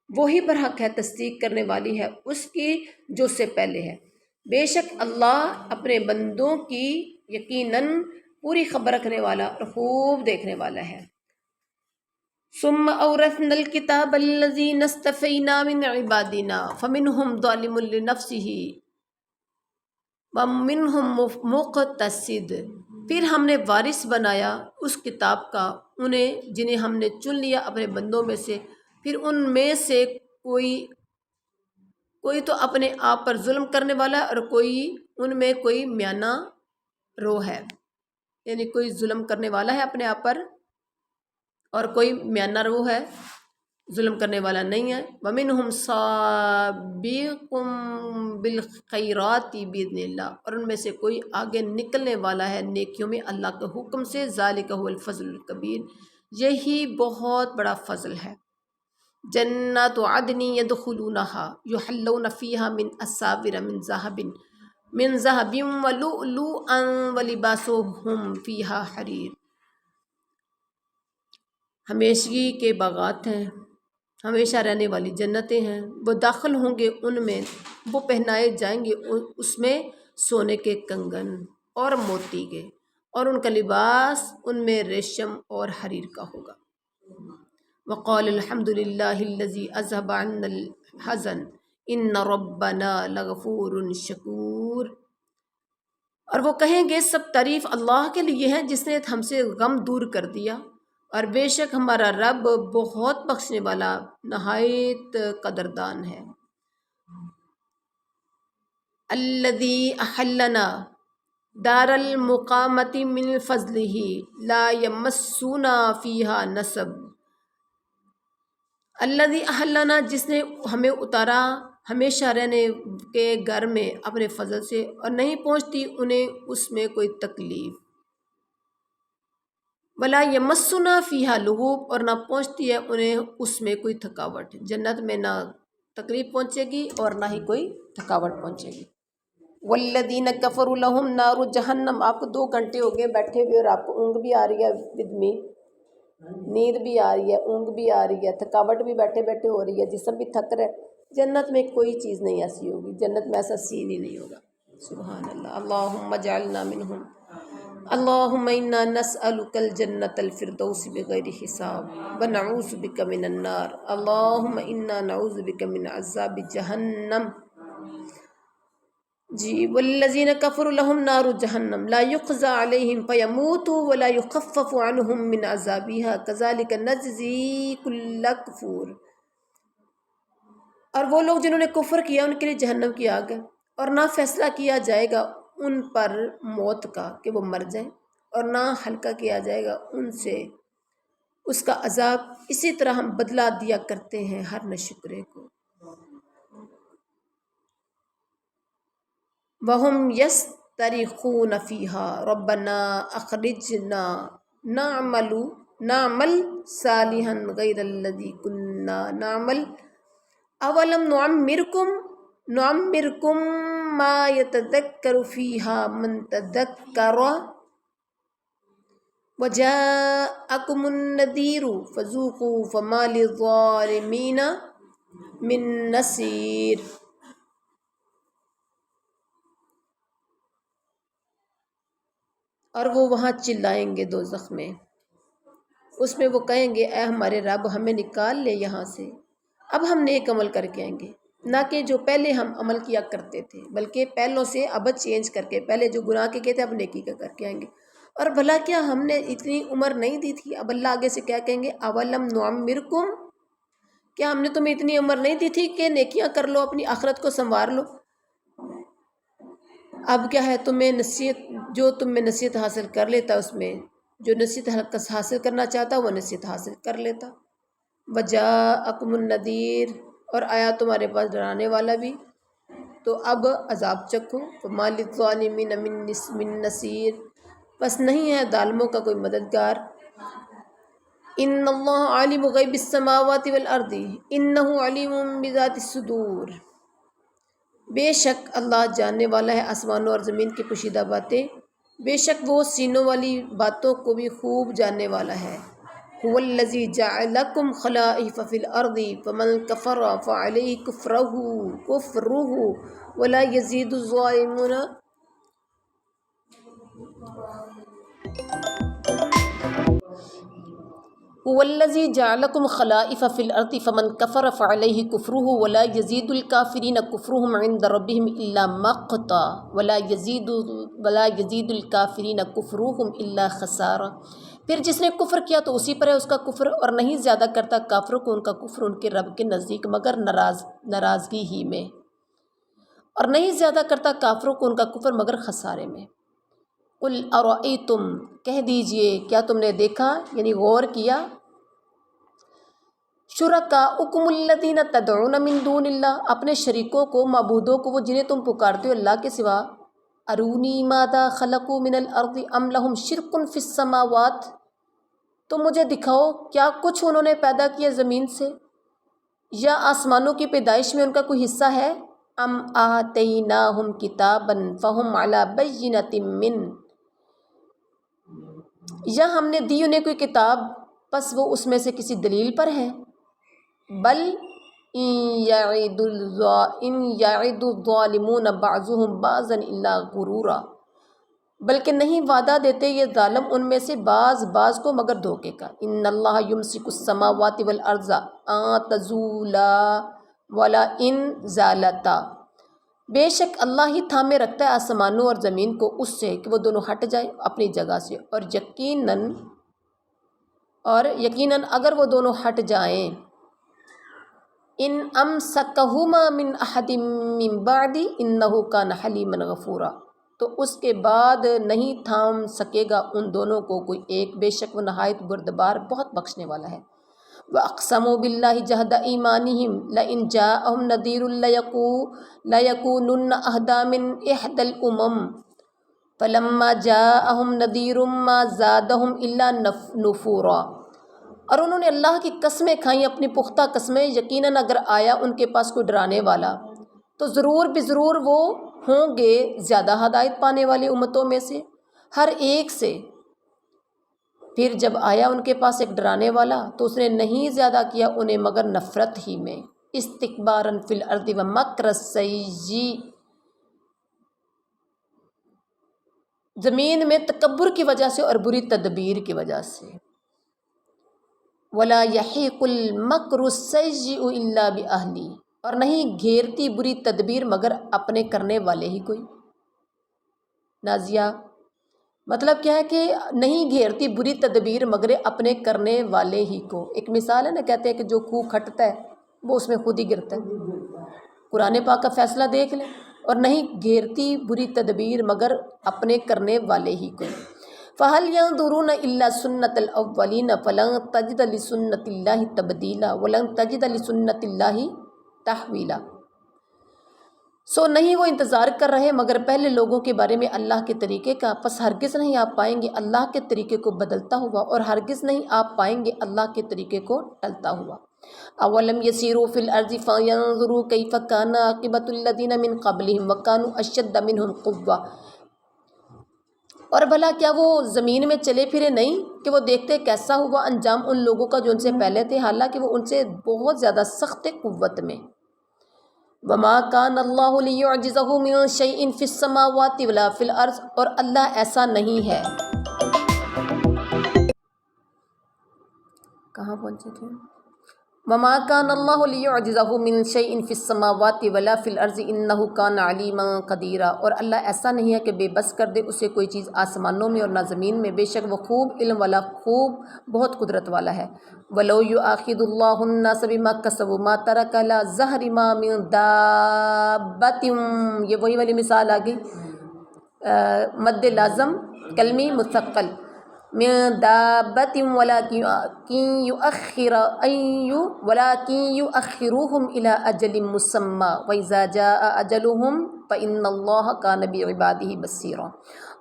وہی برحق ہے، تصدیق کرنے والی ہے اس کی جو سے پہلے ہے. بے شک اللہ اپنے بندوں کی یقیناً پوری خبر رکھنے والا اور خوب دیکھنے والا ہے. ثم اورثنا الكتاب الذین اصطفینا من عبادنا فمنهم ظالم لنفسہ وَمِنْهُمْ مُقْتَصِدٌ، پھر ہم نے وارث بنایا اس کتاب کا انہیں جنہیں ہم نے چن لیا اپنے بندوں میں سے، پھر ان میں سے کوئی تو اپنے آپ پر ظلم کرنے والا اور کوئی ان میں کوئی میانہ رو ہے، یعنی کوئی ظلم کرنے والا ہے اپنے آپ پر اور کوئی میانہ رو ہے، ظلم کرنے والا نہیں ہے۔ وَمِنْهُمْ سَابِقٌ بِالْخَيْرَاتِ بِإِذْنِ اللَّهِ، اور ان میں سے کوئی آگے نکلنے والا ہے نیکیوں میں اللہ کے حکم سے۔ ذَلِكَ هُوَ الْفَضْلُ الْكَبِيرُ، یہی بہت بڑا فضل ہے۔ جنات عدن يدخلونها يحلون فيها من أساور من ذهب ولؤلؤا ولباسهم فيها حرير، ہمیشگی کے باغات ہیں، ہمیشہ رہنے والی جنتیں ہیں، وہ داخل ہوں گے ان میں، وہ پہنائے جائیں گے اس میں سونے کے کنگن اور موتی کے، اور ان کا لباس ان میں ریشم اور حریر کا ہوگا۔ وقال الحمد للہ الذی اذهب عنا الحزن ان ربنا لغفور شکور، اور وہ کہیں گے سب تعریف اللہ کے لیے ہے جس نے ہم سے غم دور کر دیا، اور بے شک ہمارا رب بہت بخشنے والا نہایت قدردان ہے۔ الذی احلنا دار المقامت من فضلہ لا یمسونا فیہا نصب، الذی احلنا، جس نے ہمیں اتارا ہمیشہ رہنے کے گھر میں اپنے فضل سے، اور نہیں پہنچتی انہیں اس میں کوئی تکلیف، ولا یمسنا فیہا لغوب، اور نہ پہنچتی ہے انہیں اس میں کوئی تھکاوٹ، جنت میں نہ تکلیف پہنچے گی اور نہ ہی کوئی تھکاوٹ پہنچے گی۔ والذین کفروا لہم نار جہنم، آپ کو 2 گھنٹے ہو گئے بیٹھے ہوئے اور آپ کو اونگ بھی آ رہی ہے، بدمی نیند بھی آ رہی ہے، اونگ بھی آ رہی ہے، تھکاوٹ بھی بیٹھے بیٹھے ہو رہی ہے، جسم بھی تھک رہا ہے۔ جنت میں کوئی چیز نہیں ایسی ہوگی، جنت میں ایسا سین ہی نہیں ہوگا۔ سبحان اللہ، اللہم اجعلنا منہم، اللہم انا نسألک الجنة الفردوس بغیر حساب ونعوذ بک من النار، اللہم انا نعوذ بک من عذاب جہنم۔ جی، والذین کفروا لہم نار جہنم لا یقضی علیہم فیموتوا ولا یخفف عنہم من عذابہا کذالک نجزی کل کفور، اور وہ لوگ جنہوں نے کفر کیا ان کے لیے جہنم کی آگ ہے، اور نہ فیصلہ کیا جائے گا ان پر موت کا کہ وہ مر جائیں، اور نہ ہلکا کیا جائے گا ان سے اس کا عذاب، اسی طرح ہم بدلہ دیا کرتے ہیں ہر ناشکرے کو۔ وَهُمْ يَسْتَرِخُونَ فِيهَا رَبَّنَا أَخْرِجْنَا نَعْمَلْ صَالِحًا غَيْرَ الَّذِي كُنَّا نَعْمَلُ أَوَلَمْ نُعَمِّرْكُمْ مَا يَتَذَكَّرُ فِيهَا مَنْ تَذَكَّرَ وَجَاءَكُمُ النَّذِيرُ فَذُوقُوا فَمَا لِلظَّالِمِينَ مِن نَصِيرٍ۔ اور وہ وہاں چلائیں گے دوزخ میں، اس میں وہ کہیں گے اے ہمارے رب ہمیں نکال لے یہاں سے، اب ہم نیک عمل کر کے آئیں گے، نہ کہ جو پہلے ہم عمل کیا کرتے تھے، بلکہ پہلوں سے اب چینج کر کے، پہلے جو گناہ کے کیے تھے اب نیکی کا کر کے آئیں گے۔ اور بھلا کیا ہم نے اتنی عمر نہیں دی تھی؟ اب اللہ آگے سے کیا کہیں گے، اولم نعمرکم، کیا ہم نے تمہیں اتنی عمر نہیں دی تھی کہ نیکیاں کر لو، اپنی آخرت کو سنوار لو؟ اب کیا ہے، تمہیں نصیحت، جو تم میں نصیحت حاصل کر لیتا، اس میں جو نصیحت حاصل کرنا چاہتا وہ نصیحت حاصل کر لیتا۔ وجاءکم النذیر، اور آیا تمہارے پاس ڈرانے والا بھی، تو اب عذاب چکھو۔ فما للظالمین من نصیر، بس نہیں ہے ظالموں کا کوئی مددگار۔ ان اللہ عالم غیب السماوات والارض انہ علیم بذات الصدور، بے شک اللہ جاننے والا ہے آسمانوں اور زمین کی پوشیدہ باتیں، بے شک وہ سینوں والی باتوں کو بھی خوب جاننے والا ہے۔ هو الذی جعلکم خلائف فی الارض فمن کفر فعلیہ کفرہ ولا یزید الظالمون والذی جعلکم خلائف فی الارض فمن کفر فعلیہ کفرہ ولا یزید الکافرین کفرہم عند ربہم الا مقتا ولا یزید الکافرین کفرہم الا خسارا۔ پھر جس نے کفر کیا تو اسی پر ہے اس کا کفر، اور نہیں زیادہ کرتا کافروں کو ان کا کفر ان کے رب کے نزدیک مگر ناراضگی ہی میں، اور نہیں زیادہ کرتا کافروں کو ان کا کفر مگر خسارے میں۔ قل ارأیتم، کہہ دیجئے کیا تم نے دیکھا یعنی غور کیا، شرکاءکم الذین تدعون من دون اللہ، اپنے شریکوں کو، معبودوں کو، وہ جنہیں تم پکارتے ہو اللہ کے سوا، ارونی ماذا خلقوا من الارض ام لہم شرک فی السماوات، تو مجھے دکھاؤ کیا کچھ انہوں نے پیدا کیا زمین سے یا آسمانوں کی پیدائش میں ان کا کوئی حصہ ہے، ام آتیناہم کتابا فہم علی بینۃ من، یا ہم نے دی انہیں کوئی کتاب پس وہ اس میں سے کسی دلیل پر ہے، بل ان یعد الظالمون بعضهم بعضا الا غرورا، بلکہ نہیں وعدہ دیتے یہ ظالم ان میں سے بعض کو مگر دھوکے کا۔ ان اللہ یمسک السماوات والارض ان تزولا ولئن زالتا، بے شک اللہ ہی تھامے رکھتا ہے آسمانوں اور زمین کو اس سے کہ وہ دونوں ہٹ جائیں اپنی جگہ سے، اور یقیناً اگر وہ دونوں ہٹ جائیں، ان امسکہما من احد من بعد انہ کان حلیما غفورا، تو اس کے بعد نہیں تھام سکے گا ان دونوں کو کوئی ایک، بے شک وہ نہایت بردبار بہت بخشنے والا ہے۔ وَأَقْسَمُوا بِاللَّهِ جَهْدَ أَيْمَانِهِمْ لَئِنْ جَاءَهُمْ نَذِيرٌ لَيَكُونُنَّ أَهْدَىٰ مِنْ إِحْدَى الْأُمَمِ فَلَمَّا جَاءَهُمْ نَذِيرٌ مَّا زَادَهُمْ إِلَّا نُفُورًا، اور انہوں نے اللہ کی قسمیں کھائیں، اپنی پختہ قسمیں، یقیناً اگر آیا ان کے پاس کوئی ڈرانے والا تو ضرور بضرور وہ ہوں گے زیادہ ہدایت پانے والی امتوں میں سے ہر ایک سے۔ پھر جب آیا ان کے پاس ایک ڈرانے والا تو اس نے نہیں زیادہ کیا انہیں مگر نفرت ہی میں، استکباراً فی الارض ومکر السیئ، زمین میں تکبر کی وجہ سے اور بری تدبیر کی وجہ سے۔ ولا یحیق المکر السیئ الا باہلہ، اور نہیں گھیرتی بری تدبیر مگر اپنے کرنے والے ہی کوئی۔ نازیہ مطلب کیا ہے کہ نہیں گھیرتی بری تدبیر مگر اپنے کرنے والے ہی کو۔ ایک مثال ہے نا، کہتے ہیں کہ جو خوہ کھٹتا ہے وہ اس میں خود ہی گرتا ہے۔ قرآن پاک کا فیصلہ دیکھ لیں، اور نہیں گھیرتی بری تدبیر مگر اپنے کرنے والے ہی کو۔ فَهَلْ يَنظُرُونَ إِلَّا سُنَّةَ الْأَوَّلِينَ فَلَن تَجِدَ لِسُنَّةِ اللَّهِ تَبْدِيلًا وَلَن تَجِدَ لِسُنَّةِ اللَّهِ تَحْوِيلًا، سو نہیں وہ انتظار کر رہے مگر پہلے لوگوں کے بارے میں اللہ کے طریقے کا، پس ہرگز نہیں آپ پائیں گے اللہ کے طریقے کو بدلتا ہوا، اور ہرگز نہیں آپ پائیں گے اللہ کے طریقے کو ٹلتا ہوا۔ اولم یسیروا فی الارض فینظروا کیف کان عاقبۃ الذین من قبلہم وکانوا اشد منہم قوۃ، اور بھلا کیا وہ زمین میں چلے پھرے نہیں کہ وہ دیکھتے کیسا ہوا انجام ان لوگوں کا جو ان سے پہلے تھے، حالانکہ وہ ان سے بہت زیادہ سخت قوت میں۔ وما کان اللہ لیعجزہ من شیء فی السماوات ولا فی الارض، اور اللہ ایسا نہیں ہے، کہاں پہنچے تھے؟ وما کان اللہ لیعجزہ من شیء فی السماوات ولا فی الارض انہ کان علیما قدیرا، اور اللہ ایسا نہیں ہے کہ بے بس کر دے اسے کوئی چیز آسمانوں میں اور نہ زمین میں، بے شک وہ خوب علم والا، خوب بہت قدرت والا ہے۔ وَلَوْ يُؤَاخِذُ اللَّهُ النَّاسَ بِمَا كَسَبُوا مَا تَرَكَ عَلَىٰ ظَهْرِهَا مِن دَابَّةٍ، یہ وہی والی مثال آ گئی، مد لازم کلمی مثقل، من دَابَّةٍ وَلَٰكِن يُؤَخِّرُهُمْ إِلَىٰ أَجَلٍ مُّسَمًّى وَإِذَا جَاءَ أَجَلُهُمْ فَإِنَّ اللَّهَ كَانَ بِعِبَادِهِ بَصِيرًا،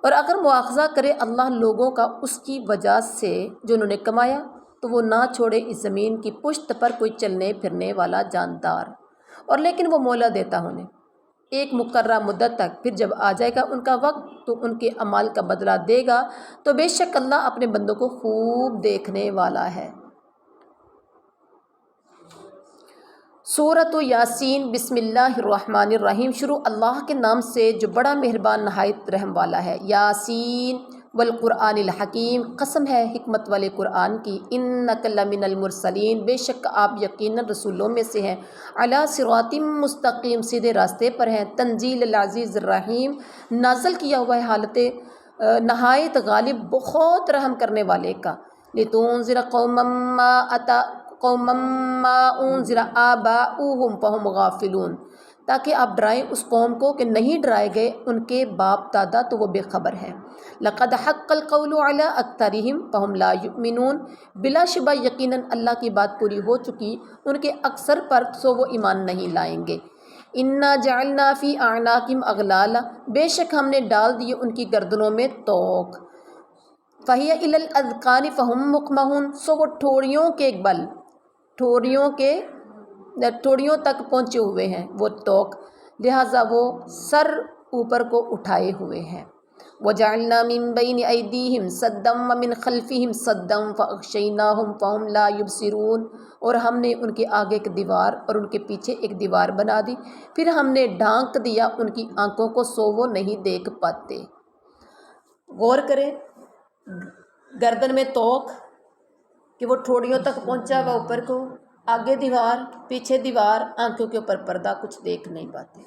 اور اگر مواخذہ کرے اللہ لوگوں کا اس کی وجہ سے جو انہوں نے کمایا تو وہ نہ چھوڑے اس زمین کی پشت پر کوئی چلنے پھرنے والا جاندار، اور لیکن وہ مولا دیتا انہیں ایک مقررہ مدت تک، پھر جب آ جائے گا ان کا وقت تو ان کے اعمال کا بدلہ دے گا، تو بے شک اللہ اپنے بندوں کو خوب دیکھنے والا ہے۔ سورۃ یاسین، بسم اللہ الرحمن الرحیم، شروع اللہ کے نام سے جو بڑا مہربان نہایت رحم والا ہے۔ یاسین والقرآن الحکیم، قسم ہے حکمت والے قرآن کی، انک لمن المرسلین، بے شک آپ یقیناً رسولوں میں سے ہیں، علی صراط مستقیم، سیدھے راستے پر ہیں، تنزیل العزیز الرحیم، نازل کیا ہوا ہے حالت نہایت غالب بہت رحم کرنے والے کا، لتنذر قوما ما انذر آباؤہم فہم غافلون، تاکہ آپ ڈرائیں اس قوم کو کہ نہیں ڈرائے گئے ان کے باپ دادا تو وہ بے خبر ہیں، لقد حق القول علی اکثرہم فہم لا یؤمنون، بلا شبہ یقیناً اللہ کی بات پوری ہو چکی ان کے اکثر پر سو وہ ایمان نہیں لائیں گے، انا جعلنا فی اعناقہم اغلالا، بے شک ہم نے ڈال دیے ان کی گردنوں میں طوق، فہی الی الاذقان فہم مقمحون، سو وہ ٹھوڑیوں کے بل، ٹھوڑیوں تک پہنچے ہوئے ہیں وہ طوق، لہٰذا وہ سر اوپر کو اٹھائے ہوئے ہیں، وجعلنا من بین ایدیہم سدا ومن خلفہم سدا فاغشیناہم فہم لا یبصرون، اور ہم نے ان کے آگے ایک دیوار اور ان کے پیچھے ایک دیوار بنا دی، پھر ہم نے ڈھانک دیا ان کی آنکھوں کو سو وہ نہیں دیکھ پاتے۔ غور کریں، گردن میں طوق کہ وہ ٹھوڑیوں تک پہنچا ہوا اوپر کو، آگے دیوار پیچھے دیوار، آنکھوں کے اوپر پردہ، کچھ دیکھ نہیں پاتے۔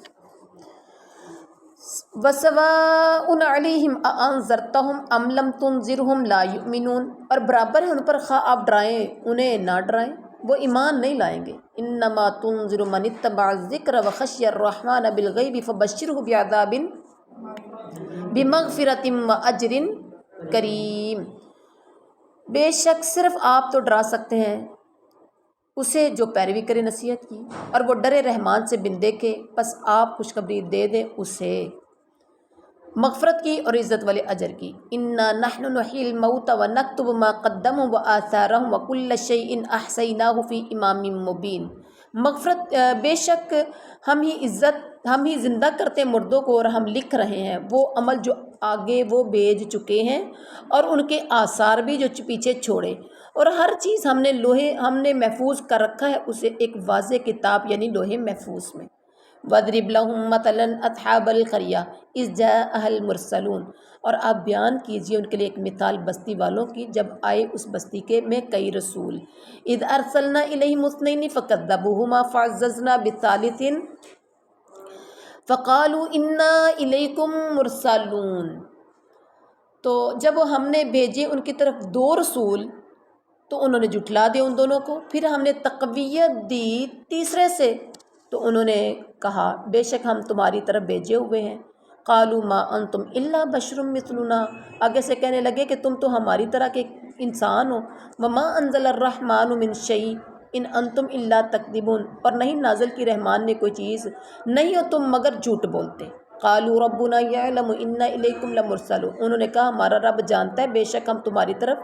وَسَوَاءٌ عَلَيْهِمْ أَأَنذَرْتَهُمْ أَمْ لَمْ تُنذِرْهُمْ لَا يُؤْمِنُونَ، اور برابر ہے ان پر خواہ آپ ڈرائیں انہیں نہ ڈرائیں وہ ایمان نہیں لائیں گے۔ انما تنذر من اتبع الذکر وخشی الرحمن بالغیب فبشرہ بعذاب بمغفرۃ واجر کریم، بے شک صرف آپ تو ڈرا سکتے ہیں اسے جو پیروی کرے نصیحت کی اور وہ ڈرے رحمان سے بن دیکھے، پس آپ خوشخبری دے دیں اسے مغفرت کی اور عزت والے اجر کی۔ انا نحن نحیی الموت ونکتب ما قدموا وآثارهم وکل شیء احصیناہ فی امام مبین، مغفرت بے شک ہم ہی زندہ کرتے مردوں کو اور ہم لکھ رہے ہیں وہ عمل جو آگے وہ بھیج چکے ہیں اور ان کے آثار بھی جو پیچھے چھوڑے، اور ہر چیز ہم نے محفوظ کر رکھا ہے اسے ایک واضح کتاب یعنی لوح محفوظ میں۔ وَاضْرِبْ لَهُم مَثَلًا أَصْحَابَ الْقَرْيَةِ إِذْ جَاءَهَا الْمُرْسَلُونَ، اور آپ بیان کیجئے ان کے لیے ایک مثال بستی والوں کی جب آئے اس بستی کے میں کئی رسول، اِذْ أَرْسَلْنَا إِلَيْهِمُ اثْنَيْنِ فَكَذَّبُوهُمَا فَعَزَّزْنَا بِثَالِثٍ فَقَالُوا إِنَّا إِلَيْكُمْ مُرْسَلُونَ، تو جب ہم نے بھیجے ان کی طرف دو رسول تو انہوں نے جھٹلا دیا ان دونوں کو، پھر ہم نے تقویت دی تیسرے سے تو انہوں نے کہا بے شک ہم تمہاری طرف بھیجے ہوئے ہیں، قالوا ما انتم الا بشر مثلنا، آگے سے کہنے لگے کہ تم تو ہماری طرح کے انسان ہو، وما انزل الرحمن من شیء ان انتم الا تکذبون، اور نہیں نازل کی رحمان نے کوئی چیز، نہیں ہو تم مگر جھوٹ بولتے۔ قالوا ربنا یعلم انا الیکم لمرسلون، انہوں نے کہا ہمارا رب جانتا ہے بے شک ہم تمہاری طرف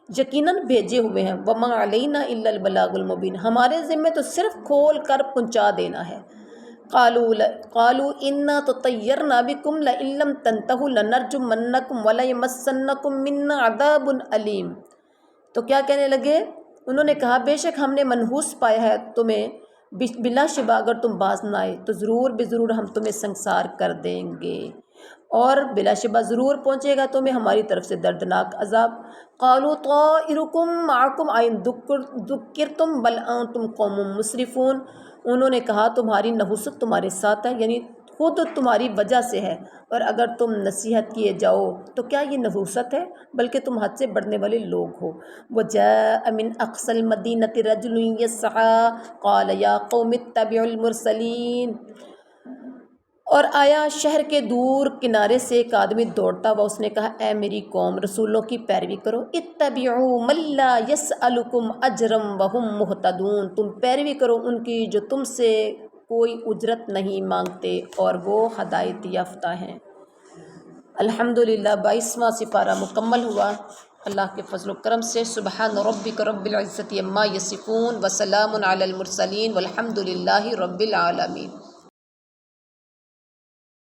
یقیناً بھیجے ہوئے ہیں، وما علینا الا البلاغ المبین، ہمارے ذمے تو صرف کھول کر پہنچا دینا ہے۔ قالوا انا تطیرنا بکم لئن لم تنتہوا لنرجمنکم وليمسنکم منا عذاب علیم، تو کیا کہنے لگے، انہوں نے کہا بے شک ہم نے منحوس پایا ہے تمہیں، بلا شبہ اگر تم باز نہ آئے تو ضرور بے ضرور ہم تمہیں سنگسار کر دیں گے، اور بلا شبہ ضرور پہنچے گا تمہیں ہماری طرف سے دردناک عذاب۔ قالوا طائرکم معکم ان ذکرتم بل انتم قوم مسرفون، انہوں نے کہا تمہاری نحوست تمہارے ساتھ ہے، یعنی خود تمہاری وجہ سے ہے، اور اگر تم نصیحت کیے جاؤ تو کیا یہ نحوست ہے بلکہ تم حد سے بڑھنے والے لوگ ہو۔ وجاء من اقصى المدینة رجل یسعى قال یا قوم اتبعوا المرسلین، اور آیا شہر کے دور کنارے سے ایک آدمی دوڑتا ہوا، اس نے کہا اے میری قوم رسولوں کی پیروی کرو، اتبعوا من لا يسألكم اجرا وهم مهتدون، تم پیروی کرو ان کی جو تم سے کوئی اجرت نہیں مانگتے اور وہ ہدایت یافتہ ہیں۔ الحمدللہ 22واں سپارہ مکمل ہوا اللہ کے فضل و کرم سے۔ سبحان ربک رب العزت عما یصفون وسلام علی المرسلین والحمد للہ رب العالمین۔